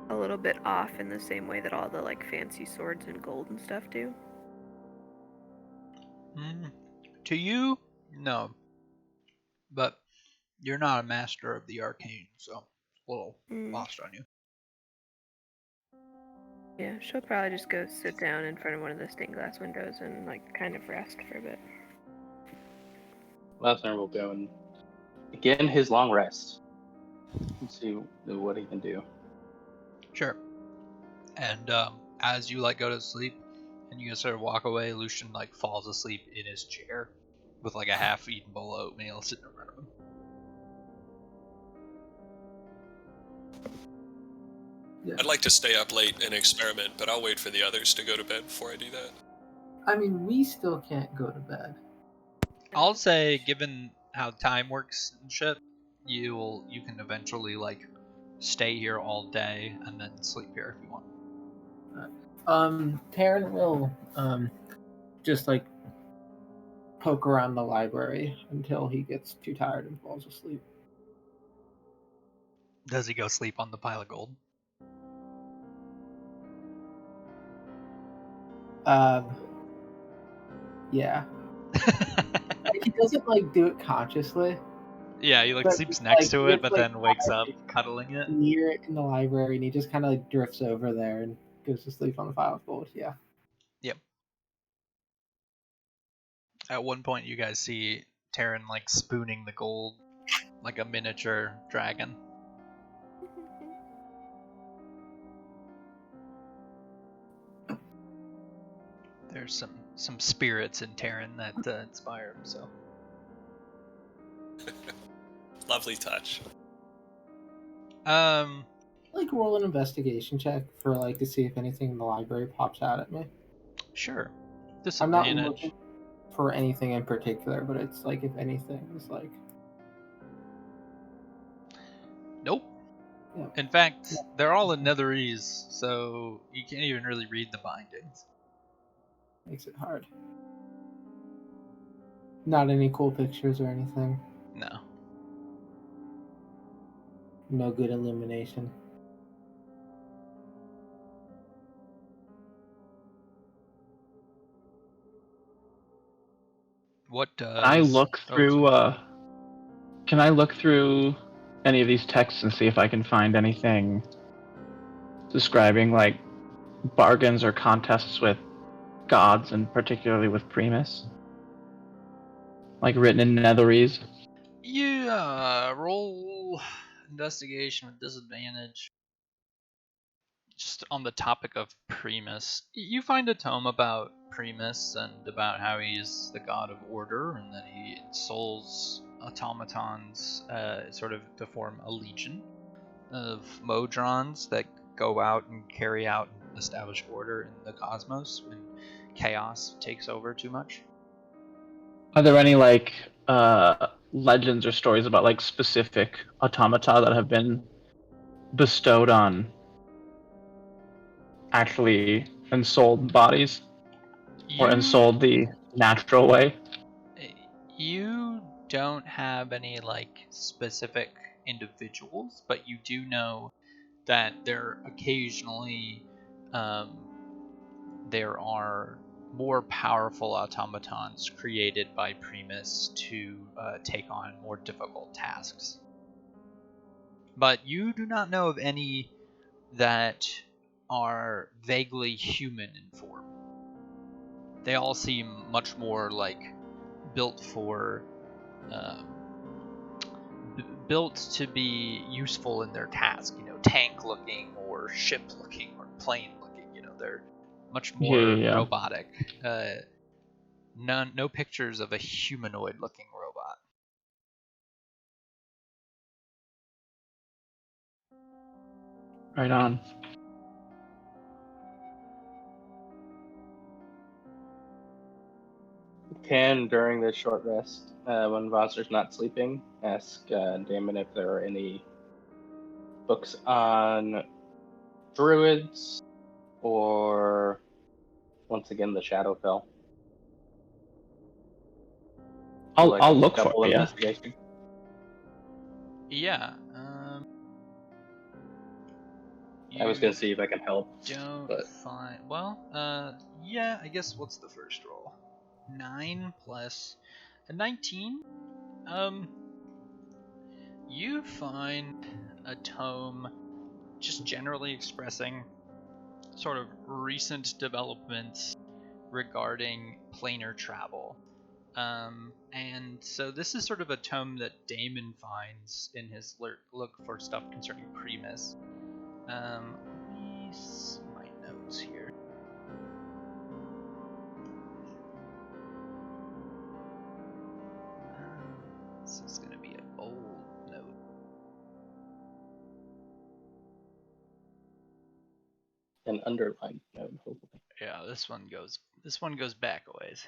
a little bit off in the same way that all the like fancy swords and gold and stuff do? To you, no. But you're not a master of the arcane, so it's a little lost on you. Yeah, she'll probably just go sit down in front of one of the stained glass windows and like kind of rest for a bit. Rosner will go and begin his long rest. Let's see what he can do. Sure. And as you like go to sleep and you sort of walk away, Lucian like falls asleep in his chair with like a half-eaten bowl of oatmeal sitting in front of him. Yeah. I'd like to stay up late and experiment, but I'll wait for the others to go to bed before I do that. I mean, we still can't go to bed. I'll say, given how time works and shit, you can eventually like stay here all day and then sleep here if you want. Taryn will just like poke around the library until he gets too tired and falls asleep. Does he go sleep on the pile of gold? Yeah. He doesn't like do it consciously. Yeah, he like But sleeps just, next like, to he it, gets, but like, then wakes up tired cuddling it. near it in the library, and he just kind of like drifts over there and goes to sleep on the pile of gold. Yeah. Yep. At one point, you guys see Taryn like spooning the gold like a miniature dragon. There's some spirits in Taryn that inspire him. So Lovely touch. Like roll an investigation check for like to see if anything in the library pops out at me. Sure. I'm not Disadvantage. looking for anything in particular, but it's like if anything is like. Nope. Yeah. In fact, they're all in Netherese, so you can't even really read the bindings. Makes it hard. Not any cool pictures or anything. No. No good illumination. What does? Can I look through? Can I look through any of these texts and see if I can find anything describing like bargains or contests with gods, and particularly with Primus, like written in Netherese? Yeah, roll investigation with disadvantage. Just on the topic of Primus, you find a tome about Primus and about how he's the god of order and that he ensouls automatons sort of to form a legion of Modrons that go out and carry out and establish order in the cosmos when chaos takes over too much. Are there any like legends or stories about like specific automata that have been bestowed on actually ensouled bodies or ensouled the natural way? You don't have any like specific individuals, but you do know that there occasionally there are more powerful automatons created by Primus to take on more difficult tasks. But you do not know of any that are vaguely human in form. They all seem much more like built for built to be useful in their task, tank looking or ship looking or plane looking, they're much more robotic. No pictures of a humanoid looking robot. Right on. Can, during this short rest, when Voster's not sleeping, ask Damon if there are any books on druids or, once again, the Shadowfell. I'll look for it. Investigation. Yeah. I was gonna see if I can help. Don't find. Well, yeah. I guess what's the first roll? 9 plus a 19. You find a tome just generally expressing sort of recent developments regarding planar travel. And so this is sort of a tome that Damon finds in his look for stuff concerning Primus. Let me see my notes here. This is going to be a bold note. An underlined note, hopefully. Yeah, this one goes back a ways.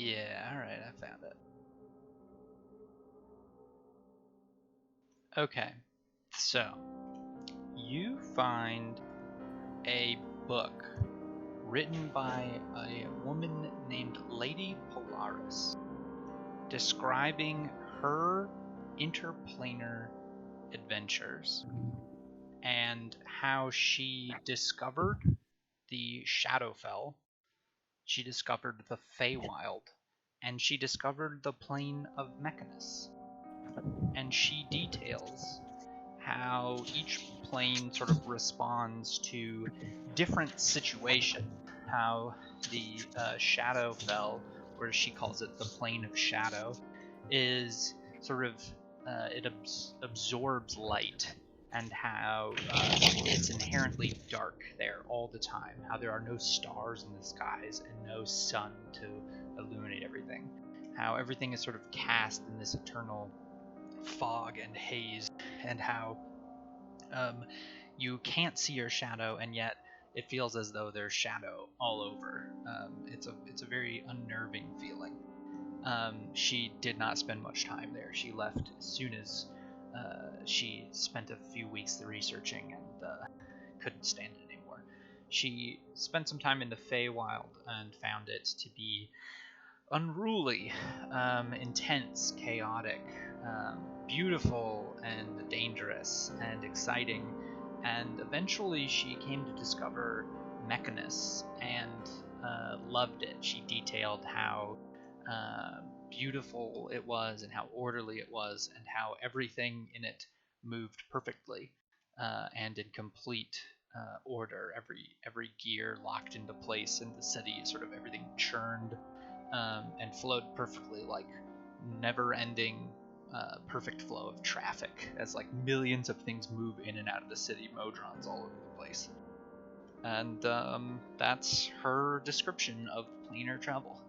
Yeah, alright, I found it. Okay, so you find a book written by a woman named Lady Polaris describing her interplanar adventures and how she discovered the Shadowfell, she discovered the Feywild, and she discovered the plane of Mechanus. And she details how each plane sort of responds to different situation. How the Shadowfell, or she calls it the plane of shadow, is sort of it absorbs light, and how it's inherently dark there all the time. How there are no stars in the skies and no sun to illuminate everything. How everything is sort of cast in this eternal fog and haze, and how you can't see your shadow, and yet it feels as though there's shadow all over. It's a very unnerving feeling. She did not spend much time there. She left as soon as she spent a few weeks researching and couldn't stand it anymore. She spent some time in the Feywild and found it to be unruly, intense, chaotic, beautiful and dangerous and exciting, and eventually she came to discover Mechanus and loved it. She detailed how beautiful it was and how orderly it was and how everything in it moved perfectly and in complete order. Every gear locked into place in the city, sort of everything churned and flowed perfectly, like never-ending perfect flow of traffic, as like millions of things move in and out of the city, modrons all over the place. And that's her description of planar travel.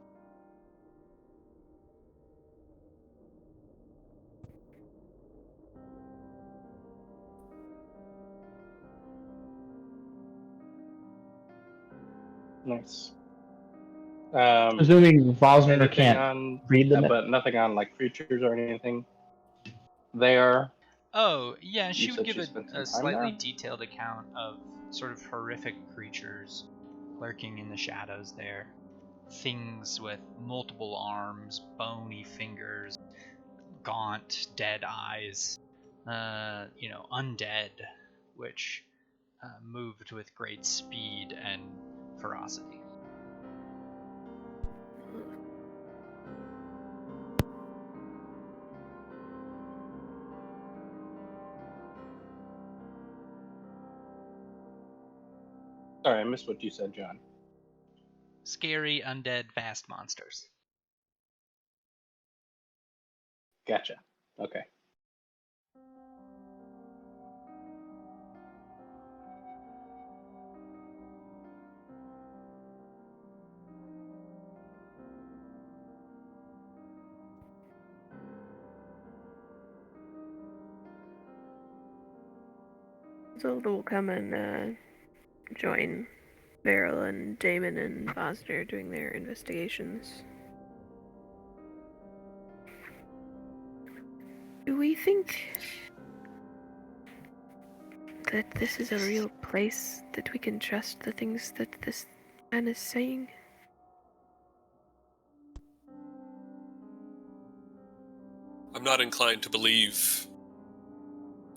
Nice. Presuming Bosmer Anything can't on, read the but nothing on like creatures or anything there. Oh, yeah, she You would said give she spent some a time slightly there? detailed account of sort of horrific creatures lurking in the shadows there. Things with multiple arms, bony fingers, gaunt, dead eyes, undead, which moved with great speed and ferocity. Sorry, I missed what you said, John. Scary, undead, vast monsters. Gotcha. Okay. Zelda will come and join Beryl and Damon and Bosner doing their investigations. Do we think that this is a real place, that we can trust the things that this man is saying? I'm not inclined to believe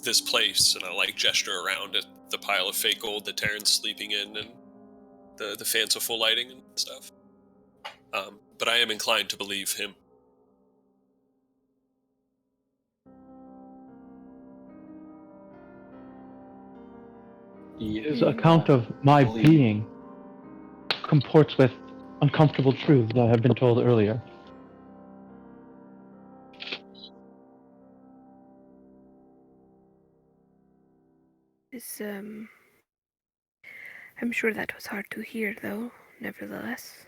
this place, and I like gesture around at the pile of fake gold that Terran's sleeping in and the fanciful lighting and stuff. But I am inclined to believe him. His account of my being comports with uncomfortable truths that have been told earlier. I'm sure that was hard to hear, though, nevertheless.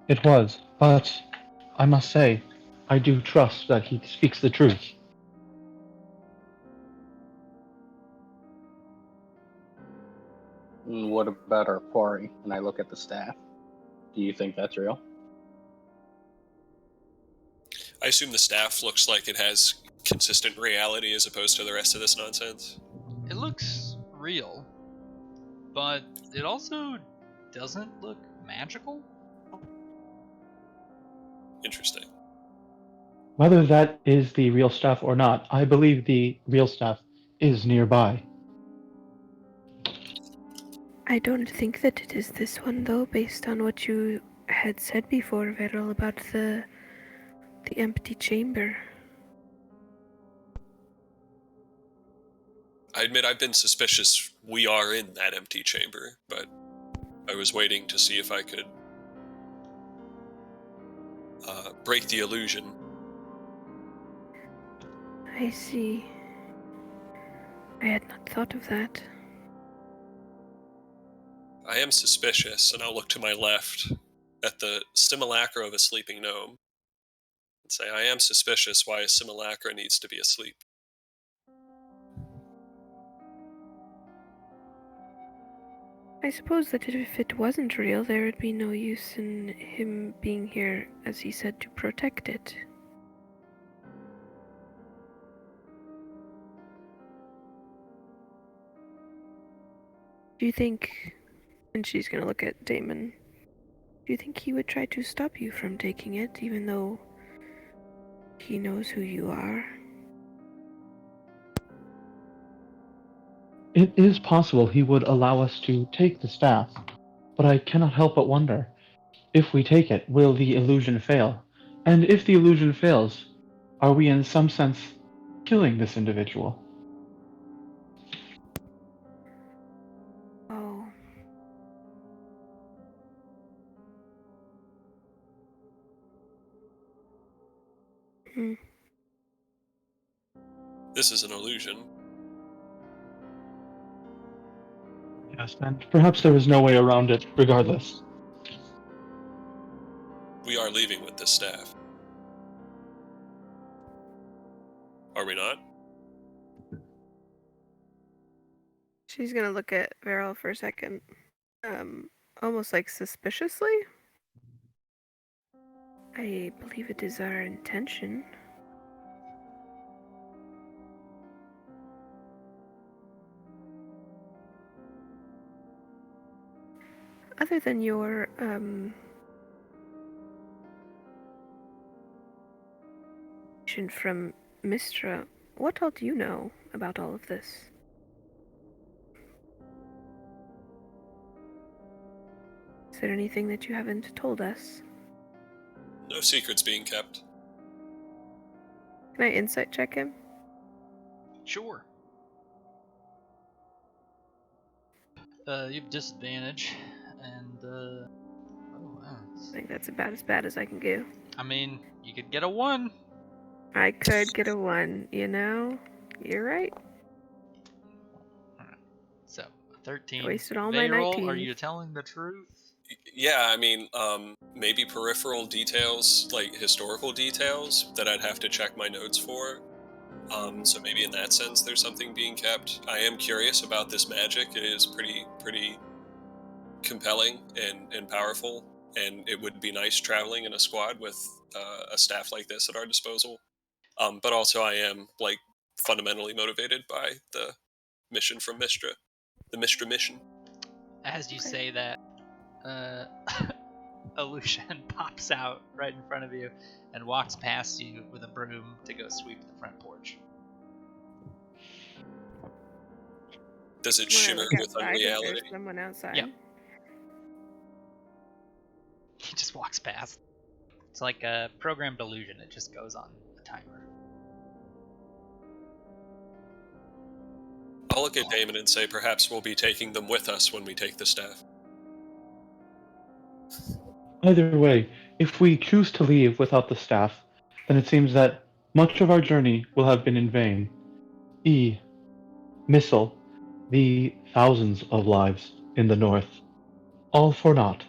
It was, but I must say, I do trust that he speaks the truth. What about our quarry? And I look at the staff. Do you think that's real? I assume the staff looks like it has consistent reality as opposed to the rest of this nonsense. It looks real, but it also doesn't look magical. Interesting. Whether that is the real stuff or not, I believe the real stuff is nearby. I don't think that it is this one, though, based on what you had said before, Veril, about the empty chamber. I admit I've been suspicious we are in that empty chamber, but I was waiting to see if I could break the illusion. I see. I had not thought of that. I am suspicious, and I'll look to my left at the simulacra of a sleeping gnome and say, I am suspicious why a simulacra needs to be asleep. I suppose that if it wasn't real, there would be no use in him being here, as he said, to protect it. Do you think, and she's gonna look at Damon, do you think he would try to stop you from taking it, even though he knows who you are? It is possible he would allow us to take the staff, but I cannot help but wonder, if we take it, will the illusion fail? And if the illusion fails, are we in some sense killing this individual? Oh. Hmm. This is an illusion. Yes, and perhaps there is no way around it, regardless. We are leaving with this staff. Are we not? She's gonna look at Veril for a second, almost like suspiciously. I believe it is our intention. Other than your, from Mistra, what all do you know about all of this? Is there anything that you haven't told us? No secrets being kept. Can I insight check him? Sure. You have disadvantage, and oh wow. I think that's about as bad as I can do. I mean, you could get a 1. I could get a 1, you know? You're right. Alright. So, 13. I wasted all my Vayroll, 19. are you telling the truth? Yeah, I mean, maybe peripheral details, like historical details, that I'd have to check my notes for. So maybe in that sense, there's something being kept. I am curious about this magic. It is pretty compelling and powerful, and it would be nice traveling in a squad with a staff like this at our disposal. But also, I am like fundamentally motivated by the mission from Mistra, the Mistra mission. As you Okay. say that, Illusion pops out right in front of you and walks past you with a broom to go sweep the front porch. Does it When I shimmer look with outside, is there unreality? someone outside? Yeah. He just walks past. It's like a programmed illusion. It just goes on a timer. I'll look at Damon and say perhaps we'll be taking them with us when we take the staff. Either way, if we choose to leave without the staff, then it seems that much of our journey will have been in vain. Missile, the thousands of lives in the north, all for naught.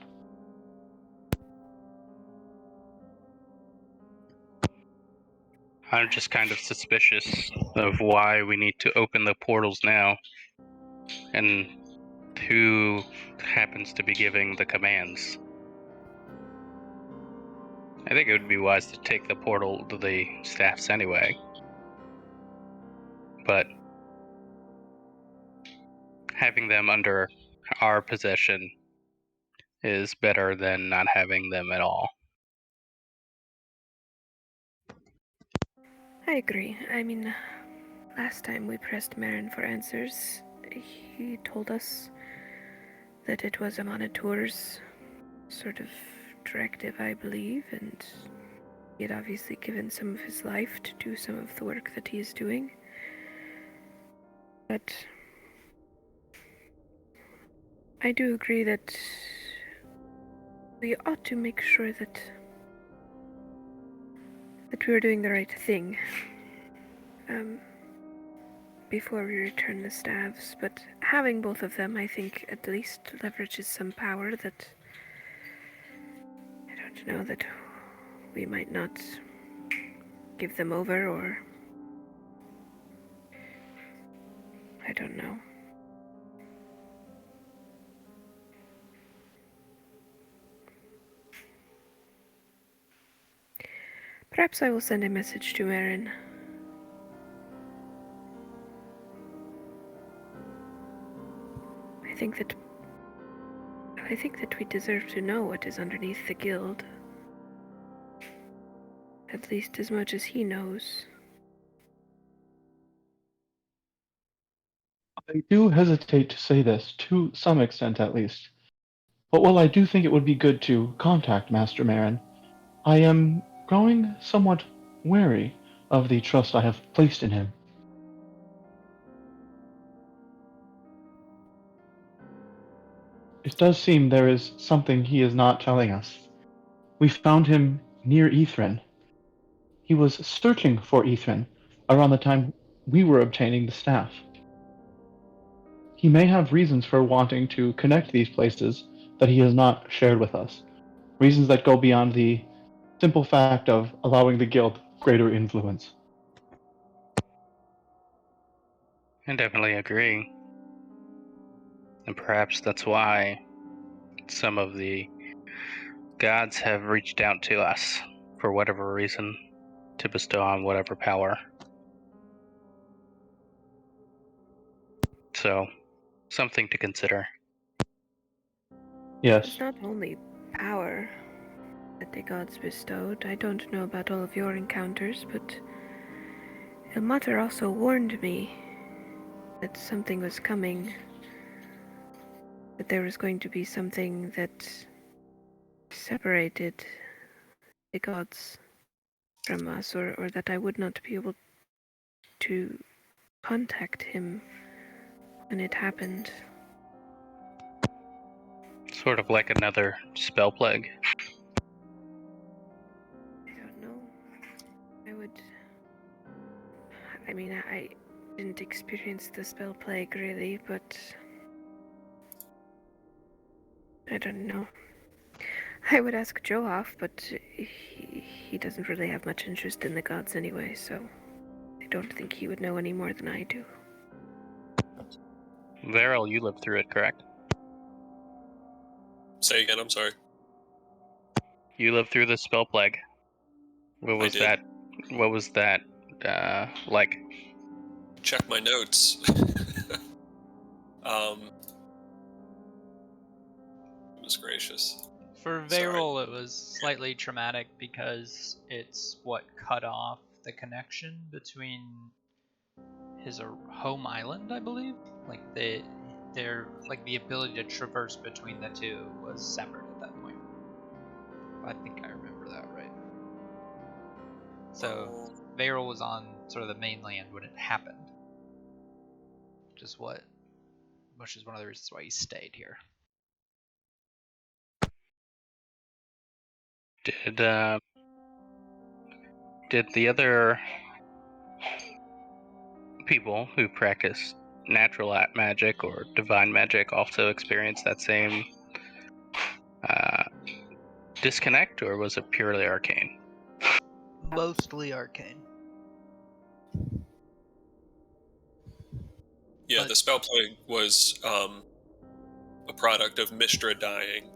I'm just kind of suspicious of why we need to open the portals now. And who happens to be giving the commands. I think it would be wise to take the portal to the staffs anyway. But having them under our possession is better than not having them at all. I agree. I mean, last time we pressed Marin for answers, he told us that it was a Monitor's sort of directive, I believe, and he had obviously given some of his life to do some of the work that he is doing. But I do agree that we ought to make sure that we are doing the right thing before we return the staves. But having both of them, I think, at least leverages some power that I don't know that we might not give them over, or I don't know. Perhaps I will send a message to Marin. I think that we deserve to know what is underneath the guild. At least as much as he knows. I do hesitate to say this, to some extent at least. But while I do think it would be good to contact Master Marin, I am growing somewhat wary of the trust I have placed in him. It does seem there is something he is not telling us. We found him near Ithrin. He was searching for Ithrin around the time we were obtaining the staff. He may have reasons for wanting to connect these places that he has not shared with us. Reasons that go beyond the simple fact of allowing the guild greater influence. I definitely agree. And perhaps that's why some of the gods have reached out to us, for whatever reason, to bestow on whatever power. So, something to consider. Yes. It's not only power that the gods bestowed. I don't know about all of your encounters, but Ilmater also warned me that something was coming. That there was going to be something that separated the gods from us, or that I would not be able to contact him when it happened. Sort of like another spell plague. I don't know. I didn't experience the spell plague really, but I don't know. I would ask Joaf, but he doesn't really have much interest in the gods anyway, so I don't think he would know any more than I do. Varel, you lived through it, correct? Say again, I'm sorry. You lived through the spell plague. What was that? What was that like? Check my notes. Goodness gracious. For Sorry. Varel, it was slightly traumatic because it's what cut off the connection between his home island, I believe. Like the ability to traverse between the two was severed at that point. I think I remember that right. So Varel was on sort of the mainland when it happened, which is one of the reasons why he stayed here. Did the other people who practice natural magic or divine magic also experience that same disconnect, or was it purely arcane? Mostly arcane. Yeah, But the spell plague was a product of Mistra dying,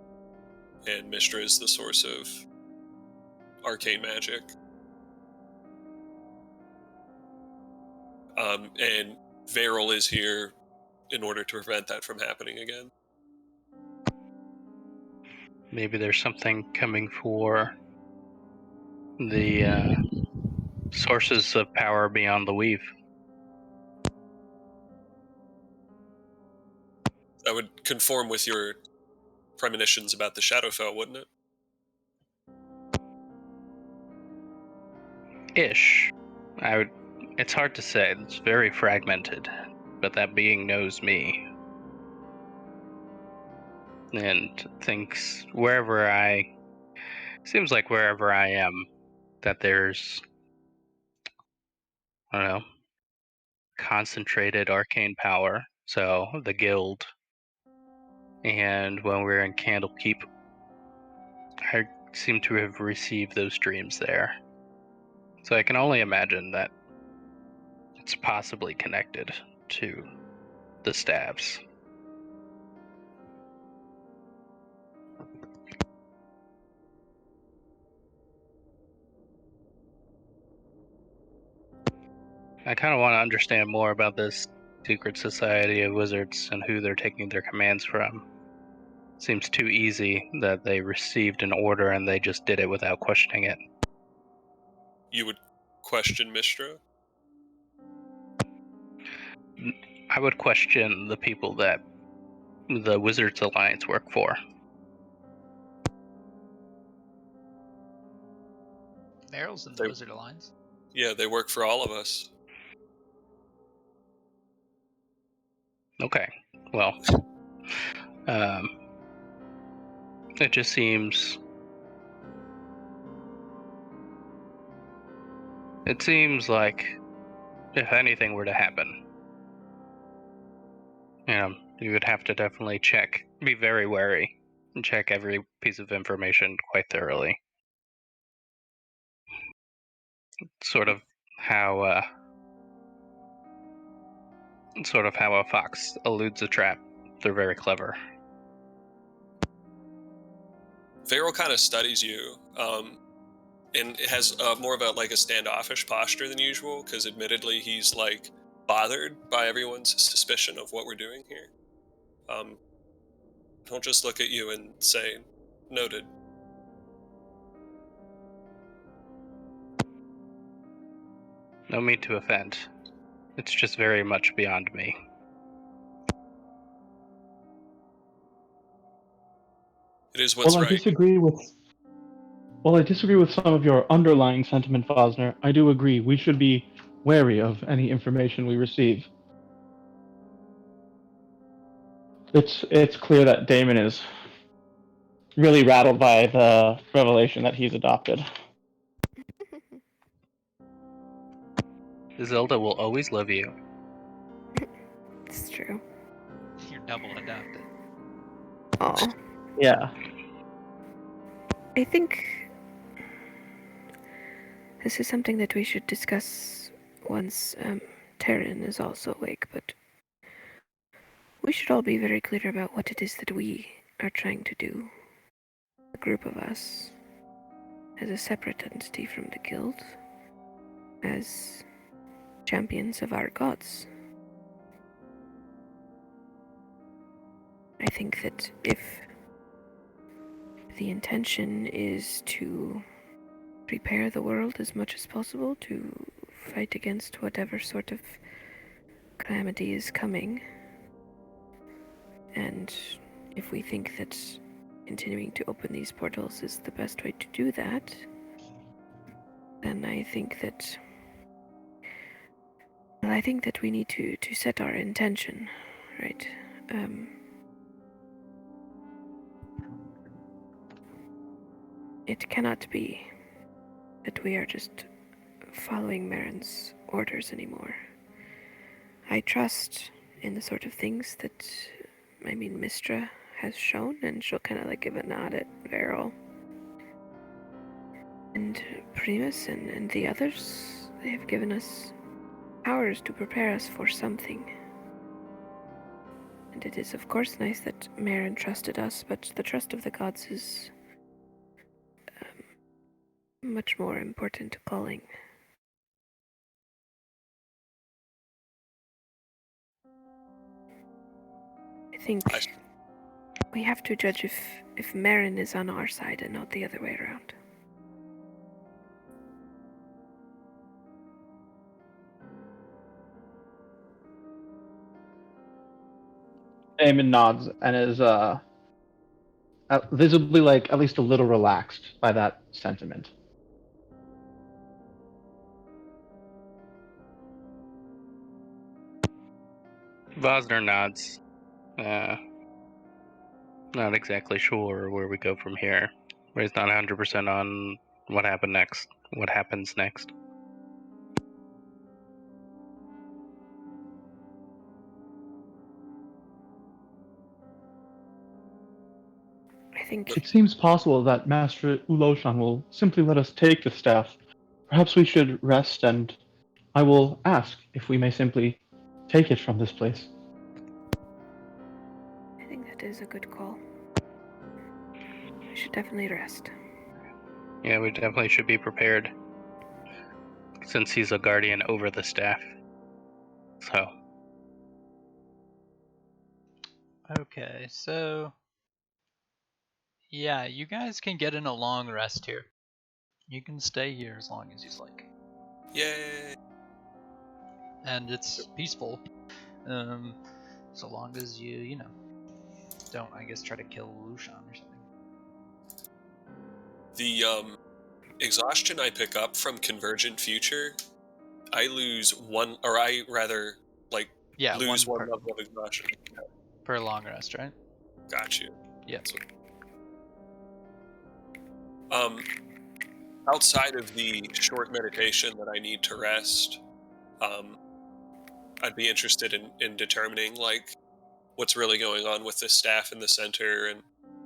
and Mistra is the source of arcane magic. And Varel is here in order to prevent that from happening again. Maybe there's something coming for the sources of power beyond the weave. That would conform with your premonitions about the Shadowfell, wouldn't it? Ish. It's hard to say. It's very fragmented, but that being knows me and thinks seems like wherever I am, that there's, I don't know, concentrated arcane power. So the guild, and when we're in Candlekeep, I seem to have received those dreams there. So I can only imagine that it's possibly connected to the stabs. I kind of want to understand more about this secret society of wizards and who they're taking their commands from. Seems too easy that they received an order and they just did it without questioning it. You would question Mistra? I would question the people that the Wizards Alliance work for. Meryl's in the Wizard Alliance. Yeah, they work for all of us. Okay, well, it just seems... It seems like if anything were to happen, you would have to definitely be very wary, and check every piece of information quite thoroughly. Sort of how a fox eludes a trap. They're very clever. Varel kind of studies you, and it has more of a standoffish posture than usual, because admittedly he's bothered by everyone's suspicion of what we're doing here. He'll just look at you and say, "Noted." No mean to offend. It's just very much beyond me. It is what's right. I disagree with some of your underlying sentiment, Fosner. I do agree we should be wary of any information we receive. It's clear that Damon is really rattled by the revelation that he's adopted. Zelda will always love you. It's true. You're double adopted. Oh. Yeah. I think this is something that we should discuss once Terran is also awake, but we should all be very clear about what it is that we are trying to do. A group of us, as a separate entity from the guild, as champions of our gods. I think that if the intention is to prepare the world as much as possible to fight against whatever sort of calamity is coming, and if we think that continuing to open these portals is the best way to do that, then I think that we need to set our intention, right? It cannot be that we are just following Marin's orders anymore. I trust in the sort of things that, Mistra has shown, and she'll kind of give a nod at Varel. And Primus and the others, they have given us powers to prepare us for something. And it is, of course, nice that Marin trusted us, but the trust of the gods is much more important calling. I think we have to judge if Marin is on our side and not the other way around. Eamon nods and is visibly like at least a little relaxed by that sentiment. Vosner nods. Not exactly sure where we go from here. But he's not 100% on what happened next. What happens next? I think It seems possible that Master Uloshan will simply let us take the staff. Perhaps we should rest, and I will ask if we may simply take it from this place. that is a good call. We should definitely rest. Yeah, we definitely should be prepared. Since he's a guardian over the staff. So. Okay, so yeah, you guys can get in a long rest here. You can stay here as long as you'd like. Yay! And it's peaceful. So long as you don't, I guess, try to kill Lushan or something. The exhaustion I pick up from Convergent Future, I lose one, or I rather like lose one level of exhaustion. Per long rest, right? Got you. Yep. Outside of the short meditation that I need to rest, I'd be interested in determining like what's really going on with the staff in the center, and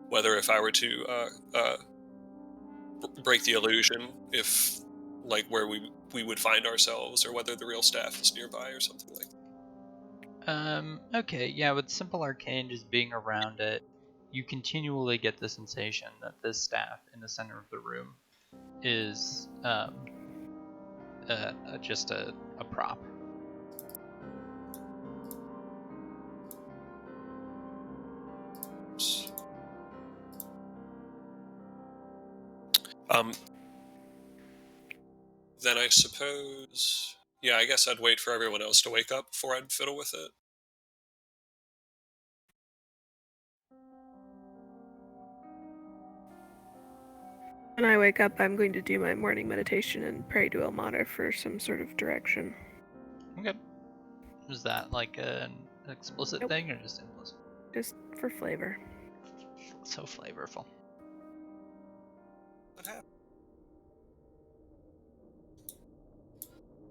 whether if I were to break the illusion, if like where we would find ourselves, or whether the real staff is nearby or something like that. Okay, yeah, with Simple Arcane just being around it, you continually get the sensation that this staff in the center of the room is just a prop. Then I suppose, yeah, I guess I'd wait for everyone else to wake up before I'd fiddle with it. When I wake up, I'm going to do my morning meditation and pray to Elmada for some sort of direction. Okay. Is that like an explicit thing or just implicit? Just for flavor. So flavorful. What happened?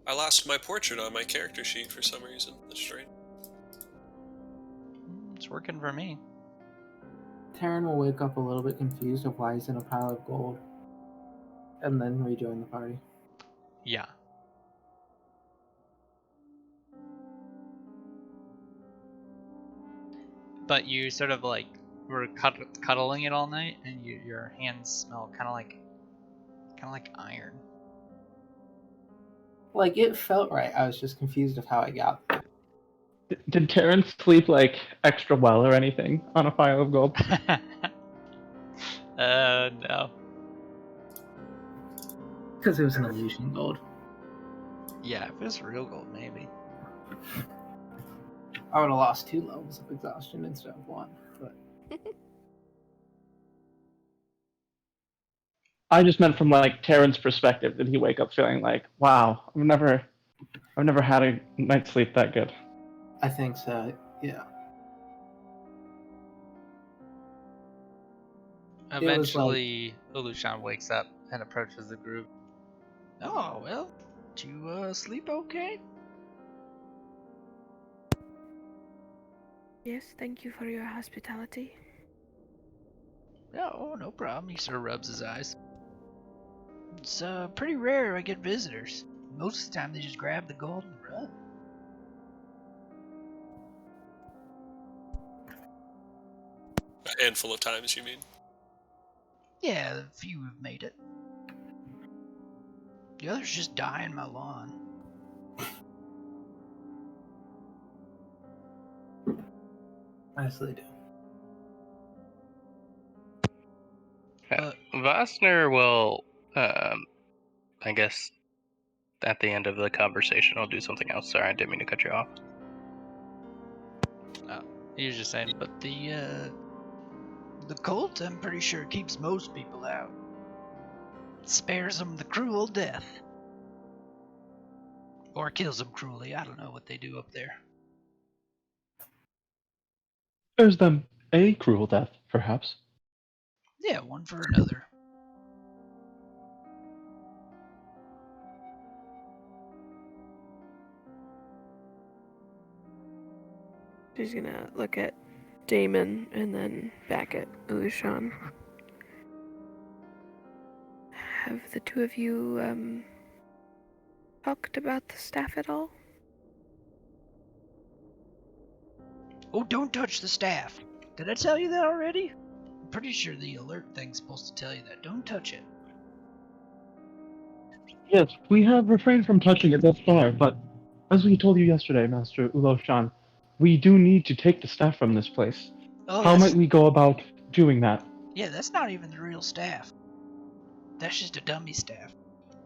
I lost my portrait on my character sheet for some reason. That's strange. It's working for me. Taryn will wake up a little bit confused of why he's in a pile of gold, and then rejoin the party. Yeah. But you sort of like were cuddling it all night, and your hands smell kind of like iron. Like, it felt right. I was just confused of how I got there. Did Taryn sleep like extra well or anything on a pile of gold? No. Because it was an illusion gold. Yeah, if it was real gold, maybe. I would have lost 2 levels of exhaustion instead of 1, but I just meant from like Taryn's perspective. Did he wake up feeling like, wow, I've never had a night's sleep that good? I think so, yeah. Eventually, Ulushan wakes up and approaches the group. Oh, well, did you sleep okay? Yes, thank you for your hospitality. Oh, no problem. He sort of rubs his eyes. It's pretty rare I get visitors. Most of the time they just grab the gold and run. handful of times, you mean? Yeah, a few have made it. The others just die in my lawn. Nicely do. But Vossner will, I guess, at the end of the conversation, I'll do something else. Sorry, I didn't mean to cut you off. He was just saying, but the cult, I'm pretty sure, keeps most people out. Spares them the cruel death. Or kills them cruelly. I don't know what they do up there. There's them a cruel death, perhaps. Yeah, one for another. She's gonna look at Damon and then back at Ulushan. Have the two of you talked about the staff at all? Oh, don't touch the staff. Did I tell you that already? I'm pretty sure the alert thing's supposed to tell you that. Don't touch it. Yes, we have refrained from touching it thus far, but as we told you yesterday, Master Uloshan, we do need to take the staff from this place. Oh, How might we go about doing that? Yeah, that's not even the real staff. That's just a dummy staff.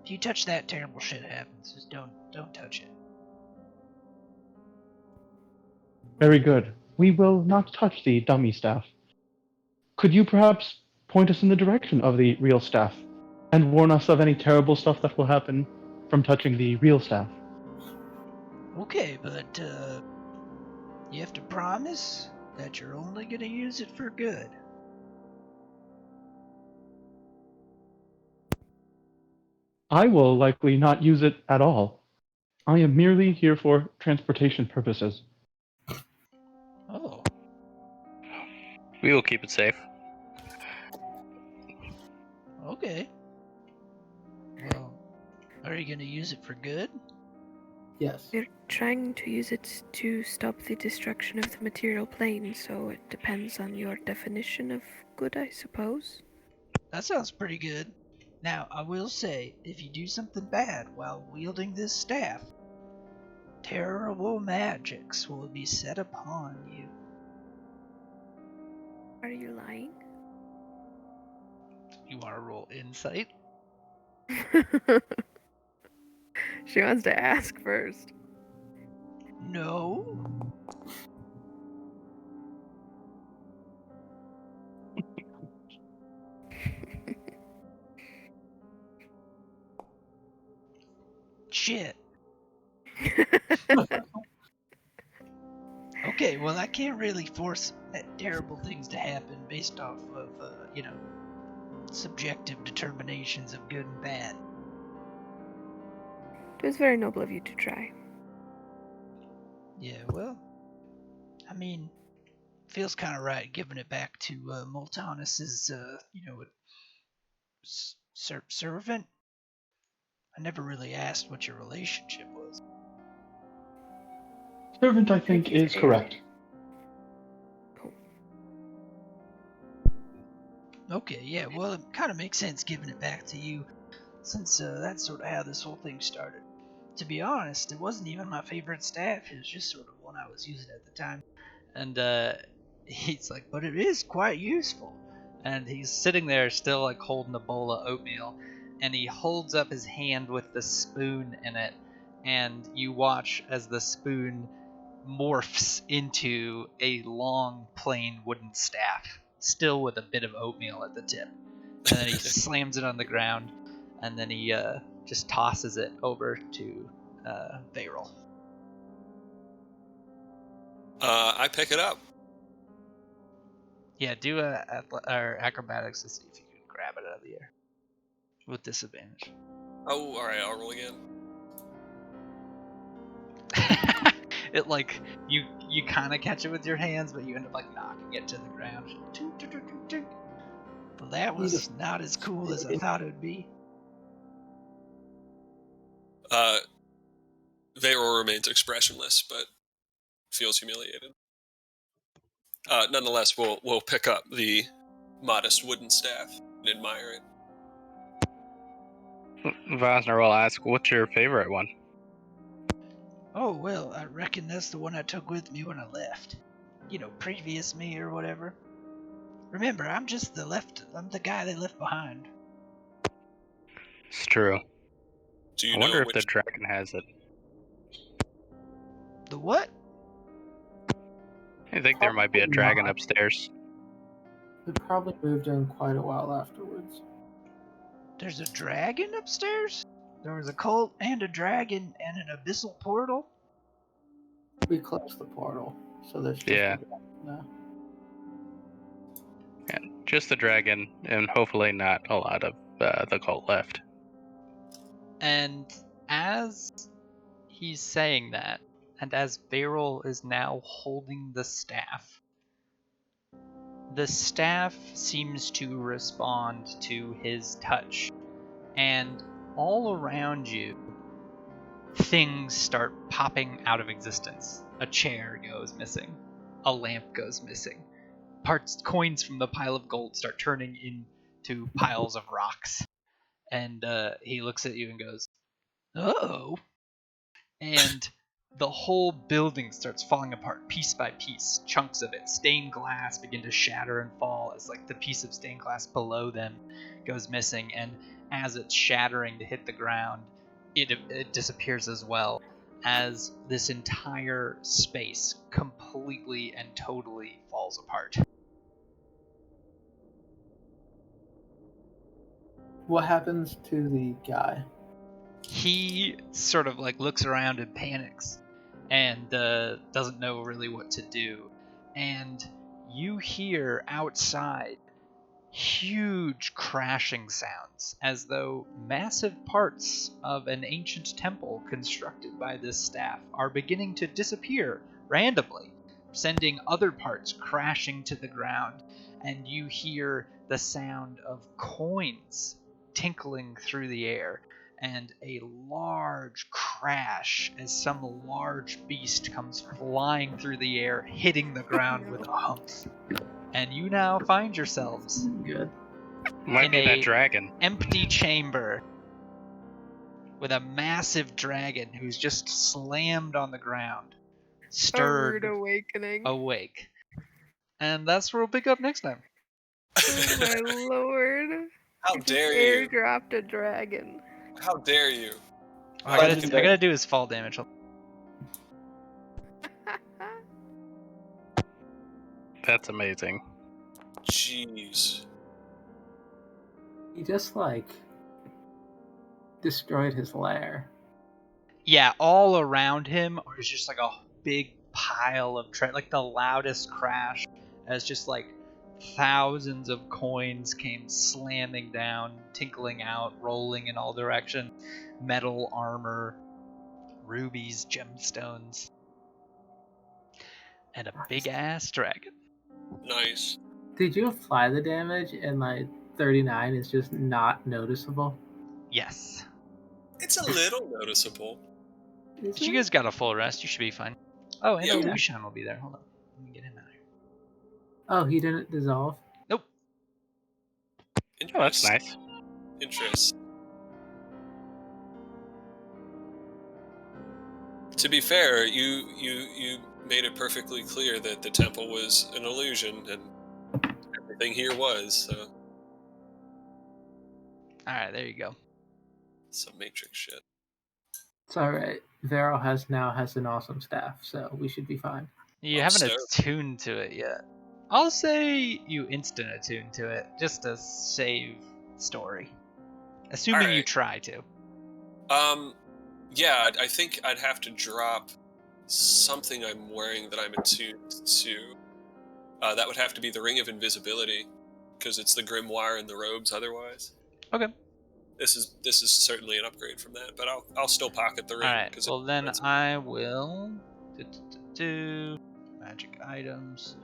If you touch that, terrible shit happens. Just don't touch it. Very good. We will not touch the dummy staff. Could you perhaps point us in the direction of the real staff and warn us of any terrible stuff that will happen from touching the real staff? Okay, but you have to promise that you're only gonna use it for good. I will likely not use it at all. I am merely here for transportation purposes. Oh. We will keep it safe. Okay. Well, are you gonna use it for good? Yes. We're trying to use it to stop the destruction of the material plane, so it depends on your definition of good, I suppose. That sounds pretty good. Now, I will say, if you do something bad while wielding this staff, terrible magics will be set upon you. Are you lying? you want to roll insight? She wants to ask first. No? Shit. Okay, well, I can't really force terrible things to happen based off of, subjective determinations of good and bad. It was very noble of you to try. Yeah, well, I mean, feels kind of right giving it back to Multanus's, servant. I never really asked what your relationship was. Servant, I think, he's is heir. correct. Okay, yeah, well, it kind of makes sense giving it back to you, since that's sort of how this whole thing started. To be honest, it wasn't even my favorite staff, it was just sort of one I was using at the time. And he's like, but it is quite useful. And he's sitting there still like holding a bowl of oatmeal, and he holds up his hand with the spoon in it, and you watch as the spoon morphs into a long, plain wooden staff, still with a bit of oatmeal at the tip. And then he slams it on the ground, and then he just tosses it over to Varel. I pick it up. Yeah, do or acrobatics to see if you can grab it out of the air with disadvantage. Oh, all right. I'll roll again. It like you kind of catch it with your hands, but you end up like knocking it to the ground. Well, that was not as cool as I thought it would be. Veor remains expressionless, but feels humiliated. Nonetheless, we'll pick up the modest wooden staff and admire it. Vosner will ask, what's your favorite one? Oh, well, I reckon that's the one I took with me when I left. You know, previous me or whatever. Remember, I'm the guy they left behind. It's true. Do you I know wonder if which? the dragon has it. The what? I think there might be a Probably dragon not. upstairs. We probably moved in quite a while afterwards. There's a dragon upstairs? There was a cult and a dragon and an abyssal portal? We closed the portal, so there's just Yeah. a dragon now. And just the dragon, and hopefully not a lot of the cult left. And as he's saying that, and as Beryl is now holding the staff seems to respond to his touch. And all around you, things start popping out of existence. A chair goes missing. A lamp goes missing. Coins from the pile of gold start turning into piles of rocks. And he looks at you and goes, "Oh." And the whole building starts falling apart piece by piece. Chunks of it, stained glass, begin to shatter and fall as like the piece of stained glass below them goes missing. And as it's shattering to hit the ground, it disappears as well, as this entire space completely and totally falls apart. What happens to the guy? He sort of like looks around and panics and doesn't know really what to do. And you hear outside huge crashing sounds, as though massive parts of an ancient temple constructed by this staff are beginning to disappear randomly, sending other parts crashing to the ground. And you hear the sound of coins tinkling through the air, and a large crash as some large beast comes flying through the air, hitting the ground with a hump. And you now find yourselves Good. Might in be that a dragon. empty chamber with a massive dragon who's just slammed on the ground, A stirred rude awakening. awake. And that's where we'll pick up next time. Oh my lord. How You just dare you? airdropped a dragon. How dare you? I Legendary. gotta do his fall damage. That's amazing. Jeez. He just like destroyed his lair. Yeah, all around him is just like a big pile of like the loudest crash, as just like thousands of coins came slamming down, tinkling out, rolling in all directions. Metal armor, rubies, gemstones, and a big ass dragon. Nice. Did you apply the damage and like 39 is just not noticeable? Yes. It's a little noticeable. Is You it? guys got a full rest. You should be fine. Oh, and Yeah. Lucian will be there. Hold on. Let me get him out of here. Oh, he didn't dissolve? Nope. Oh, that's Interest. nice. Interest. To be fair, you made it perfectly clear that the temple was an illusion, and everything here was. So Alright, there you go. some Matrix shit. It's alright. Vero now has an awesome staff, so we should be fine. You I'm haven't stoked. attuned to it yet. I'll say you instant attune to it, just to save story. Assuming you Alright. try to. Yeah, I think I'd have to drop something I'm wearing that I'm attuned to. That would have to be the Ring of Invisibility, because it's the grimoire and the robes otherwise. Okay. This is certainly an upgrade from that, but I'll still pocket the ring. Alright, 'cause well then it's- I will... Magic items.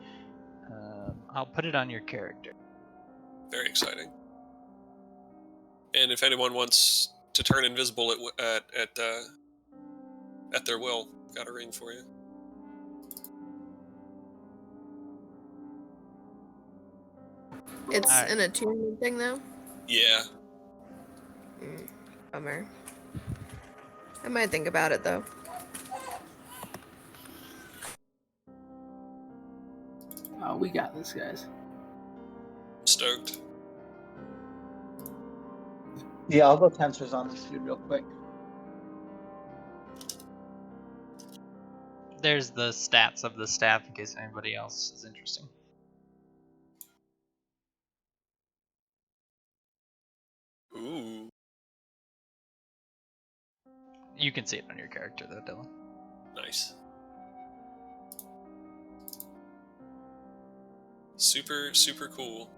I'll put it on your character. Very exciting. And if anyone wants to turn invisible at their will, got a ring for you. It's Alright. an attunement thing, though. Yeah. Bummer. I might think about it, though. Oh, we got this, guys. Stoked. Yeah, I'll go tensors on this dude real quick. There's the stats of the staff in case anybody else is interested. Ooh. You can see it on your character though, Dylan. Nice. Super, super cool.